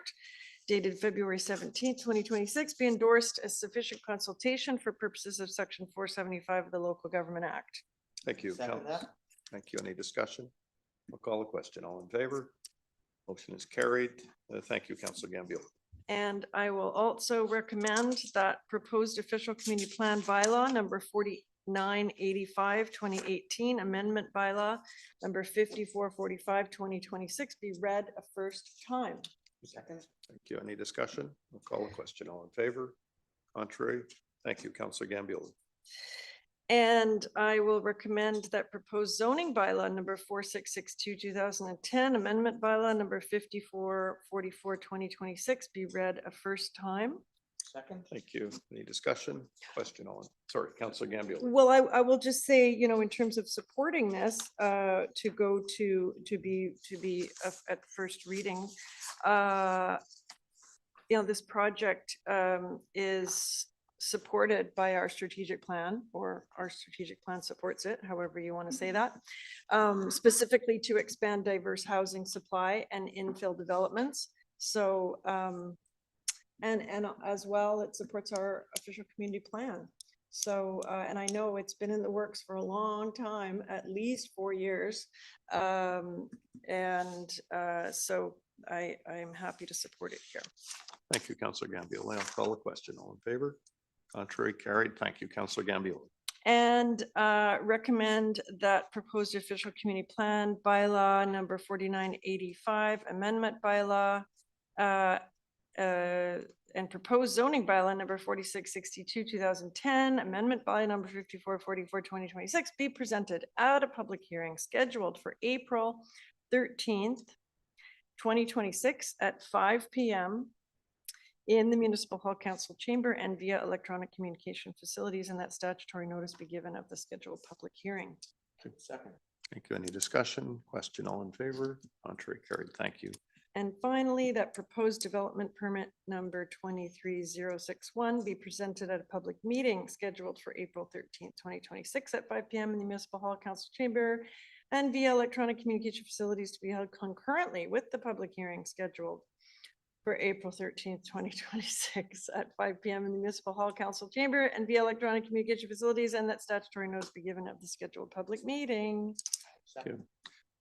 [SPEAKER 8] dated February 17th, 2026, be endorsed as sufficient consultation for purposes of section 475 of the Local Government Act.
[SPEAKER 1] Thank you. Thank you. Any discussion? I'll call a question. All in favor? Motion is carried. Thank you, Councillor Gambier.
[SPEAKER 8] And I will also recommend that proposed official community plan bylaw number 4985, 2018, amendment bylaw number 5445, 2026 be read a first time.
[SPEAKER 1] Second. Thank you. Any discussion? I'll call a question. All in favor? Contrary? Thank you, Councillor Gambier.
[SPEAKER 8] And I will recommend that proposed zoning bylaw number 4662, 2010, amendment bylaw number 5444, 2026 be read a first time.
[SPEAKER 1] Second. Thank you. Any discussion? Question on, sorry, Councillor Gambier.
[SPEAKER 8] Well, I will just say, you know, in terms of supporting this, to go to be at first reading, you know, this project is supported by our strategic plan, or our strategic plan supports it, however you want to say that, specifically to expand diverse housing supply and infill developments. So, and as well, it supports our official community plan. So, and I know it's been in the works for a long time, at least 4 years. So I'm happy to support it here.
[SPEAKER 1] Thank you, Councillor Gambier. I'll call a question. All in favor? Contrary? Carried. Thank you, Councillor Gambier.
[SPEAKER 8] And recommend that proposed official community plan bylaw number 4985, amendment bylaw, and proposed zoning bylaw number 4662, 2010, amendment bylaw number 5444, 2026 be presented at a public hearing scheduled for April 13th, 2026 at 5 p.m. in the Municipal Hall Council chamber and via electronic communication facilities, and that statutory notice be given of the scheduled public hearing.
[SPEAKER 1] Second. Thank you. Any discussion? Question? All in favor? Contrary? Carried. Thank you.
[SPEAKER 8] And finally, that proposed development permit number 23061 be presented at a public meeting scheduled for April 13th, 2026 at 5 p.m. in the Municipal Hall Council chamber and via electronic communication facilities to be held concurrently with the public hearing scheduled for April 13th, 2026 at 5 PM in the Municipal Hall Council Chamber and via electronic communication facilities, and that statutory notice be given of the scheduled public meeting.
[SPEAKER 1] Thank you.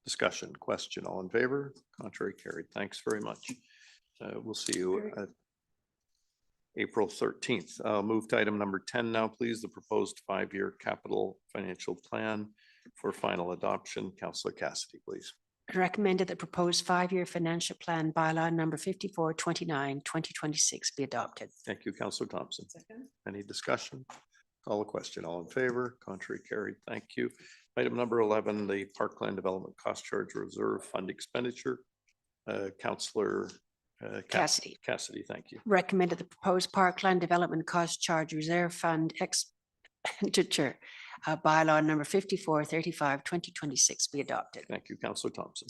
[SPEAKER 1] Discussion, question, all in favor? Contrary, carried. Thanks very much. We'll see you at April 13th. Move to item number 10 now, please. The proposed 5-year capital financial plan for final adoption. Councillor Cassidy, please.
[SPEAKER 9] Recommended the proposed 5-year financial plan bylaw number 5429, 2026 be adopted.
[SPEAKER 1] Thank you, Councillor Thompson. Any discussion? Call a question. All in favor? Contrary, carried. Thank you. Item number 11, the Parkland Development Cost Charge Reserve Fund Expenditure. Councillor
[SPEAKER 9] Cassidy.
[SPEAKER 1] Cassidy, thank you.
[SPEAKER 9] Recommended the proposed Parkland Development Cost Charge Reserve Fund expenditure bylaw number 5435, 2026 be adopted.
[SPEAKER 1] Thank you, Councillor Thompson.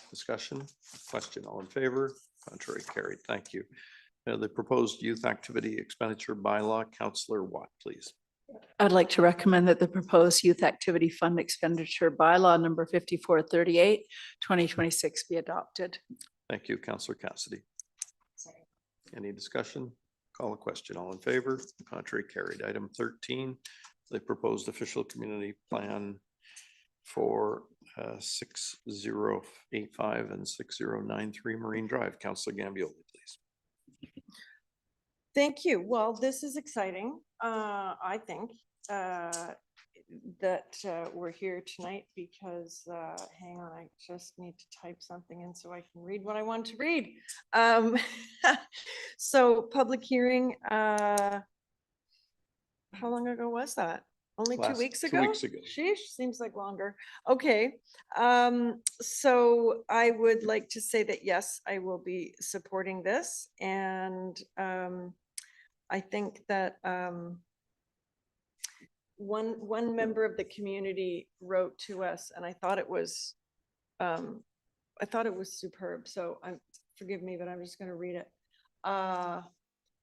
[SPEAKER 1] Discussion, question, all in favor? Contrary, carried. Thank you. The proposed youth activity expenditure bylaw, Councillor Watt, please.
[SPEAKER 4] I'd like to recommend that the proposed youth activity fund expenditure bylaw number 5438, 2026 be adopted.
[SPEAKER 1] Thank you, Councillor Cassidy. Any discussion? Call a question. All in favor? Contrary, carried. Item 13, the proposed official community plan for 6085 and 6093 Marine Drive. Councillor Gambioli, please.
[SPEAKER 8] Thank you. Well, this is exciting. I think that we're here tonight because, hang on, I just need to type something in so I can read what I want to read. So public hearing, how long ago was that? Only 2 weeks ago?
[SPEAKER 1] 2 weeks ago.
[SPEAKER 8] Sheesh, seems like longer. Okay. So I would like to say that, yes, I will be supporting this. And I think that one member of the community wrote to us, and I thought it was superb. So forgive me, but I'm just going to read it.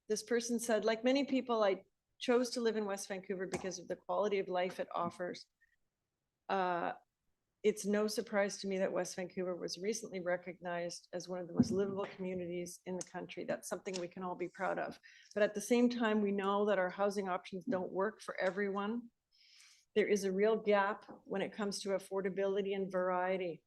[SPEAKER 8] This person said, like many people, I chose to live in West Vancouver because of the quality of life it offers. It's no surprise to me that West Vancouver was recently recognized as one of the most livable communities in the country. That's something we can all be proud of. But at the same time, we know that our housing options don't work for everyone. There is a real gap when it comes to affordability and variety.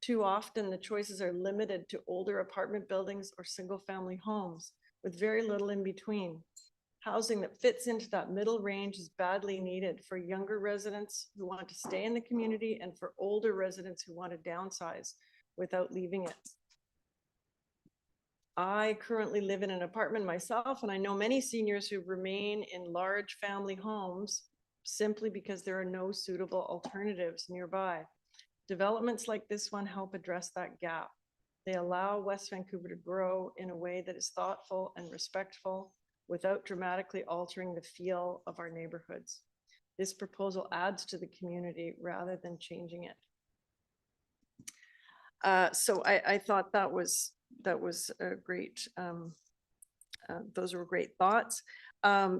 [SPEAKER 8] Too often, the choices are limited to older apartment buildings or single-family homes with very little in between. Housing that fits into that middle range is badly needed for younger residents who want to stay in the community and for older residents who want to downsize without leaving it. I currently live in an apartment myself, and I know many seniors who remain in large family homes simply because there are no suitable alternatives nearby. Developments like this one help address that gap. They allow West Vancouver to grow in a way that is thoughtful and respectful, without dramatically altering the feel of our neighborhoods. This proposal adds to the community rather than changing it. So I thought that was a great, those were great thoughts.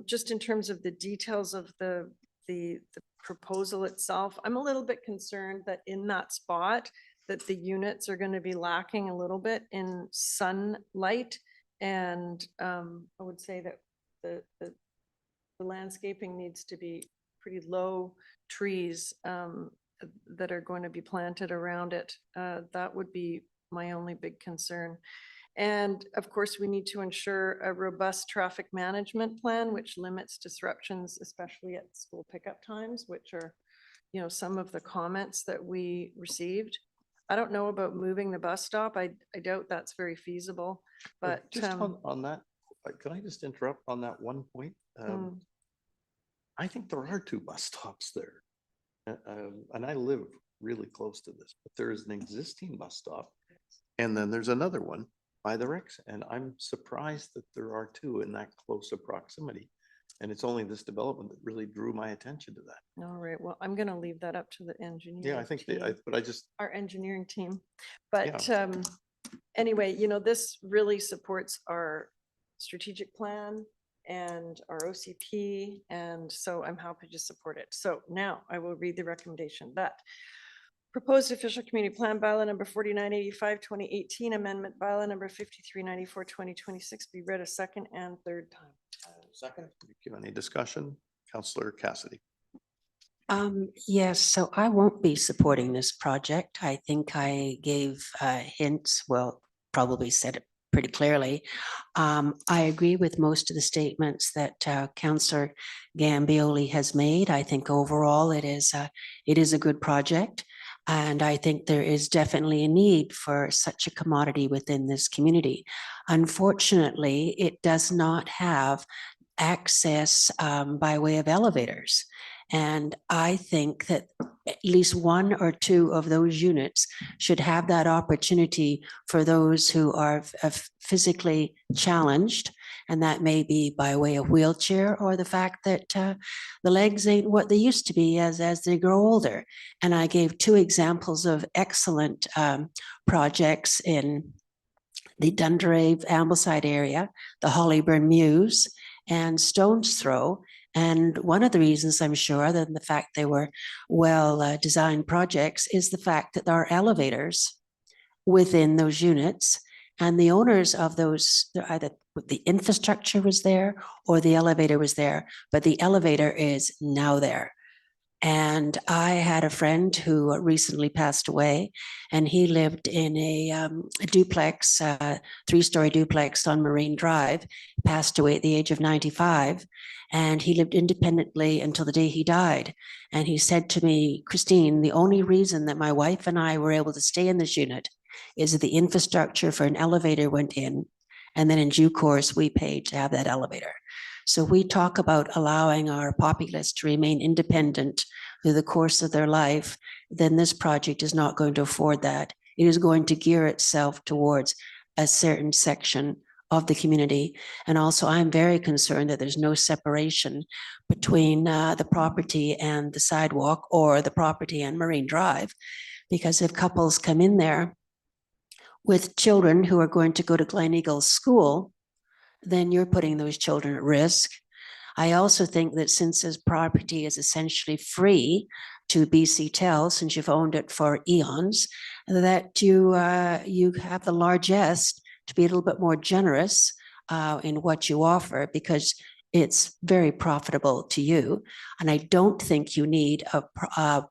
[SPEAKER 8] Just in terms of the details of the proposal itself, I'm a little bit concerned that in that spot that the units are going to be lacking a little bit in sunlight. And I would say that the landscaping needs to be pretty low trees that are going to be planted around it. That would be my only big concern. And of course, we need to ensure a robust traffic management plan, which limits disruptions, especially at school pickup times, which are, you know, some of the comments that we received. I don't know about moving the bus stop. I doubt that's very feasible, but
[SPEAKER 1] Just on that, can I just interrupt on that one point? I think there are 2 bus stops there. And I live really close to this, but there is an existing bus stop. And then there's another one by the Rex. And I'm surprised that there are 2 in that close of proximity. And it's only this development that really drew my attention to that.
[SPEAKER 8] All right, well, I'm going to leave that up to the engineer.
[SPEAKER 1] Yeah, I think, but I just.
[SPEAKER 8] Our engineering team. But anyway, you know, this really supports our strategic plan and our OCP. And so I'm happy to support it. So now I will read the recommendation that Proposed official community plan bylaw number 4985, 2018, amendment bylaw number 5394, 2026 be read a second and third time.
[SPEAKER 3] Second.
[SPEAKER 1] Thank you. Any discussion? Councillor Cassidy.
[SPEAKER 9] Yes, so I won't be supporting this project. I think I gave hints, well, probably said it pretty clearly. I agree with most of the statements that Councillor Gambioli has made. I think overall it is a good project. And I think there is definitely a need for such a commodity within this community. Unfortunately, it does not have access by way of elevators. And I think that at least one or two of those units should have that opportunity for those who are physically challenged. And that may be by way of wheelchair or the fact that the legs ain't what they used to be as they grow older. And I gave two examples of excellent projects in the Dunderave Ambleside area, the Hollyburn Mews and Stones Throw. And one of the reasons I'm sure, other than the fact they were well designed projects, is the fact that there are elevators within those units, and the owners of those, either the infrastructure was there or the elevator was there, but the elevator is now there. And I had a friend who recently passed away, and he lived in a duplex, 3-story duplex on Marine Drive, passed away at the age of 95. And he lived independently until the day he died. And he said to me, Christine, the only reason that my wife and I were able to stay in this unit is that the infrastructure for an elevator went in. And then in due course, we paid to have that elevator. So we talk about allowing our populace to remain independent through the course of their life, then this project is not going to afford that. It is going to gear itself towards a certain section of the community. And also I'm very concerned that there's no separation between the property and the sidewalk or the property and Marine Drive. Because if couples come in there with children who are going to go to Glen Eagles School, then you're putting those children at risk. I also think that since this property is essentially free to BC Tel, since you've owned it for eons, that you have the largesse to be a little bit more generous in what you offer, because it's very profitable to you. And I don't think you need a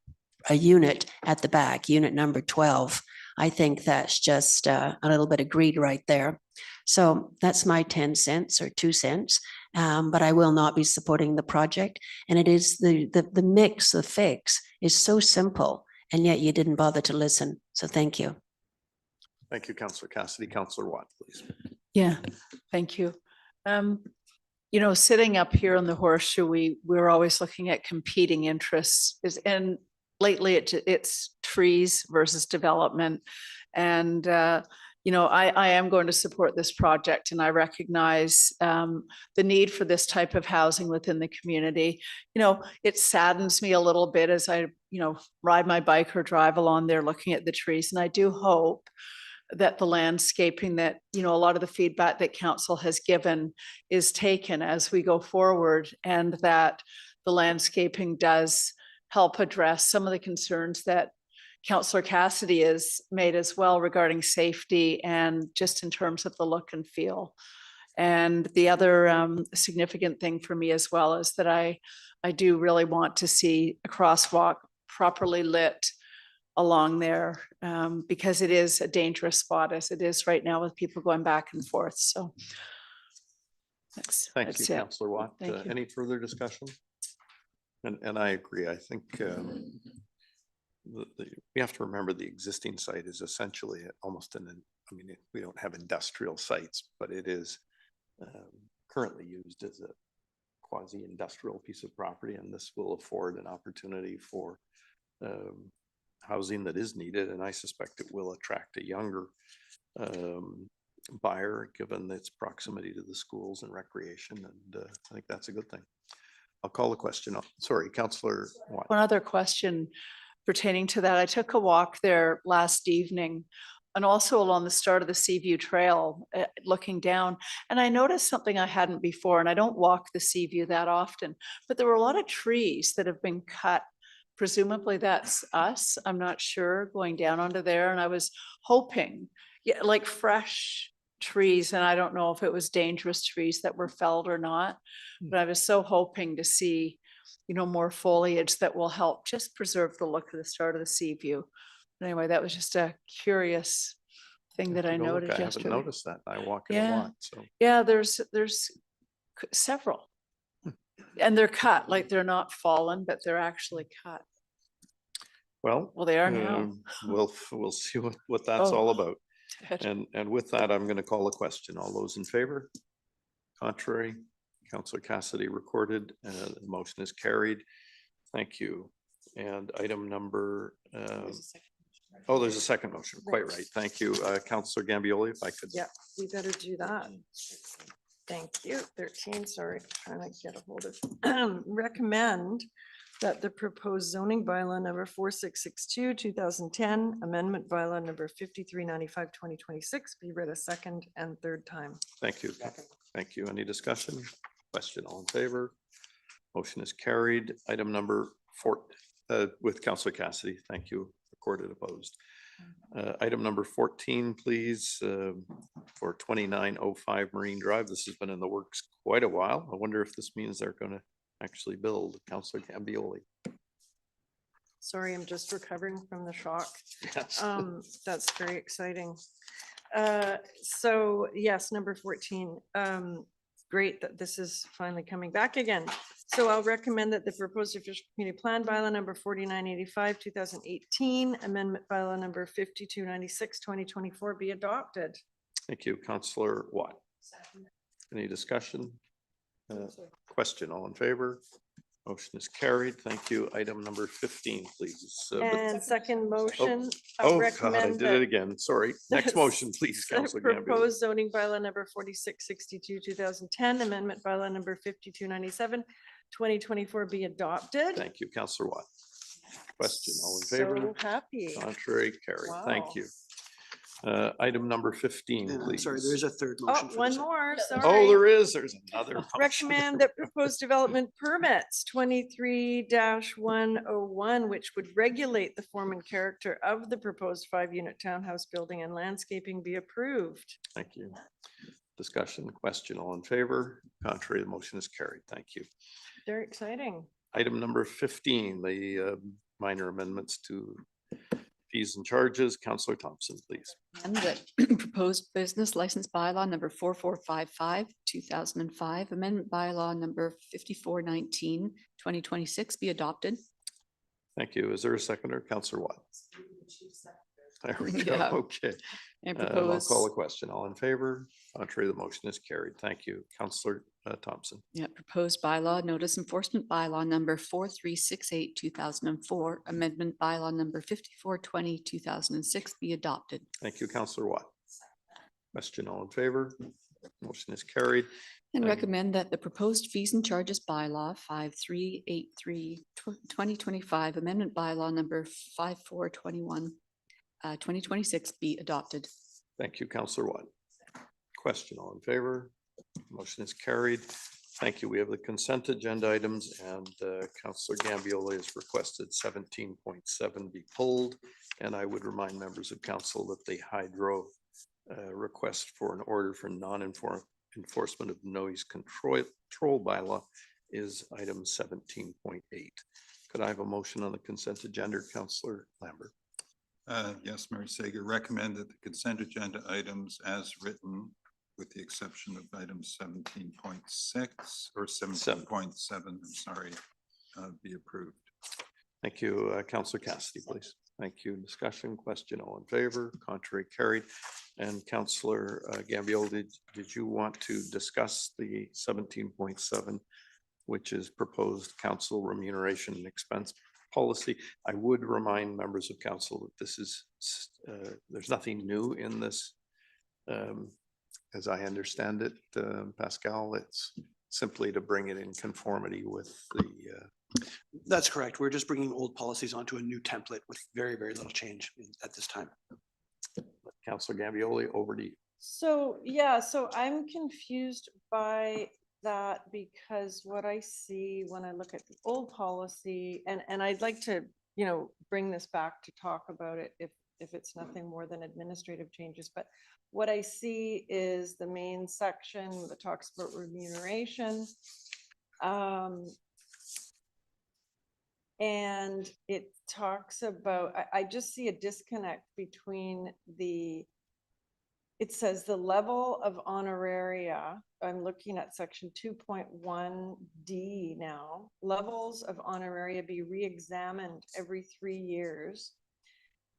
[SPEAKER 9] unit at the back, unit number 12. I think that's just a little bit of greed right there. So that's my 10 cents or 2 cents, but I will not be supporting the project. And it is the mix, the fix is so simple, and yet you didn't bother to listen. So thank you.
[SPEAKER 1] Thank you, Councillor Cassidy. Councillor Watt, please.
[SPEAKER 4] Yeah, thank you. You know, sitting up here on the horseshoe, we're always looking at competing interests, and lately it's trees versus development. And you know, I am going to support this project, and I recognize the need for this type of housing within the community. You know, it saddens me a little bit as I, you know, ride my bike or drive along there looking at the trees. And I do hope that the landscaping that, you know, a lot of the feedback that council has given is taken as we go forward, and that the landscaping does help address some of the concerns that Councillor Cassidy has made as well regarding safety and just in terms of the look and feel. And the other significant thing for me as well is that I do really want to see a crosswalk properly lit along there, because it is a dangerous spot as it is right now with people going back and forth. So
[SPEAKER 1] Thank you, Councillor Watt.
[SPEAKER 4] Thank you.
[SPEAKER 1] Any further discussion? And I agree. I think we have to remember the existing site is essentially almost I mean, we don't have industrial sites, but it is currently used as a quasi-industrial piece of property, and this will afford an opportunity for housing that is needed, and I suspect it will attract a younger buyer given its proximity to the schools and recreation, and I think that's a good thing. I'll call the question. Sorry, Councillor Watt.
[SPEAKER 4] One other question pertaining to that. I took a walk there last evening and also along the start of the Seaview Trail, looking down, and I noticed something I hadn't before, and I don't walk the Seaview that often, but there were a lot of trees that have been cut presumably that's us. I'm not sure, going down onto there, and I was hoping, yeah, like fresh trees, and I don't know if it was dangerous trees that were felled or not, but I was so hoping to see, you know, more foliage that will help just preserve the look of the start of the sea view. But anyway, that was just a curious thing that I
[SPEAKER 1] Take a look.
[SPEAKER 4] noticed
[SPEAKER 1] I
[SPEAKER 4] yesterday.
[SPEAKER 1] haven't noticed that. I walk it a
[SPEAKER 4] Yeah.
[SPEAKER 1] lot, so.
[SPEAKER 4] Yeah, there's several. And they're cut, like they're not fallen, but they're actually cut.
[SPEAKER 1] Well.
[SPEAKER 4] Well, they are now.
[SPEAKER 1] We'll see what that's
[SPEAKER 4] Oh,
[SPEAKER 1] all about.
[SPEAKER 4] good.
[SPEAKER 1] And with that, I'm going to call a question. All those in favor? Contrary? Councillor Cassidy recorded, the motion is carried. Thank you. And item number, oh, there's a second motion. Quite right. Thank you. Councillor Gambioli, if I could.
[SPEAKER 8] Yeah, we better do that. Thank you. 13, sorry, trying to get a hold of. Recommend that the proposed zoning bylaw number 4662, 2010, amendment bylaw number 5395, 2026 be read a second and third time.
[SPEAKER 1] Thank you. Thank you. Any discussion? Question, all in favor? Motion is carried. Item number 4, with Councillor Cassidy. Thank you. Recorded opposed. Item number 14, please, for 2905 Marine Drive. This has been in the works quite a while. I wonder if this means they're going to actually build. Councillor Gambioli.
[SPEAKER 8] Sorry, I'm just recovering from the shock.
[SPEAKER 1] Yes.
[SPEAKER 8] That's very exciting. So yes, number 14. Great that this is finally coming back again. So I'll recommend that the proposed official community plan bylaw number 4985, 2018, amendment bylaw number 5296, 2024 be adopted.
[SPEAKER 1] Thank you. Councillor Watt. Any discussion? Question, all in favor? Motion is carried. Thank you. Item number 15, please.
[SPEAKER 8] And second motion.
[SPEAKER 1] Oh, God, I
[SPEAKER 8] recommend
[SPEAKER 1] did it again. Sorry. Next motion, please,
[SPEAKER 8] the
[SPEAKER 1] Councillor Gambioli.
[SPEAKER 8] proposed zoning bylaw number 4662, 2010, amendment bylaw number 5297, 2024 be adopted.
[SPEAKER 1] Thank you, Councillor Watt. Question, all in favor?
[SPEAKER 8] So happy.
[SPEAKER 1] Contrary, carried. Thank
[SPEAKER 8] Wow.
[SPEAKER 1] you. Item number 15, please.
[SPEAKER 2] Sorry, there is a third
[SPEAKER 8] Oh,
[SPEAKER 2] motion. for
[SPEAKER 8] one
[SPEAKER 2] this.
[SPEAKER 8] more, sorry.
[SPEAKER 1] Oh, there is. There's another. motion.
[SPEAKER 8] Recommend that proposed development permits 23-101, which would regulate the form and character of the proposed 5-unit townhouse building and landscaping be approved.
[SPEAKER 1] Thank you. Discussion, question, all in favor? Contrary, the motion is carried. Thank you.
[SPEAKER 8] Very exciting.
[SPEAKER 1] Item number 15, the minor amendments to fees and charges. Councillor Thompson, please.
[SPEAKER 10] And that proposed business license bylaw number 4455, 2005, amendment bylaw number 5419, 2026 be adopted.
[SPEAKER 1] Thank you. Is there a seconder? Councillor Watt. There we go.
[SPEAKER 10] Yeah.
[SPEAKER 1] Okay.
[SPEAKER 10] And
[SPEAKER 1] I'll
[SPEAKER 10] propose,
[SPEAKER 1] call a question. All in favor? Contrary, the motion is carried. Thank you. Councillor Thompson.
[SPEAKER 10] yeah, proposed bylaw notice enforcement bylaw number 4368, 2004, amendment bylaw number 5420, 2006 be adopted.
[SPEAKER 1] Thank you, Councillor Watt. Question, all in favor? Motion is carried.
[SPEAKER 10] And
[SPEAKER 1] Thank-
[SPEAKER 10] recommend that the proposed fees and charges bylaw 5383, 2025, amendment bylaw number 5421, 2026 be adopted.
[SPEAKER 1] Thank you, Councillor Watt. Question, all in favor? Motion is carried. Thank you. We have the consent agenda items and Councillor Gambioli has requested 17.7 be pulled. And I would remind members of council that the hydro request for an order for non-enforcement of noise control bylaw is item 17.8. Could I have a motion on the consent agenda, Councillor Lambert?
[SPEAKER 14] Yes, Mary Sager, recommend that the consent agenda items as written, with the exception of item 17.6 or 17.7, I'm sorry, be approved.
[SPEAKER 1] Thank you. Councillor Cassidy, please. Thank you. Discussion, question, all in favor, contrary, carried. And Councillor Gambioli, did you want to discuss the 17.7, which is proposed council remuneration and expense policy? I would remind members of council that this is, there's nothing new in this. As I understand it, Pascal, it's simply to bring it in conformity with the.
[SPEAKER 2] That's correct. We're just bringing old policies onto a new template with very, very little change at this time.
[SPEAKER 1] Councillor Gambioli, over to you.
[SPEAKER 8] So, yeah, so I'm confused by that because what I see when I look at the old policy, and I'd like to, you know, bring this back to talk about it if it's nothing more than administrative changes, but what I see is the main section that talks about remuneration. And it talks about, I just see a disconnect between it says the level of honoraria, I'm looking at section 2.1D now, levels of honoraria be re-examined every 3 years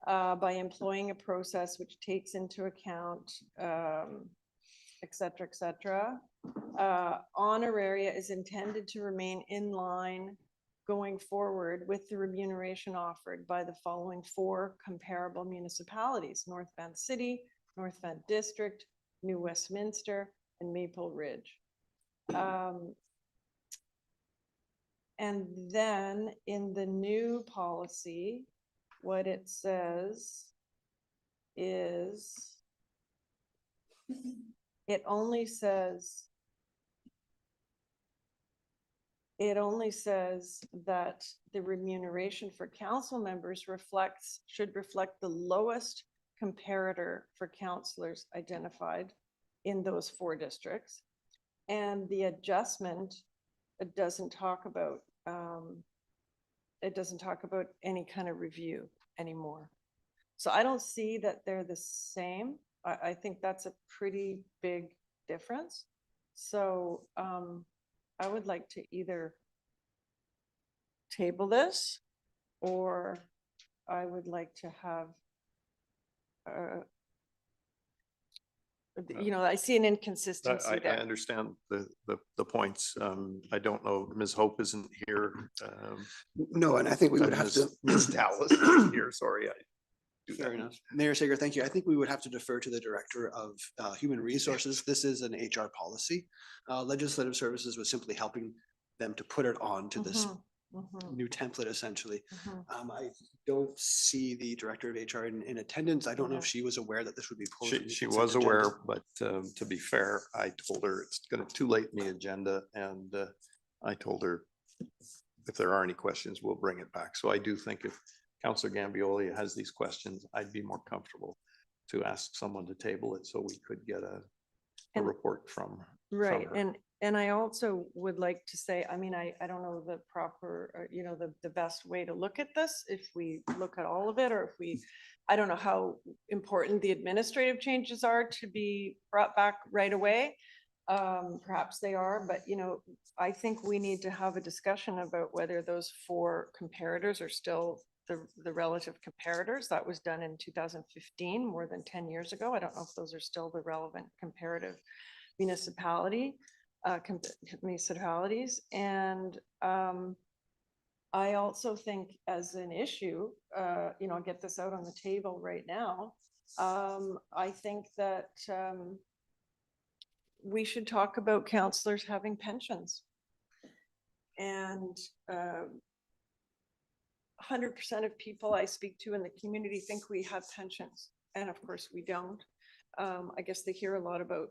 [SPEAKER 8] by employing a process which takes into account, et cetera, honoraria is intended to remain in line going forward with the remuneration offered by the following 4 comparable municipalities: North Van City, North Van District, New Westminster, and Maple Ridge. And then in the new policy, what it says is, it only says that the remuneration for council members should reflect the lowest comparator for councillors identified in those 4 districts. And the adjustment, it doesn't talk about any kind of review anymore. So I don't see that they're the same. I think that's a pretty big difference. So I would like to either table this, or I would like to have you know, I see an inconsistency
[SPEAKER 1] I
[SPEAKER 8] there.
[SPEAKER 1] understand the points. I don't know, Ms. Hope isn't here.
[SPEAKER 2] No, and I think we would have to.
[SPEAKER 1] Ms. Dallas is here, sorry.
[SPEAKER 2] Fair enough. Mayor Sager, thank you. I think we would have to defer to the Director of Human Resources. This is an HR policy. Legislative Services was simply helping them to put it on to this new template, essentially. I don't see the Director of HR in attendance. I don't know if she was aware that this would be posted.
[SPEAKER 1] She was aware, but to be fair, I told her it's too late in the agenda, and I told her if there are any questions, we'll bring it back. So I do think if Councillor Gambioli has these questions, I'd be more comfortable to ask someone to table it so we could get a report from
[SPEAKER 8] Right,
[SPEAKER 1] her.
[SPEAKER 8] and I also would like to say, I mean, I don't know the proper, you know, the best way to look at this, if we look at all of it, or if we, I don't know how important the administrative changes are to be brought back right away. Perhaps they are, but you know, I think we need to have a discussion about whether those 4 comparators are still the relative comparators. That was done in 2015, more than 10 years ago. I don't know if those are still the relevant comparative municipalities. And I also think as an issue, you know, I'll get this out on the table right now. I think that we should talk about councillors having pensions. And 100% of people I speak to in the community think we have pensions. And of course we don't. I guess they hear a lot about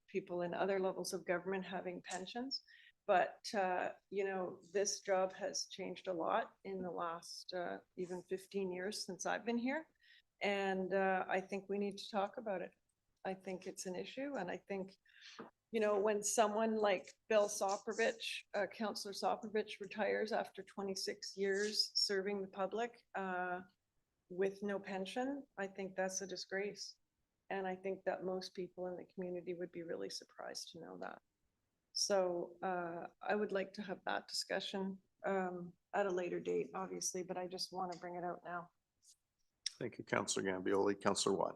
[SPEAKER 8] people in other levels of government having pensions. But, you know, this job has changed a lot in the last even 15 years since I've been here. And I think we need to talk about it. I think it's an issue. And I think, you know, when someone like Bill Soprovich, Councillor Soprovich, retires after 26 years serving the public with no pension, I think that's a disgrace. And I think that most people in the community would be really surprised to know that. So I would like to have that discussion at a later date, obviously, but I just want to bring it out now.
[SPEAKER 1] Thank you, Councillor Gambioli. Councillor Watt.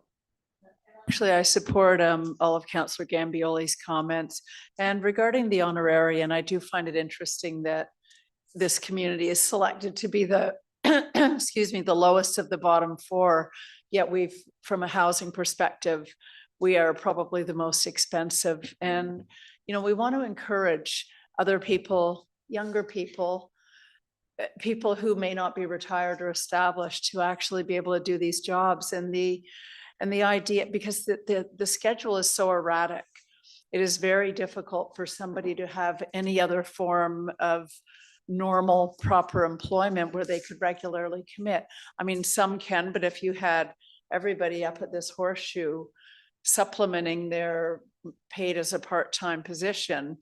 [SPEAKER 4] Actually, I support all of Councillor Gambioli's comments. And regarding the honorarium, I do find it interesting that this community is selected to be the, excuse me, the lowest of the bottom 4. Yet we've, from a housing perspective, we are probably the most expensive. And, you know, we want to encourage other people, younger people, people who may not be retired or established to actually be able to do these jobs. And the idea, because the schedule is so erratic, It is very difficult for somebody to have any other form of normal, proper employment where they could regularly commit. I mean, some can, but if you had everybody up at this horseshoe supplementing their paid as a part-time position,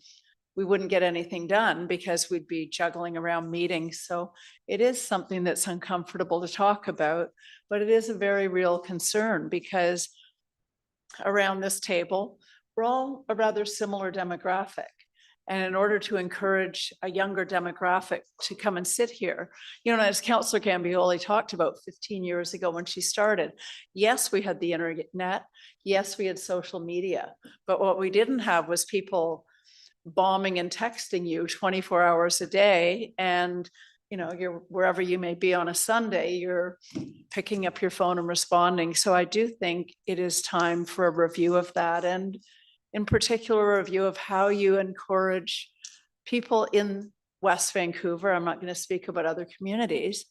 [SPEAKER 4] we wouldn't get anything done because we'd be juggling around meetings. So it is something that's uncomfortable to talk about, but it is a very real concern because around this table, we're all a rather similar demographic. And in order to encourage a younger demographic to come and sit here, you know, as Councillor Gambioli talked about 15 years ago when she started, yes, we had the internet, yes, we had social media, but what we didn't have was people bombing and texting you 24 hours a day. And, you know, you're wherever you may be on a Sunday, you're picking up your phone and responding. So I do think it is time for a review of that. And in particular, a review of how you encourage people in West Vancouver, I'm not going to speak about other communities,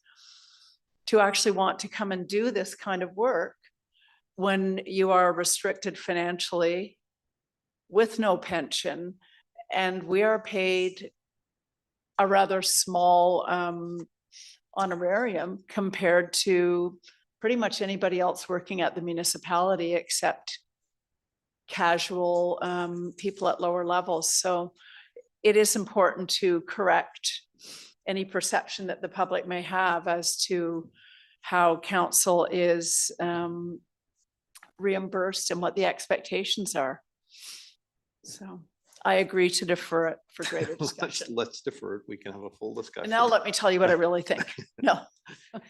[SPEAKER 4] to actually want to come and do this kind of work when you are restricted financially with no pension, and we are paid a rather small honorarium compared to pretty much anybody else working at the municipality except casual people at lower levels. So it is important to correct any perception that the public may have as to how council is reimbursed and what the expectations are. So I agree to defer it for greater discussion.
[SPEAKER 1] Let's defer it. We can have a full discussion.
[SPEAKER 4] And now let me tell you what I really think. No.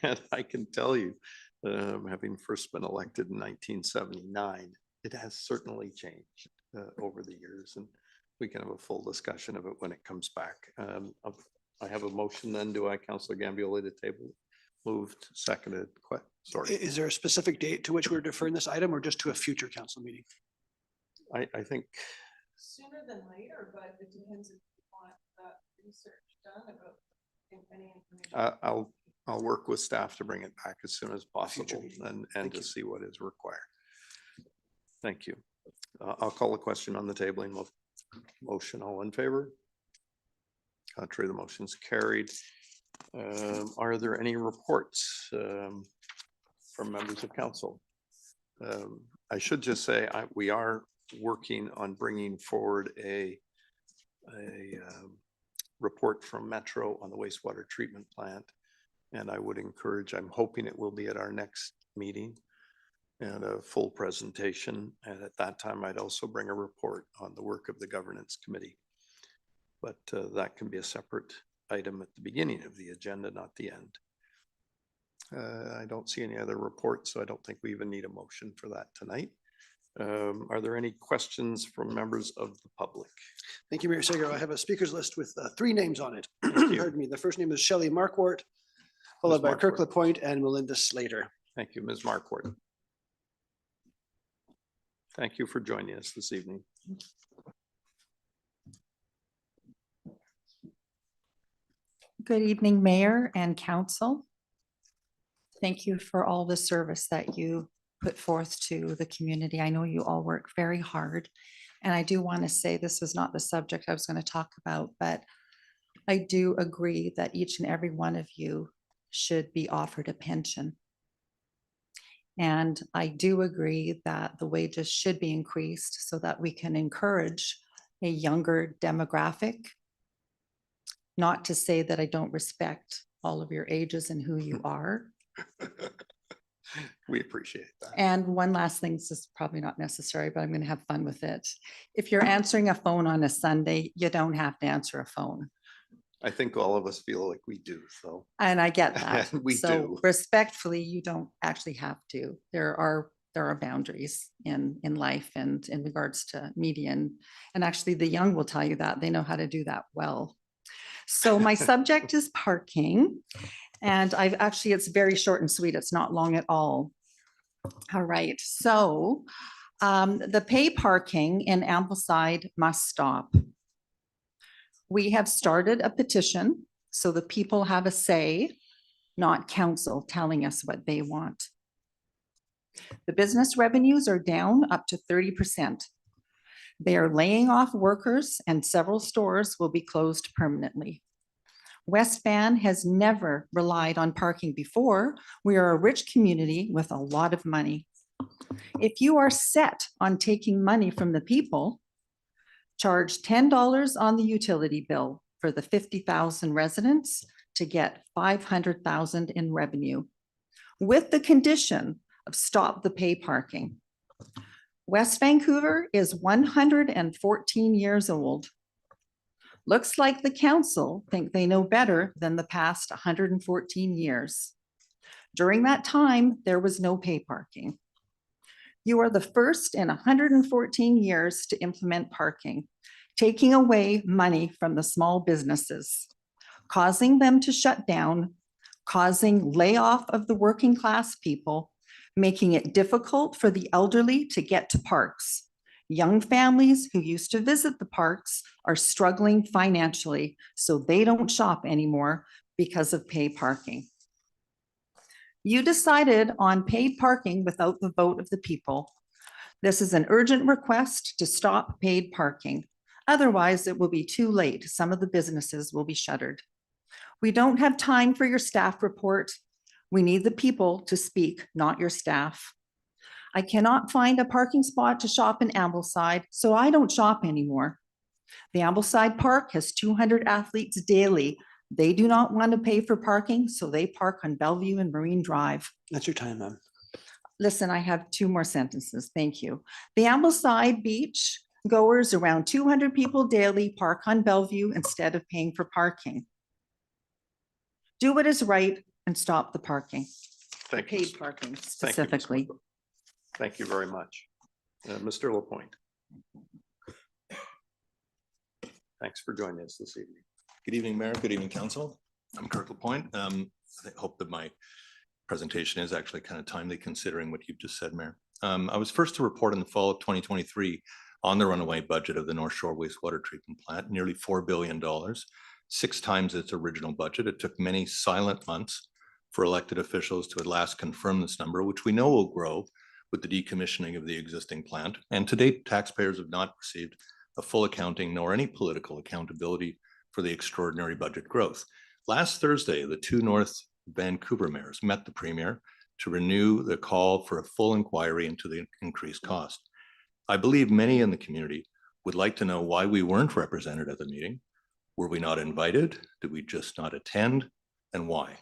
[SPEAKER 1] And I can tell you, having first been elected in 1979, it has certainly changed over the years, and we can have a full discussion of it when it comes back. I have a motion then. Do I, Councillor Gambioli, to table? Moved, seconded. Sorry.
[SPEAKER 2] Is there a specific date to which we're deferring this item or just to a future council meeting?
[SPEAKER 1] I think
[SPEAKER 8] Sooner than later, but it depends if you want that research done about any information.
[SPEAKER 1] I'll work with staff to bring it back as soon as possible and
[SPEAKER 2] Thank
[SPEAKER 1] to
[SPEAKER 2] you.
[SPEAKER 1] see what is required. Thank you. I'll call a question on the tabling motion. All in favor? Contrary, the motion's carried. Are there any reports from members of council? I should just say we are working on bringing forward a report from Metro on the wastewater treatment plant. And I would encourage, I'm hoping it will be at our next meeting and a full presentation. And at that time, I'd also bring a report on the work of the governance committee. But that can be a separate item at the beginning of the agenda, not the end. I don't see any other reports, so I don't think we even need a motion for that tonight. Are there any questions from members of the public?
[SPEAKER 2] Thank you, Mayor Sager. I have a speakers list with 3 names on it. Pardon me. The first name is Shelley Markwart, followed by Kirk Lapointe and Melinda Slater.
[SPEAKER 1] Thank you, Ms. Markwart. Thank you for joining us this evening.
[SPEAKER 7] Good evening, Mayor and Council. Thank you for all the service that you put forth to the community. I know you all work very hard. And I do want to say this was not the subject I was going to talk about, but I do agree that each and every one of you should be offered a pension. And I do agree that the wages should be increased so that we can encourage a younger demographic. Not to say that I don't respect all of your ages and who you are.
[SPEAKER 1] We appreciate that.
[SPEAKER 7] And one last thing, this is probably not necessary, but I'm going to have fun with it. If you're answering a phone on a Sunday, you don't have to answer a phone.
[SPEAKER 1] I think all of us feel like we do, so.
[SPEAKER 7] And I get that.
[SPEAKER 1] We
[SPEAKER 7] So
[SPEAKER 1] do.
[SPEAKER 7] respectfully, you don't actually have to. There are boundaries in life and in regards to media. And actually the young will tell you that. They know how to do that well. So my subject is parking. And it's very short and sweet. It's not long at all. All right. So the pay parking in Ambleside must stop. We have started a petition so the people have a say, not council telling us what they want. The business revenues are down up to 30%. They are laying off workers and several stores will be closed permanently. West Van has never relied on parking before. We are a rich community with a lot of money. If you are set on taking money from the people, charge $10 on the utility bill for the 50,000 residents to get 500,000 in revenue, with the condition of stop the pay parking. West Vancouver is 114 years old. Looks like the council think they know better than the past 114 years. During that time, there was no pay parking. You are the first in 114 years to implement parking, taking away money from the small businesses, causing them to shut down, causing layoff of the working class people, making it difficult for the elderly to get to parks. Young families who used to visit the parks are struggling financially, so they don't shop anymore because of pay parking. You decided on paid parking without the vote of the people. This is an urgent request to stop paid parking. Otherwise, it will be too late. Some of the businesses will be shuttered. We don't have time for your staff report. We need the people to speak, not your staff. I cannot find a parking spot to shop in Ambleside, so I don't shop anymore. The Ambleside Park has 200 athletes daily. They do not want to pay for parking, so they park on Bellevue and Marine Drive.
[SPEAKER 2] That's your time, ma'am.
[SPEAKER 7] Listen, I have 2 more sentences. Thank you. The Ambleside Beach goers, around 200 people daily, park on Bellevue instead of paying for parking. Do what is right and stop the parking.
[SPEAKER 1] Thank you.
[SPEAKER 7] Paid parking
[SPEAKER 1] Thank you, Ms.
[SPEAKER 7] specifically.
[SPEAKER 1] Whitlock. Thank you very much. Mr. Lapointe. Thanks for joining us this evening.
[SPEAKER 6] Good evening, Mayor. Good evening, Council. I'm Kirk Lapointe. I hope that my presentation is actually kind of timely considering what you've just said, Mayor. I was first to report in the fall of 2023 on the runaway budget of the North Shore Wastewater Treatment Plant, nearly $4 billion, 6 times its original budget. It took many silent months for elected officials to at last confirm this number, which we know will grow with the decommissioning of the existing plant. And to date, taxpayers have not received a full accounting nor any political accountability for the extraordinary budget growth. Last Thursday, the 2 North Vancouver mayors met the Premier to renew the call for a full inquiry into the increased cost. I believe many in the community would like to know why we weren't represented at the meeting. Were we not invited? Did we just not attend? And why?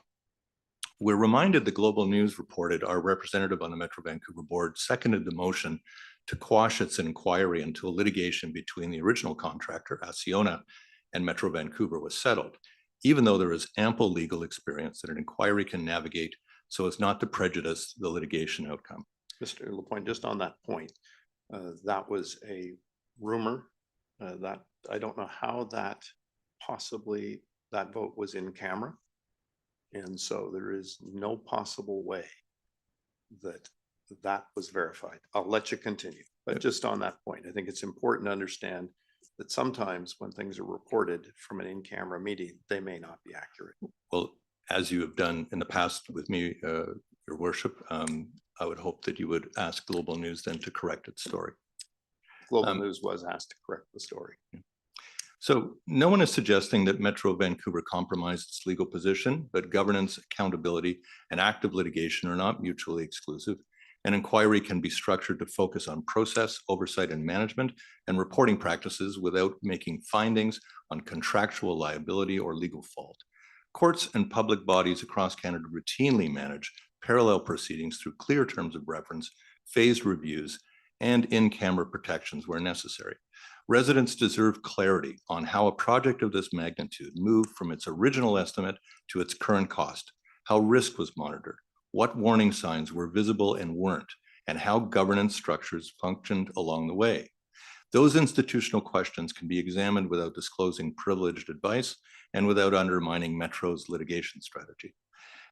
[SPEAKER 6] We're reminded the Global News reported our representative on the Metro Vancouver board seconded the motion to quash its inquiry until litigation between the original contractor, Acciona, and Metro Vancouver was settled, even though there is ample legal experience that an inquiry can navigate so as not to prejudice the litigation outcome.
[SPEAKER 1] Mr. Lapointe, just on that point, that was a rumor that I don't know how that possibly, that vote was in camera. And so there is no possible way that that was verified. I'll let you continue, but just on that point, I think it's important to understand that sometimes when things are reported from an in-camera meeting, they may not be accurate.
[SPEAKER 6] Well, as you have done in the past with me, Your Worship, I would hope that you would ask Global News then to correct its story.
[SPEAKER 1] Global News was asked to correct the story.
[SPEAKER 6] So no one is suggesting that Metro Vancouver compromised its legal position, but governance, accountability, and active litigation are not mutually exclusive. An inquiry can be structured to focus on process, oversight, and management, and reporting practices without making findings on contractual liability or legal fault. Courts and public bodies across Canada routinely manage parallel proceedings through clear terms of reference, phased reviews, and in-camera protections where necessary. Residents deserve clarity on how a project of this magnitude moved from its original estimate to its current cost, how risk was monitored, what warning signs were visible and weren't, and how governance structures functioned along the way. Those institutional questions can be examined without disclosing privileged advice and without undermining Metro's litigation strategy.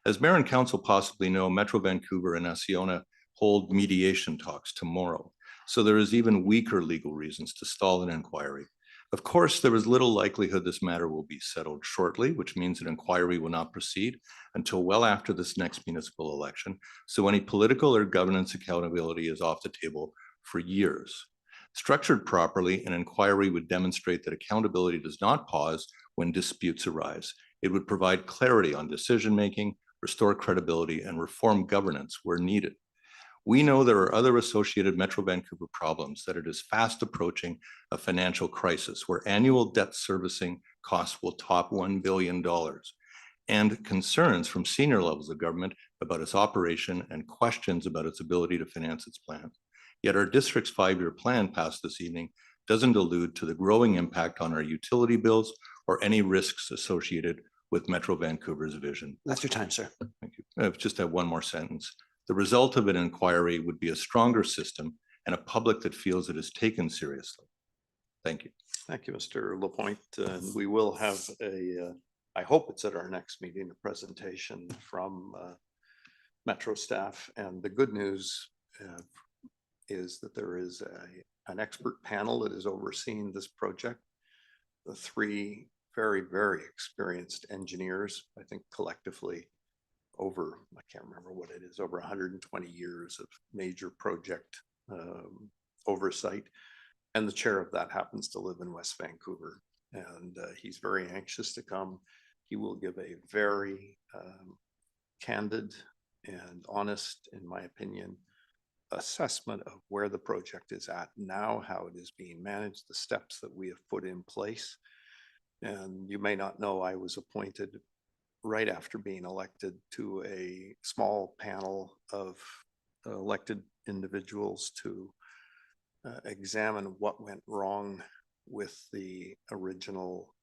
[SPEAKER 6] As Mayor and Council possibly know, Metro Vancouver and Acciona hold mediation talks tomorrow, so there is even weaker legal reasons to stall an inquiry. Of course, there is little likelihood this matter will be settled shortly, which means an inquiry will not proceed until well after this next municipal election, so any political or governance accountability is off the table for years. Structured properly, an inquiry would demonstrate that accountability does not pause when disputes arise. It would provide clarity on decision-making, restore credibility, and reform governance where needed. We know there are other associated Metro Vancouver problems that it is fast approaching a financial crisis where annual debt servicing costs will top $1 billion, and concerns from senior levels of government about its operation and questions about its ability to finance its plans. Yet our district's 5-year plan passed this evening doesn't allude to the growing impact on our utility bills or any risks associated with Metro Vancouver's vision.
[SPEAKER 2] That's your time, sir.
[SPEAKER 6] Thank you. I just have one more sentence. The result of an inquiry would be a stronger system and a public that feels it is taken seriously. Thank you.
[SPEAKER 1] Thank you, Mr. Lapointe. And we will have I hope it's at our next meeting, a presentation from Metro staff. And the good news is that there is an expert panel that is overseeing this project. The 3 very, very experienced engineers, I think collectively over, I can't remember what it is, over 120 years of major project oversight. And the chair of that happens to live in West Vancouver. And he's very anxious to come. He will give a very candid and honest, in my opinion, assessment of where the project is at now, how it is being managed, the steps that we have put in place. And you may not know, I was appointed right after being elected to a small panel of elected individuals to examine what went wrong with the original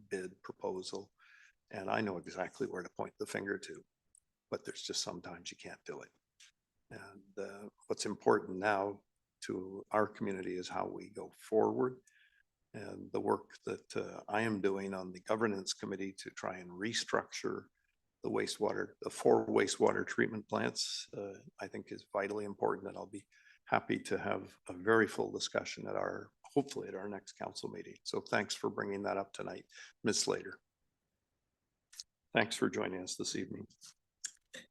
[SPEAKER 1] bid proposal. And I know exactly where to point the finger to, but there's just sometimes you can't do it. And what's important now to our community is how we go forward. And the work that I am doing on the governance committee to try and restructure the 4 wastewater treatment plants, I think is vitally important. And I'll be happy to have a very full discussion at hopefully at our next council meeting. So thanks for bringing that up tonight, Ms. Slater. Thanks for joining us this evening.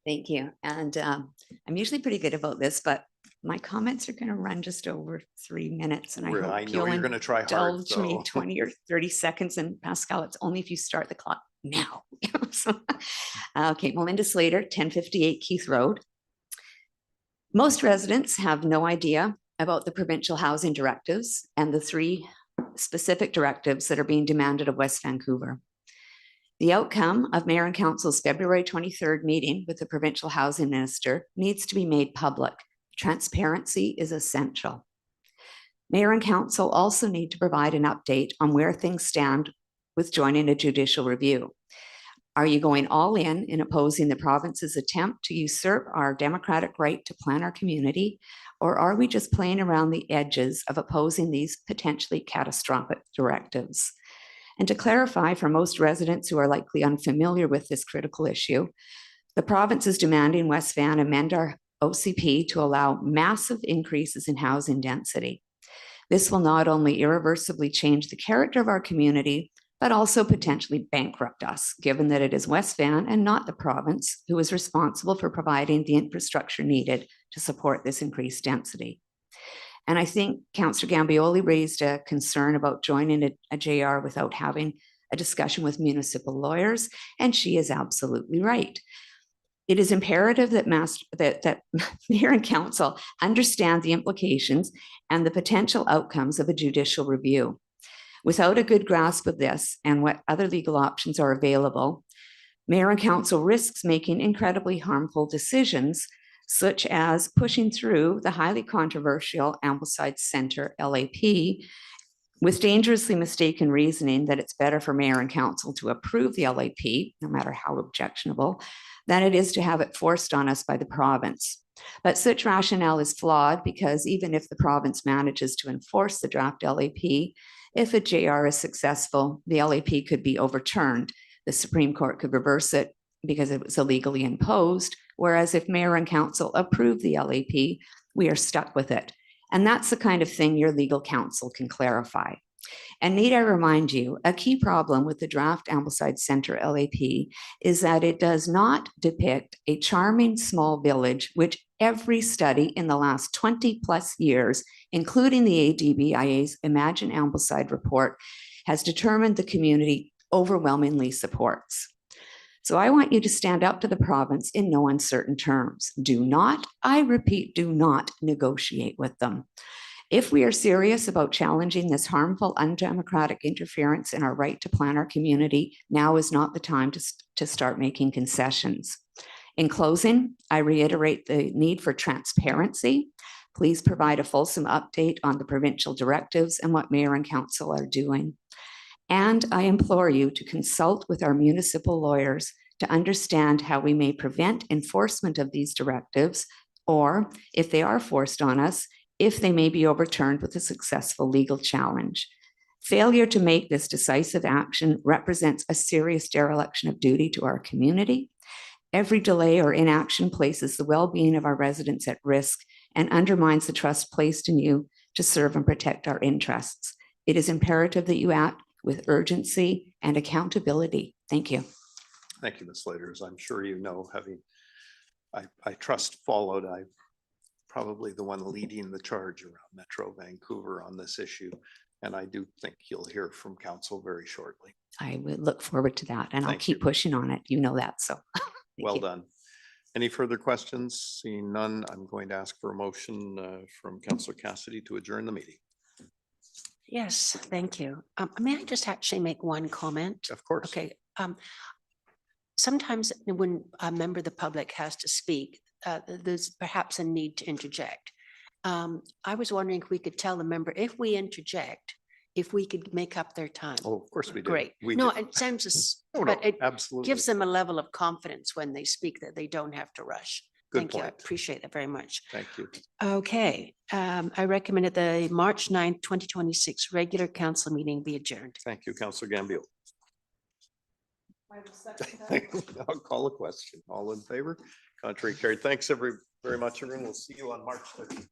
[SPEAKER 11] Thank you. And I'm usually pretty good about this, but my comments are going to run just over 3 minutes. And I
[SPEAKER 1] I
[SPEAKER 11] hope
[SPEAKER 1] know
[SPEAKER 11] you'll
[SPEAKER 1] you're going to try hard.
[SPEAKER 11] indulge me
[SPEAKER 1] So.
[SPEAKER 11] 20 or 30 seconds. And Pascal, it's only if you start the clock now. So, okay, Melinda Slater, 1058 Keith Road. Most residents have no idea about the provincial housing directives and the 3 specific directives that are being demanded of West Vancouver. The outcome of Mayor and Council's February 23rd meeting with the provincial housing minister needs to be made public. Transparency is essential. Mayor and Council also need to provide an update on where things stand with joining a judicial review. Are you going all in opposing the province's attempt to usurp our democratic right to plan our community? Or are we just playing around the edges of opposing these potentially catastrophic directives? And to clarify for most residents who are likely unfamiliar with this critical issue, the province is demanding West Van amend our OCP to allow massive increases in housing density. This will not only irreversibly change the character of our community, but also potentially bankrupt us, given that it is West Van and not the province who is responsible for providing the infrastructure needed to support this increased density. And I think Councillor Gambioli raised a concern about joining a JR without having a discussion with municipal lawyers, and she is absolutely right. It is imperative that Mayor and Council understand the implications and the potential outcomes of a judicial review. Without a good grasp of this and what other legal options are available, Mayor and Council risks making incredibly harmful decisions, such as pushing through the highly controversial Ambleside Centre LAP with dangerously mistaken reasoning that it's better for Mayor and Council to approve the LAP, no matter how objectionable, than it is to have it forced on us by the province. But such rationale is flawed because even if the province manages to enforce the draft LAP, if a JR is successful, the LAP could be overturned. The Supreme Court could reverse it because it was illegally imposed. Whereas if Mayor and Council approve the LAP, we are stuck with it. And that's the kind of thing your legal counsel can clarify. And need I remind you, a key problem with the draft Ambleside Center LAP is that it does not depict a charming small village, which every study in the last 20 plus years, including the ADBIA's Imagine Ambleside report, has determined the community overwhelmingly supports. So I want you to stand up to the province in no uncertain terms. Do not, I repeat, do not negotiate with them. If we are serious about challenging this harmful, undemocratic interference in our right to plan our community, now is not the time to start making concessions. In closing, I reiterate the need for transparency. Please provide a fulsome update on the provincial directives and what mayor and council are doing. And I implore you to consult with our municipal lawyers to understand how we may prevent enforcement of these directives, or if they are forced on us, if they may be overturned with a successful legal challenge. Failure to make this decisive action represents a serious dereliction of duty to our community. Every delay or inaction places the well-being of our residents at risk and undermines the trust placed in you to serve and protect our interests. It is imperative that you act with urgency and accountability. Thank you.
[SPEAKER 1] Thank you, Ms. Slater. As I'm sure you know, I trust followed, I'm probably the one leading the charge around Metro Vancouver on this issue. And I do think you'll hear from council very shortly.
[SPEAKER 11] I would look forward to that, and I'll
[SPEAKER 1] Thank
[SPEAKER 11] keep pushing on it. You know that, so.
[SPEAKER 1] Well done. Any further questions? Seeing none, I'm going to ask for a motion from Councillor Cassidy to adjourn the meeting.
[SPEAKER 9] Yes, thank you. May I just actually make one comment?
[SPEAKER 1] Of course.
[SPEAKER 9] Okay. Sometimes when a member of the public has to speak, there's perhaps a need to interject. I was wondering if we could tell the member, if we interject, if we could make up their time.
[SPEAKER 1] Oh, of course we do.
[SPEAKER 9] Great.
[SPEAKER 1] We
[SPEAKER 9] No,
[SPEAKER 1] do.
[SPEAKER 9] it sounds,
[SPEAKER 1] No,
[SPEAKER 9] but it
[SPEAKER 1] absolutely.
[SPEAKER 9] gives them a level of confidence when they speak that they don't have to rush.
[SPEAKER 1] Good
[SPEAKER 9] Thank you. I
[SPEAKER 1] point.
[SPEAKER 9] appreciate that very much.
[SPEAKER 1] Thank you.
[SPEAKER 9] Okay, I recommend that the March 9th, 2026 regular council meeting be adjourned.
[SPEAKER 1] Thank you, Councillor Gambill. I'll call a question. All in favor? Contrary carried. Thanks very much, everyone. We'll see you on March 13th.